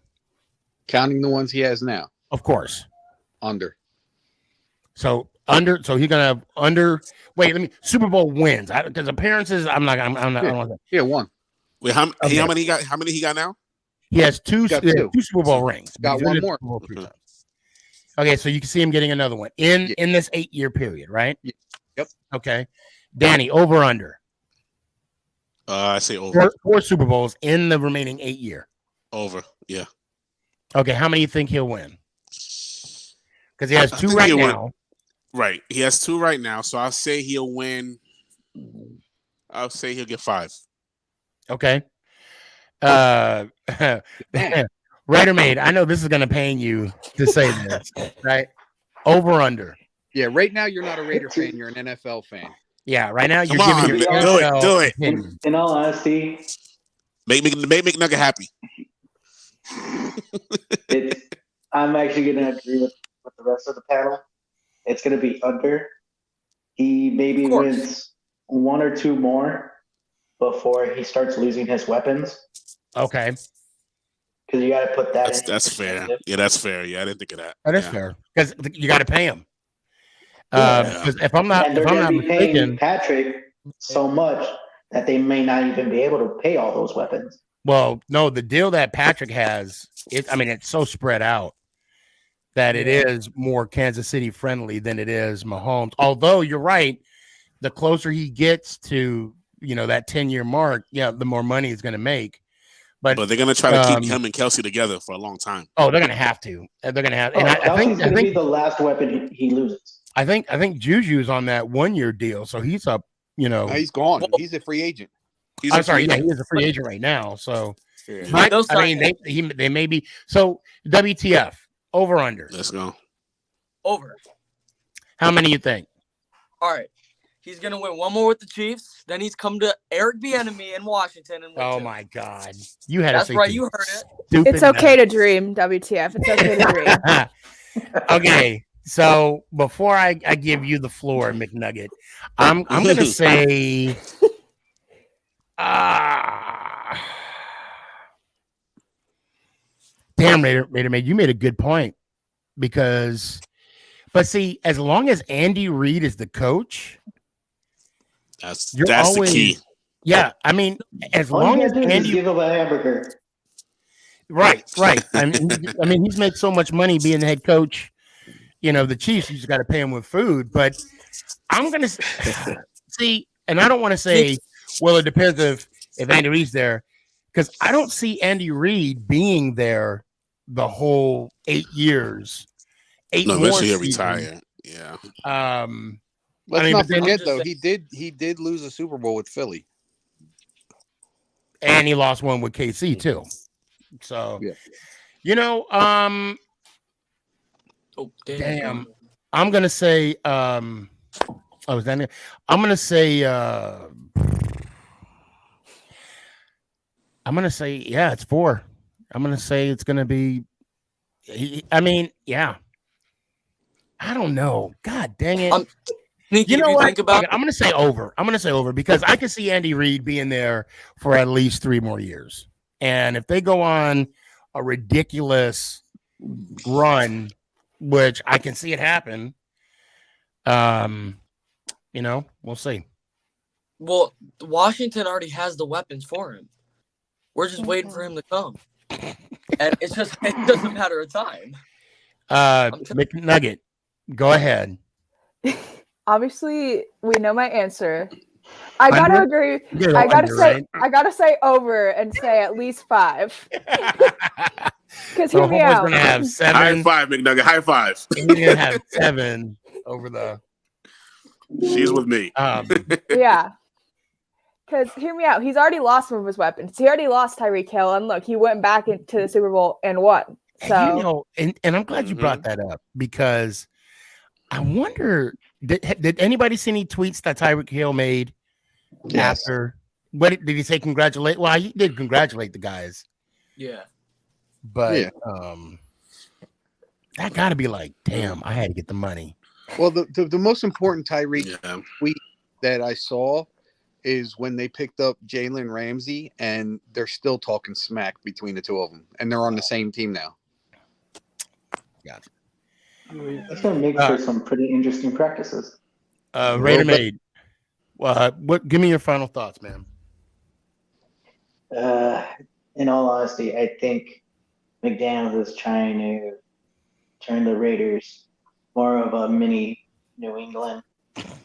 Counting the ones he has now. Of course. Under. So under. So he's gonna have under. Wait, let me. Super Bowl wins. Because appearances, I'm not. I don't want that. Yeah, one. Wait, how many he got? How many he got now? He has two. Got two. two. Two Super Bowl rings. Got He's one been to more. Super Bowl 3 times. Okay, so you can see him getting another one in this 8-year period, right? Yep. Okay, Danny, over under. I say over. 4 Super Bowls in the remaining 8-year. Over. Yeah. Okay, how many do you think he'll win? Because he has 2 right now. Right. He has 2 right now. So I'll say he'll win. I'll say he'll get 5. Okay. Raider Maid, I know this is going to pain you to say this, right? Over under. Yeah, right now you're not a Raider fan. You're an NFL fan. Yeah, right now you're Come on, giving your do it. In all honesty, make McNugget happy. I'm actually going to agree with the rest of the panel. It's going to be under. He maybe wins 1 or 2 more before he starts losing his weapons. Okay. Because you got to put that in. That's fair. Yeah, that's fair. Yeah, I didn't think of that. That is fair. Because you got to pay him. Yeah. If I'm not Paying mistaken, Patrick so much that they may not even be able to pay all those weapons. well, no, the deal that Patrick has, it's so spread out that it is more Kansas City friendly than it is Mahomes. Although you're right, the closer he gets to that 10-year mark, the more money he's going to make. But they're going to try to keep him and Kelsey together for a long time. Oh, they're going to have to. They're going to have. And I Kelsey's think going to be the last weapon he loses. I think Juju's on that 1-year deal, so he's up. No, he's gone. He's a free agent. I'm sorry. Yeah, he is a free agent right now. So, but, I mean, they may be. So, WTF over under. Let's go. Over. How many you think? All right. He's going to win 1 more with the Chiefs. Then he's come to Eric Bieniemy in Washington. And oh, my God. You had That's to say right. You heard it. It's okay to dream, WTF. It's okay to dream. Okay. So before I give you the floor, McNugget, I'm going to say damn, Raider Maid, you made a good point but see, as long as Andy Reid is the coach, that's always, the key. Yeah, I mean, as All long you as gotta do is Andy, give him a hamburger. right. I mean, he's made so much money being the head coach. The Chiefs, you just got to pay him with food. But I'm gonna see, and I don't want to say, well, it depends if Andy Reid's there, because I don't see Andy Reid being there the whole 8 years. 8 more eventually he'll seasons. retire. Yeah. Let's not forget though, he did lose a Super Bowl with Philly, and he lost one with KC too. So, Oh, damn. I'm gonna say I'm gonna say yeah, it's 4. I'm gonna say it's gonna be yeah. I don't know. God dang it. Sneaky, You know if you what? think about I'm gonna say over. I'm gonna say over because I can see Andy Reid being there for at least 3 more years. And if they go on a ridiculous run, which I can see it happen, we'll see. Well, Washington already has the weapons for him. We're just waiting for him to come. And it's just a matter of time. McNugget, go ahead. Obviously, we know my answer. I gotta Under? agree. You're I gotta under, say. right? I gotta say over and say at least 5. Because So hear me Homer's out. gonna have 7. High five, McNugget. High five. He's gonna have 7 over the. She's with me. Yeah. Because hear me out. He's already lost some of his weapons. He already lost Tyreek Hill, and look, he went back into the Super Bowl and won. So And I'm glad you brought that up because I wonder did anybody see any tweets that Tyreek Hill made after? What did he say? Congratulate? Well, he did congratulate the guys, Yeah. but that got to be like, damn, I had to get the money. Well, the most important Tyreek tweet that I saw is when they picked up Jalen Ramsey, and they're still talking smack between the two of them, and they're on the same team now. Gotcha. That's going to make for some pretty interesting practices. Raider Maid, what? Give me your final thoughts, man. In all honesty, I think McDaniels is trying to turn the Raiders more of a mini New England.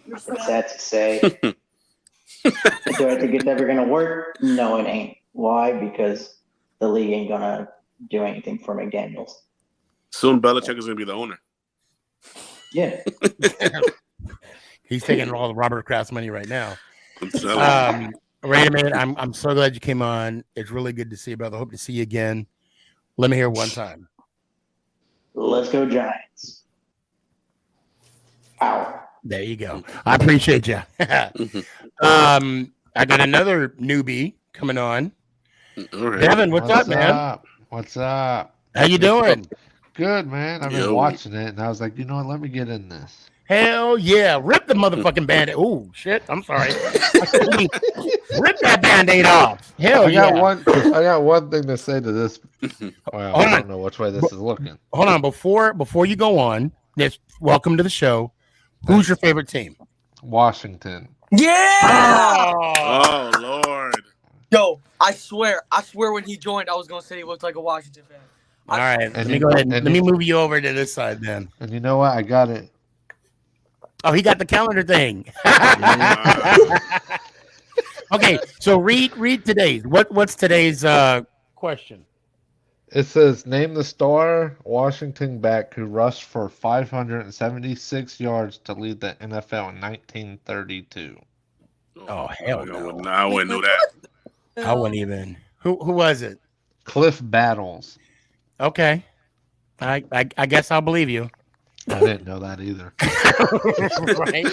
It's sad to say. Do I think it's ever going to work? No, it ain't. Why? Because the league ain't going to do anything for McDaniels. Soon Belichick is going to be the owner. Yeah. He's taking all the Robert Kraft's money right now. I'm Raider Man, I'm so glad you came on. It's really good to see you, brother. Hope to see you again. Let me hear one time. Let's go Giants. Ow. There you go. I appreciate you. I got another newbie coming on. Right. Devin, what's up, man? What's up? How you doing? Good, man. I've been watching it, and I was like, you know what? Let me get in this. Hell yeah. Rip the motherfucking Band-Aid. Oh, shit. I'm sorry. Rip that Band-Aid off. Hell yeah. I got one thing to say to this. Well, I don't know which way this is looking. Hold on. Before you go on, welcome to the show. Who's your favorite team? Washington. Yeah! Oh, Lord. Yo, I swear when he joined, I was going to say he looked like a Washington fan. All right. Let me go ahead. Let me move you over to this side then. And you know what? I got it. Oh, he got the calendar thing. Okay, so read today's. What's today's question? It says, name the star Washington back who rushed for 576 yards to lead the NFL in 1932. Oh, hell no. I wouldn't know that. I wouldn't even. Who was it? Cliff Battles. Okay. I guess I'll believe you. I didn't know that either. Right?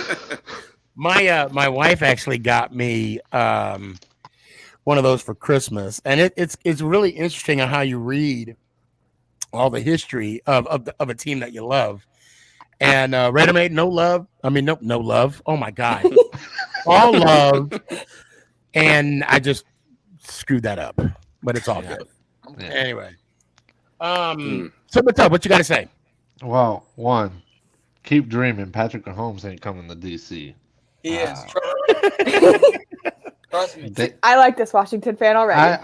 My wife actually got me one of those for Christmas, and it's really interesting on how you read all the history of a team that you love. And Raider Maid, no love. I mean, no love. Oh my God, all love. And I just screwed that up, but it's all good. Yeah. Anyway, so what's up? What you got to say? Well, one, keep dreaming. Patrick Mahomes ain't coming to DC. He is. Trust me. I like this Washington fan already.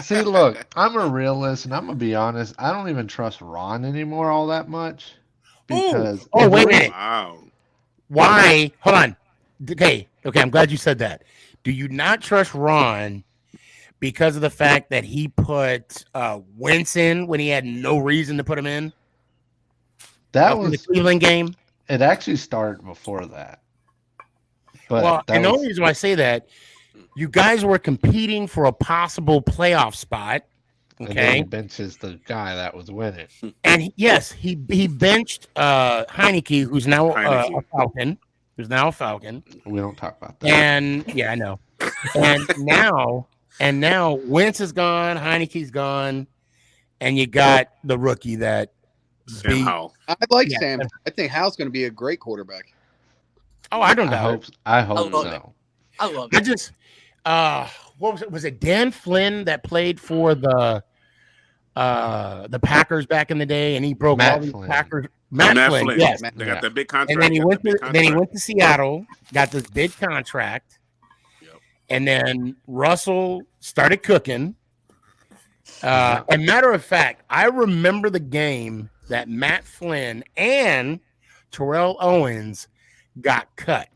See, look, I'm a realist, and I'm gonna be honest. I don't even trust Ron anymore all that much because. Oh, wait a minute. Wow. Why? Hold on. Okay. I'm glad you said that. Do you not trust Ron because of the fact that he put Wentz in when he had no reason to put him in? That was the Cleveland game. It actually started before that. But the only reason why I say that, you guys were competing for a possible playoff spot. And then Okay. he benches the guy that was winning. And he benched Heineke, who's now a Falcon. Who's now a Falcon. We don't talk about that. And yeah, I know. And now Wentz is gone, Heineke's gone, and you got the rookie that Sam Howell. I like Sam. I think Howell's going to be a great quarterback. Oh, I don't doubt it. I hope love so. I love it. I just what was it? Was it Dan Flynn that played for the Packers back in the day, and he broke all these Packers. Matt Flynn, yes. They got that big contract. And then he went to Seattle, got this big contract, and then Russell started cooking. And matter of fact, I remember the game that Matt Flynn and Terrell Owens got cut,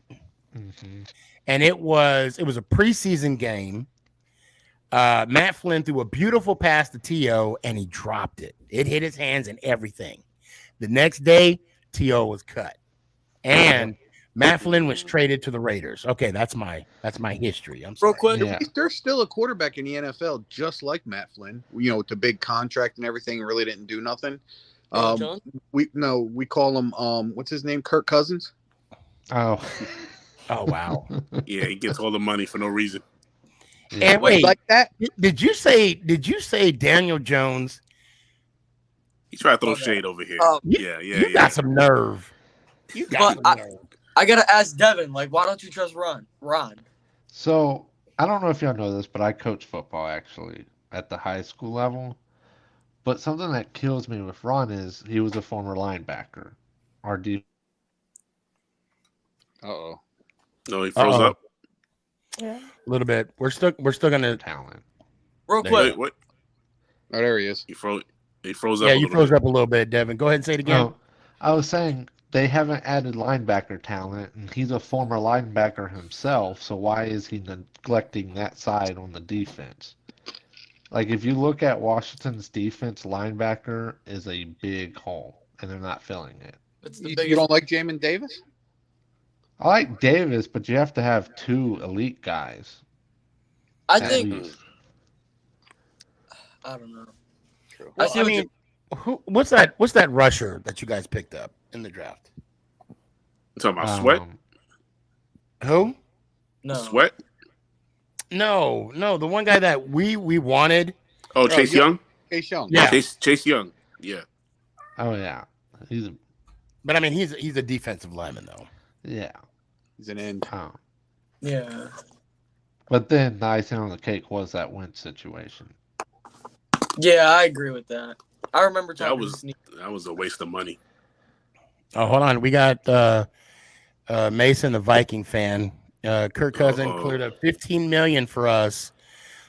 and it was a preseason game. Matt Flynn threw a beautiful pass to T.O. and he dropped it. It hit his hands and everything. The next day, T.O. was cut, and Matt Flynn was traded to the Raiders. Okay, that's my history. I'm sorry. Real quick, there's still a quarterback in the NFL just like Matt Flynn. You know, with the big contract and everything, really didn't do nothing. We call him what's his name? Kirk Cousins. Oh wow. Yeah, he gets all the money for no reason. And wait, like that? Did you say Daniel Jones? He tried to throw shade over here. You got some nerve. You got some nerve. I gotta ask Devin, like, why don't you trust Ron? So I don't know if y'all know this, but I coach football actually at the high school level. But something that kills me with Ron is he was a former linebacker. Our D. No, he froze up. Yeah, a little bit. We're still gonna talent. Real quick. What? Oh, there he is. He froze up. Yeah, you froze up a little bit, Devin. Go ahead and say it again. Oh, I was saying they haven't added linebacker talent, and he's a former linebacker himself. So why is he neglecting that side on the defense? Like, if you look at Washington's defense, linebacker is a big hole, and they're not filling it. You don't like Jamin Davis? I like Davis, but you have to have two elite guys. I think. I don't know. True. Well, I mean, what's that rusher that you guys picked up in the draft? You talking about Sweat? Who? No. Sweat? No, the one guy that we wanted. Oh, Chase Young? Chase Young. Yeah. Chase Young. Yeah. Oh yeah. But I mean he's a defensive lineman though. Yeah. He's an end. Oh. Yeah. But then the icing on the cake was that Wentz situation. Yeah, I agree with that. I remember talking that was a waste of money. Oh, hold on. We got Mason, the Viking fan. Kirk Cousins cleared up $15 million for us,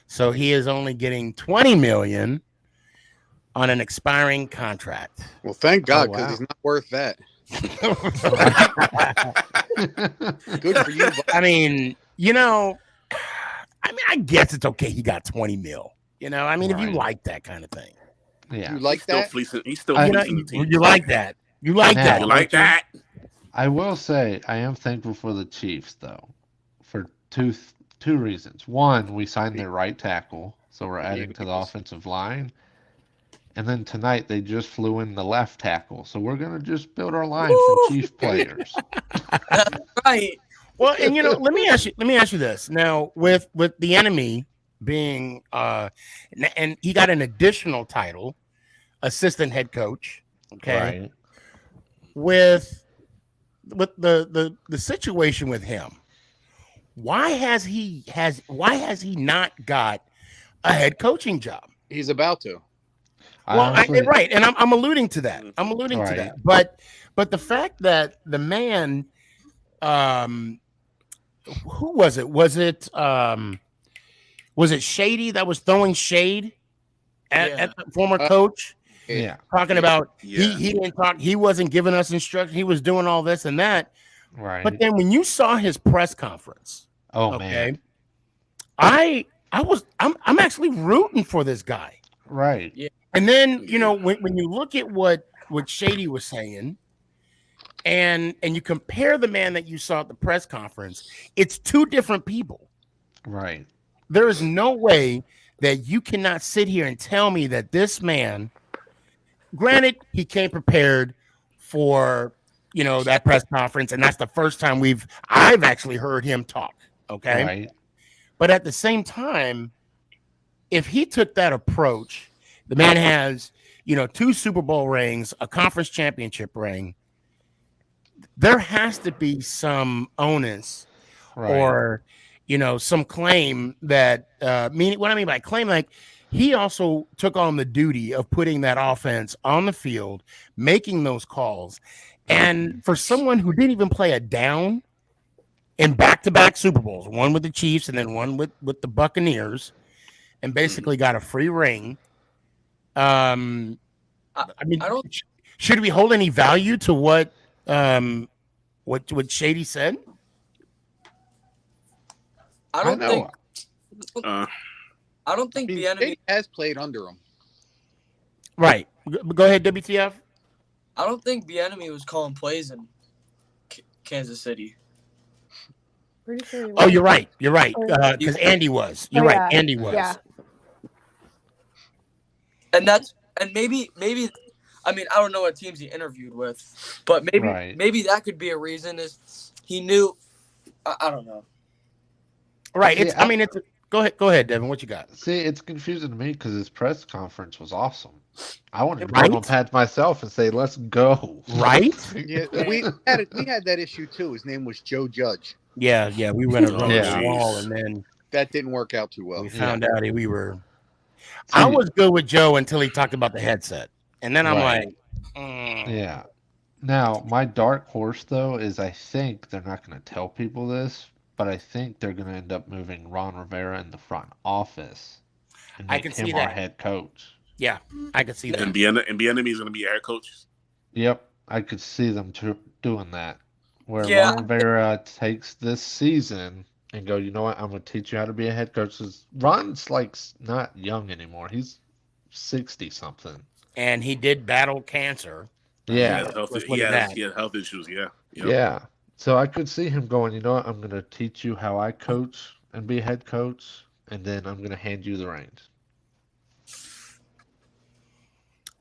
so he is only getting $20 million on an expiring contract. Well, thank God, because he's not worth that. Good for you. I mean, I guess it's okay. He got 20 mil. If you like that kind of thing. Yeah. You like that? He's still fleecing the team. You like that. You like that. You like that? I will say I am thankful for the Chiefs, though, for two reasons. One, we signed their right tackle, so we're adding to the offensive line. And then tonight they just flew in the left tackle, so we're gonna just build our line from Chiefs players. Right. Well, and let me ask you this. Now, with the enemy being and he got an additional title, assistant head coach. Okay. Right. With the situation with him, why has he not got a head coaching job? He's about to. Well, right, and I'm alluding to that. I'm alluding to that. But the fact that the man, who was it? Was it Shady that was throwing shade at the former coach? Yeah, talking about he didn't talk. He wasn't giving us instruction. He was doing all this and that. Right. But then when you saw his press conference, man, I'm actually rooting for this guy. Right. Yeah. And then when you look at what Shady was saying, and you compare the man that you saw at the press conference, it's two different people. Right. There is no way that you cannot sit here and tell me that this man, granted, he came prepared for, that press conference, and that's the first time I've actually heard him talk. Okay. Right. But at the same time, if he took that approach, the man has, 2 Super Bowl rings, a conference championship ring. There has to be some onus or, some claim that, what I mean by claim, like he also took on the duty of putting that offense on the field, making those calls. And for someone who didn't even play a down in back-to-back Super Bowls, one with the Chiefs and then one with the Buccaneers, and basically got a free ring. I mean, should we hold any value to what Shady said? I don't think. I don't think the enemy has played under him. Right. Go ahead, WTF. I don't think the enemy was calling plays in Kansas City. Pretty sure he was. Oh, you're right. You're right. Because Andy was. You're right. Yeah. Andy was. Yeah. And maybe I mean, I don't know what teams he interviewed with, but maybe that could be a reason is he knew. I don't know. Right. See, go ahead, Devin. What you got? See, it's confusing to me because his press conference was awesome. I wanted to go on pat myself and say, "Let's go!" Right? Yeah, we had that issue too. His name was Joe Judge. Yeah, we went around the wall, and then that didn't work out too well. We found out we were. I was good with Joe until he talked about the headset, and then I'm like, Yeah. Now, my dark horse though is I think they're not going to tell people this, but I think they're going to end up moving Ron Rivera in the front office and I make can him see our that. head coach. Yeah, I could see that. And Bieniemy is going to be our head coach. Yep, I could see them doing that. Where Yeah. Ron Rivera takes this season and go, you know what, I'm going to teach you how to be a head coach. 'Cause Ron's like not young anymore. He's 60 something. And he did battle cancer. Yeah. He had health issues. Yeah. Yep. Yeah. So I could see him going, you know what, I'm going to teach you how I coach and be a head coach, and then I'm going to hand you the reins.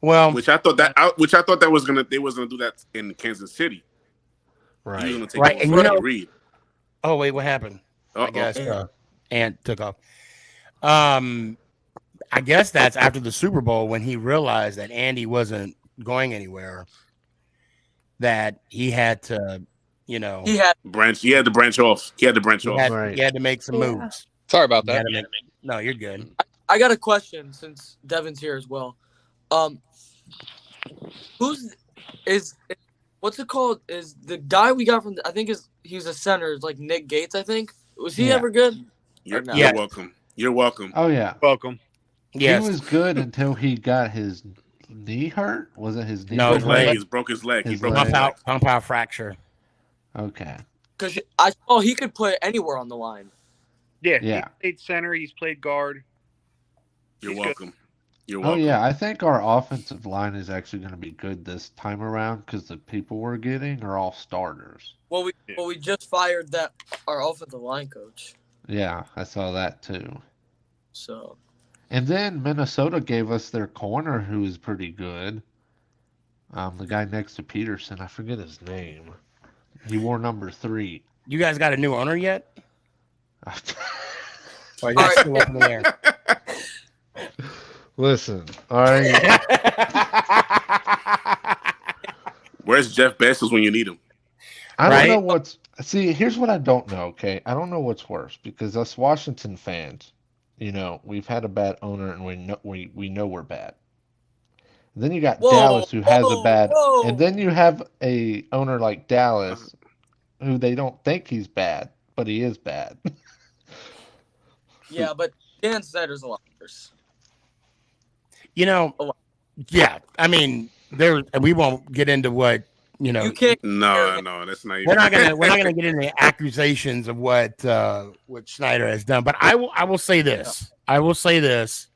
Well, which I thought they was gonna do that in Kansas City. Right. He was gonna take Right. over And Freddie Reed. Oh wait, what happened? Uh-oh. I guess Ant took off. I guess that's after the Super Bowl when he realized that Andy wasn't going anywhere. That he had to, He had to branch off. He had to branch off. He had to make some moves. Sorry about that. No, you're good. I got a question since Devin's here as well. What's it called? Is the guy we got from I think he's a center, is like Nick Gates, I think. Was he ever good? You're welcome. You're welcome. Oh yeah. Welcome. Yes. He was good until he got his knee hurt. Was it his knee? No, his leg. He broke his leg. He broke his leg. Pump out fracture. Okay. Because I saw he could play anywhere on the line. Yeah. Yeah. He's played center. He's played guard. You're welcome. You're Oh welcome. yeah, I think our offensive line is actually going to be good this time around because the people we're getting are all starters. Well, we just fired our offensive line coach. Yeah, I saw that too. So. And then Minnesota gave us their corner, who is pretty good. The guy next to Peterson, I forget his name. He wore number 3. You guys got a new owner yet? Or All right. still up in the air? Listen, all right. Where's Jeff Bezos when you need him? I don't know what's. See, here's what I don't know. Okay, I don't know what's worse because us Washington fans, we've had a bad owner and we know we're bad. And then you got Dallas who has a bad, and then you have a owner like Dallas who they don't think he's bad, but he is bad. Yeah, but Dan Snyder's a lot worse. Yeah. I mean, we won't get into what You can't. No, that's not even. We're not gonna get into the accusations of what Schneider has done. But I will say this. I will say this.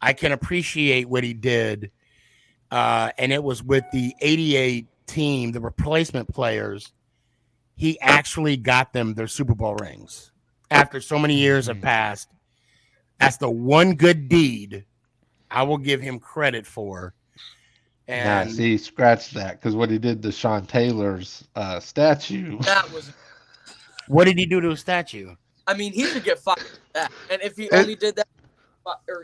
I can appreciate what he did, and it was with the '88 team, the replacement players. He actually got them their Super Bowl rings after so many years have passed. That's the one good deed I will give him credit for. And nah, see, scratch that, because what he did to Sean Taylor's statue. That was. What did he do to a statue? I mean, he should get fired for that. And if he only did that,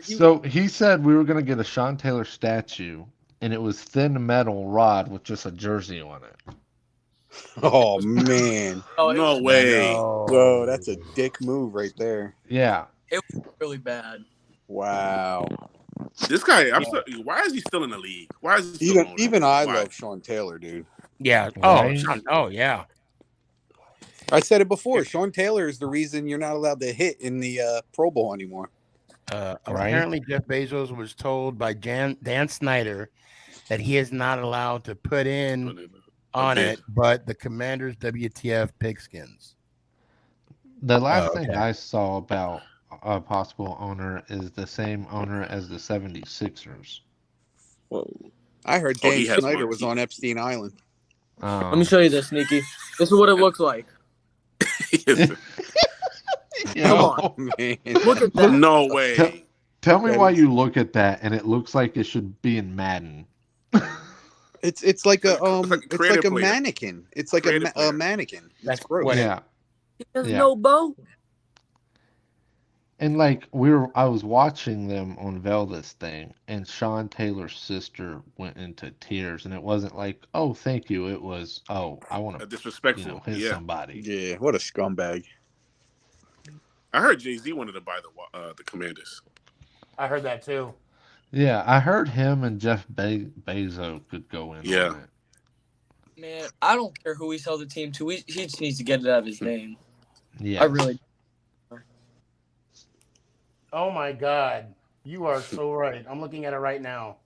So he said we were going to get a Sean Taylor statue, and it was thin metal rod with just a jersey on it. Oh man! No way! Whoa, that's a dick move right there. Yeah, it was really bad. Wow. This guy, why is he still in the league? Why is he still even I love Sean Taylor, dude. Yeah. Right? Sean. Oh, yeah. I said it before. Sean Taylor is the reason you're not allowed to hit in the Pro Bowl anymore. Apparently, Jeff Bezos was told by Dan Snyder that he is not allowed to put in on it, but the Commanders WTF pigskins. The last thing I saw about a possible owner is the same owner as the 76ers. Whoa. I heard Dan Snyder was on Epstein Island. Let me show you this, Sneaky. This is what it looks like. Come on, man. Look at that. No way. Tell me why you look at that and it looks like it should be in Madden. It's like a mannequin. It's like a mannequin. That's gross. Yeah. There's Yeah. no bow. And like I was watching them unveil this thing, and Sean Taylor's sister went into tears, and it wasn't like, "Oh, thank you." It was, "Oh, I want to disrespectful, hit somebody." Yeah, what a scumbag. I heard Jay-Z wanted to buy the Commanders. I heard that too. Yeah, I heard him and Jeff Bezos could go in. Yeah. On it. Man, I don't care who he sells the team to. He just needs to get it out of his name. Yeah, I really. Oh my God, you are so right. I'm looking at it right now.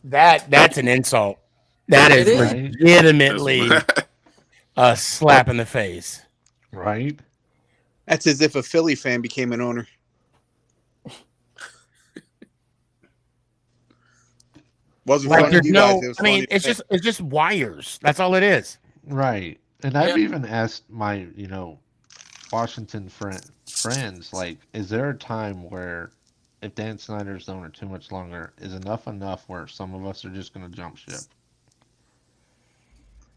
That's an insult. That is legitimately a slap in the face. Right? That's as if a Philly fan became an owner. Wasn't Like, funny there's to you no, guys. It was I mean, funny to it's just wires. That's all it is. Right. And I've even asked my, Washington friends, like, is there a time where if Dan Snyder's owner too much longer, is enough where some of us are just going to jump ship?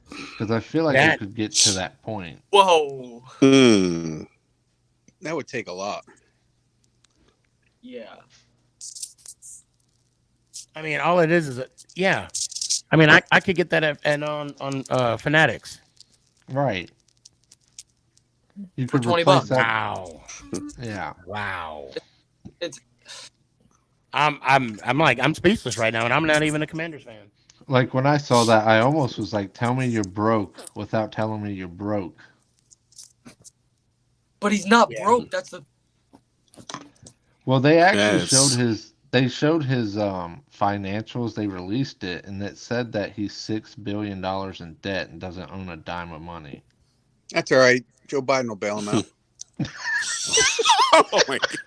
Because I feel like it could get to that point. Whoa. That would take a lot. Yeah. I mean, all it is yeah. I mean, I could get that on Fanatics. Right. You For could $20. that. Wow. Yeah. Wow. It's. I'm speechless right now, and I'm not even a Commanders fan. Like when I saw that, I almost was like, "Tell me you're broke," without telling me you're broke. But he's not broke. That's the. Well, they actually showed his financials. They released it, and it said that he's $6 billion in debt and doesn't own a dime of money. That's all right. Joe Biden will bail him out. Oh my God.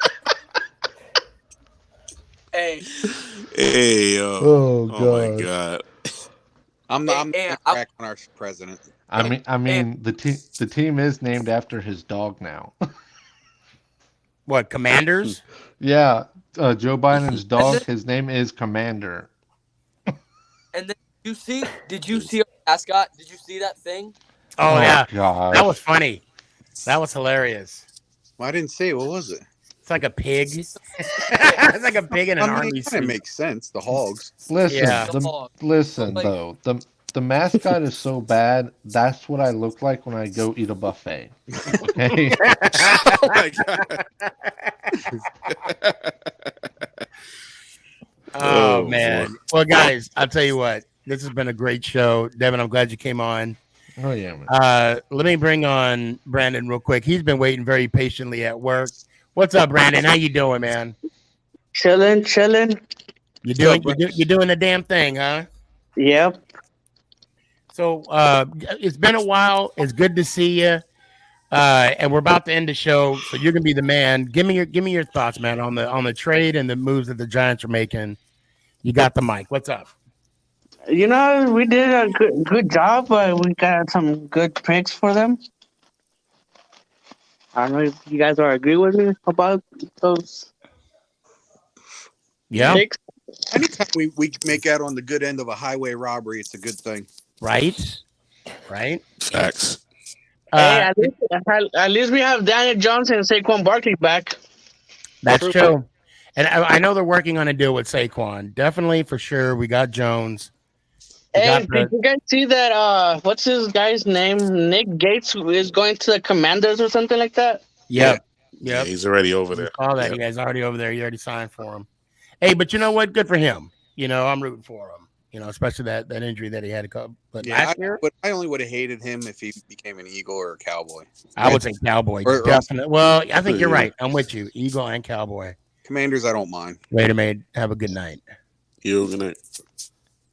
Hey, Oh my God. I'm not cracking on our president. I mean, the team is named after his dog now. What, Commanders? Yeah, Joe Biden's dog. His name is Commander. And then did you see our mascot? Did you see that thing? Oh yeah, gosh. That was funny. That was hilarious. Well, I didn't see it. What was it? It's like a pig. It's like a pig in an army It suit. makes sense. The hogs. Listen, Yeah. though, the mascot is so bad. That's what I look like when I go eat a buffet. Okay. Oh my God. Oh man. Well, guys, I'll tell you what. This has been a great show, Devin. I'm glad you came on. Oh yeah, man. Let me bring on Brandon real quick. He's been waiting very patiently at work. What's up, Brandon? How you doing, man? Chilling. You doing the damn thing, huh? Yep. So it's been a while. It's good to see you. And we're about to end the show, so you're gonna be the man. Give me your thoughts, man, on the trade and the moves that the Giants are making. You got the mic. What's up? We did a good job. We got some good picks for them. I don't know if you guys are agree with me about those. Yeah. Picks. Anytime we make out on the good end of a highway robbery, it's a good thing. Right. Right. Facts. Hey, at least we have Daniel Johnson and Saquon Barkley back. That's true. And I know they're working on a deal with Saquon. Definitely, for sure. We got Jones. Hey, did you guys see that? What's his guy's name? Nick Gates is going to the Commanders or something like that. Yep. Yeah, he's already over there. All that. Yep. You guys already over there. You already signed for him. Hey, but you know what? Good for him. You know, I'm rooting for him. You know, especially that injury that he had to come. But last year, but I only would have hated him if he became an Eagle or a Cowboy. I would say Cowboy. Definitely. Well, I think you're right. I'm with you. Eagle and Cowboy. Commanders, I don't mind. Later, mate. Have a good night. Good night.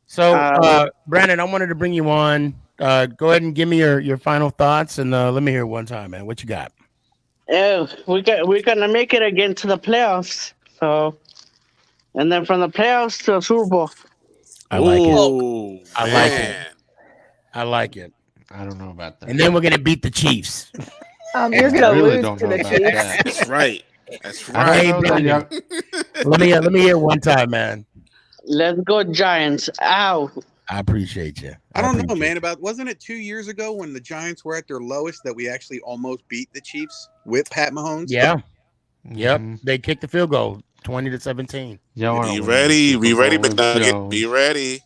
So, Brandon, I wanted to bring you on. Go ahead and give me your final thoughts, and let me hear it one time, man. What you got? Yeah, we're gonna make it again to the playoffs. So, and then from the playoffs to the Super Bowl. I like it. I like it. I don't know about that. And then we're gonna beat the Chiefs. You're gonna lose to the Chiefs. That's right. That's right. Hey, Brandon, let me hear it one time, man. Let's go Giants. Ow. I appreciate you. I don't know, man. Wasn't it 2 years ago when the Giants were at their lowest that we actually almost beat the Chiefs with Pat Mahomes? Yeah. Yep. They kicked the field goal 20-17. Be ready. Be ready, McNugget. Be ready.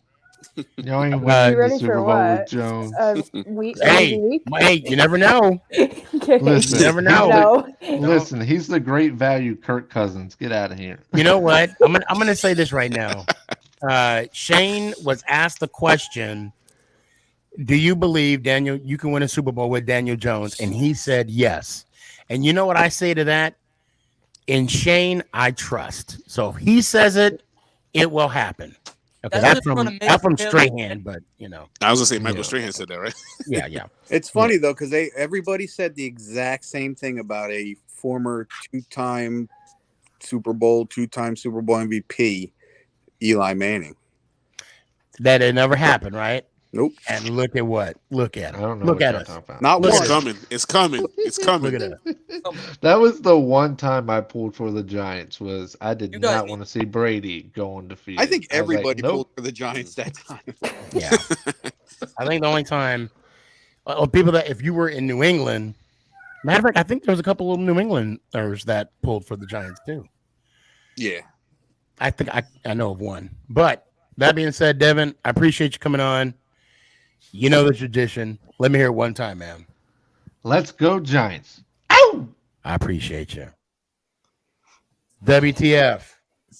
Y'all ain't Be winning the ready Super for Bowl what? with Jones. Hey, you never know. Listen, you never know. Listen, he's the great value Kirk Cousins. Get out of here. You know what? I'm gonna say this right now. Shane was asked the question, do you believe, Daniel, you can win a Super Bowl with Daniel Jones? And he said yes. And you know what I say to that? In Shane, I trust. So if he says it, it will happen. Okay, that's from Strahan, but you know. I was gonna say Michael Strahan said that, right? Yeah. It's funny though, because everybody said the exact same thing about a former two-time Super Bowl MVP, Eli Manning. That it never happened, right? Nope. And look at what? Look at it. I don't know Look what at you're us. talking about. Not Look one. at Coming. It's coming. It's coming. Look at that. That was the one time I pulled for the Giants. Was I did not want to see Brady go undefeated. I think everybody nope. pulled for the Giants that time. Yeah. I think the only time people that if you were in New England, matter of fact, I think there was a couple of New Englanders that pulled for the Giants too. Yeah. I think I know of one. But that being said, Devin, I appreciate you coming on. You know the tradition. Let me hear it one time, man. Let's go Giants. Ow! I appreciate you. WTF.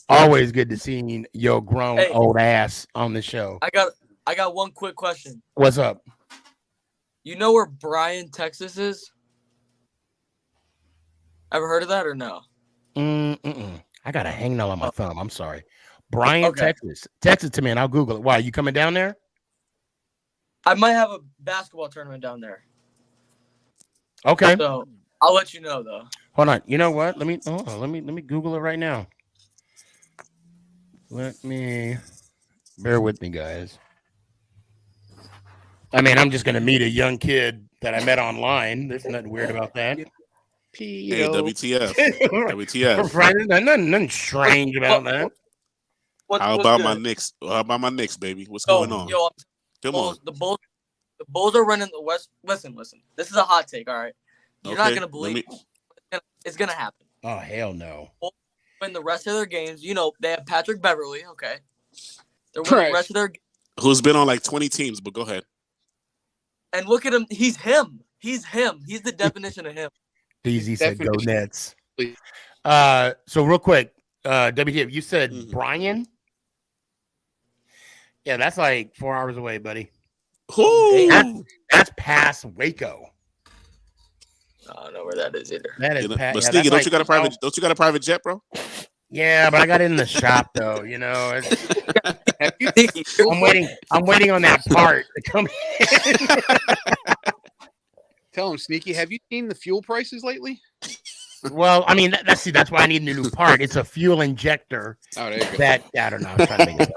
Always good to see your grown old ass on the show. I got one quick question. What's up? You know where Bryan, Texas is? Ever heard of that or no? I got a hangnail on my thumb. I'm sorry. Bryan, Texas. Text it to me and I'll Google it. Why? You coming down there? I might have a basketball tournament down there. Okay. So I'll let you know though. Hold on. You know what? Let me Google it right now. Bear with me, guys. I mean, I'm just gonna meet a young kid that I met online. There's nothing weird about that. Hey, WTF. WTF. Nothing strange about that. How about my Knicks, baby? What's going on? Yo, Come on. The Bulls are running the West. Listen. This is a hot take, all right? You're not gonna believe it's gonna happen. Oh hell no! Bulls win the rest of their games. You know they have Patrick Beverly. Okay, they're winning the rest of their. Who's been on like 20 teams? But go ahead. And look at him. He's him. He's the definition of him. Easy said go Nets. So real quick, WTF, you said Bryan? Yeah, that's like 4 hours away, buddy. That's past Waco. I don't know where that is either. That is but Sneaky, don't you got a private jet, bro? Yeah, but I got it in the shop though. You know, I'm waiting on that part to come in. Tell him, Sneaky, have you seen the fuel prices lately? Well, I mean, that's why I need a new part. It's a fuel injector. Oh, there you go. That I don't know. I was trying to make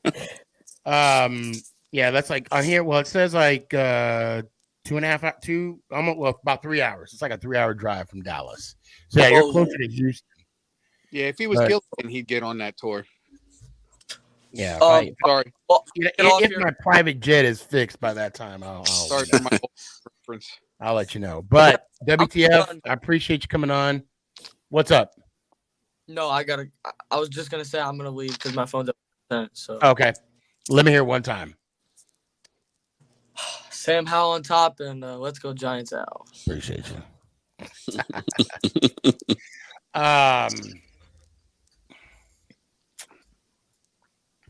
it yeah, that's like on here. Well, it says like 10 about 3 hours. It's like a 3-hour drive from Dallas. So yeah, you're closer to Houston. Yeah, if he was Gilligan, he'd get on that tour. Yeah. Sorry. If my private jet is fixed by that time, Sorry for my reference. I'll let you know. But WTF, I appreciate you coming on. What's up? No, I was just gonna say I'm gonna leave because my phone's up. So Okay, let me hear it one time. Sam Howell on top, and let's go Giants out. Appreciate you.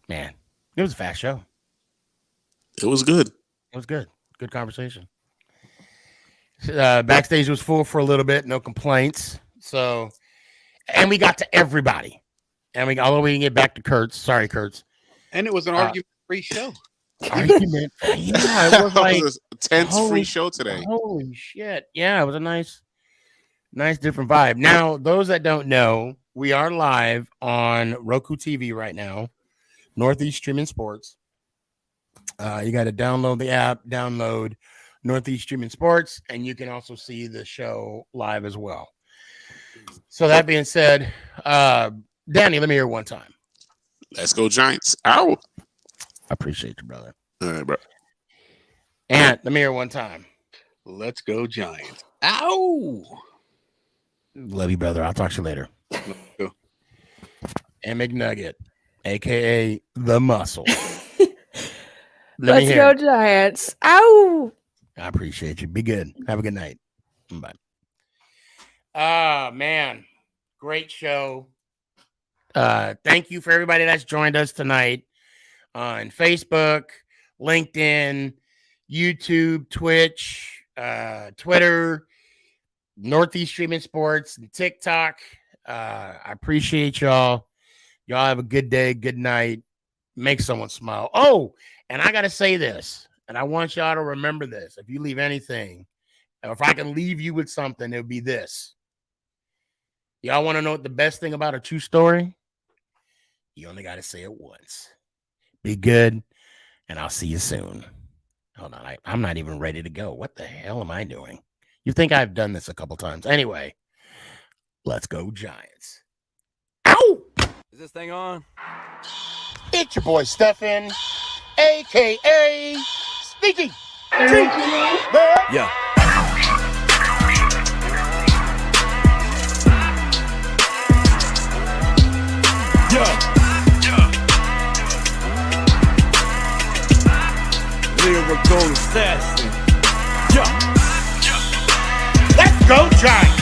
Man, it was a fast show. It was good. It was good. Good conversation. Backstage was full for a little bit, no complaints. So, and we got to everybody. And although we didn't get back to Kurtz, sorry, Kurtz. And it was an argument-free show. Argument. Yeah, it was like a tense free show today. Holy shit. Yeah, it was a nice different vibe. Now, those that don't know, we are live on Roku TV right now, Northeast Streaming Sports. You got to download the app, download Northeast Streaming Sports, and you can also see the show live as well. So that being said, Danny, let me hear it one time. Let's go Giants. Ow. I appreciate you, brother. All right, bro. And let me hear it one time. Let's go Giants. Ow. Love you, brother. I'll talk to you later. And McNugget, a.k.a. The Muscle. Let's go Giants. Ow. I appreciate you. Be good. Have a good night. Bye. Man. Great show. Thank you for everybody that's joined us tonight on Facebook, LinkedIn, YouTube, Twitch, Twitter, Northeast Streaming Sports, and TikTok. I appreciate y'all. Y'all have a good day, good night. Make someone smile. Oh, and I got to say this, and I want y'all to remember this. If you leave anything, if I can leave you with something, it would be this. Y'all want to know what the best thing about a true story? You only got to say it once. Be good, and I'll see you soon. Hold on, I'm not even ready to go. What the hell am I doing? You think I've done this a couple times. Anyway, let's go Giants. Ow! Is this thing on? It's your boy Stefan, a.k.a. Sneakyg. Yeah. Lyrical assassin. Let's go Giants.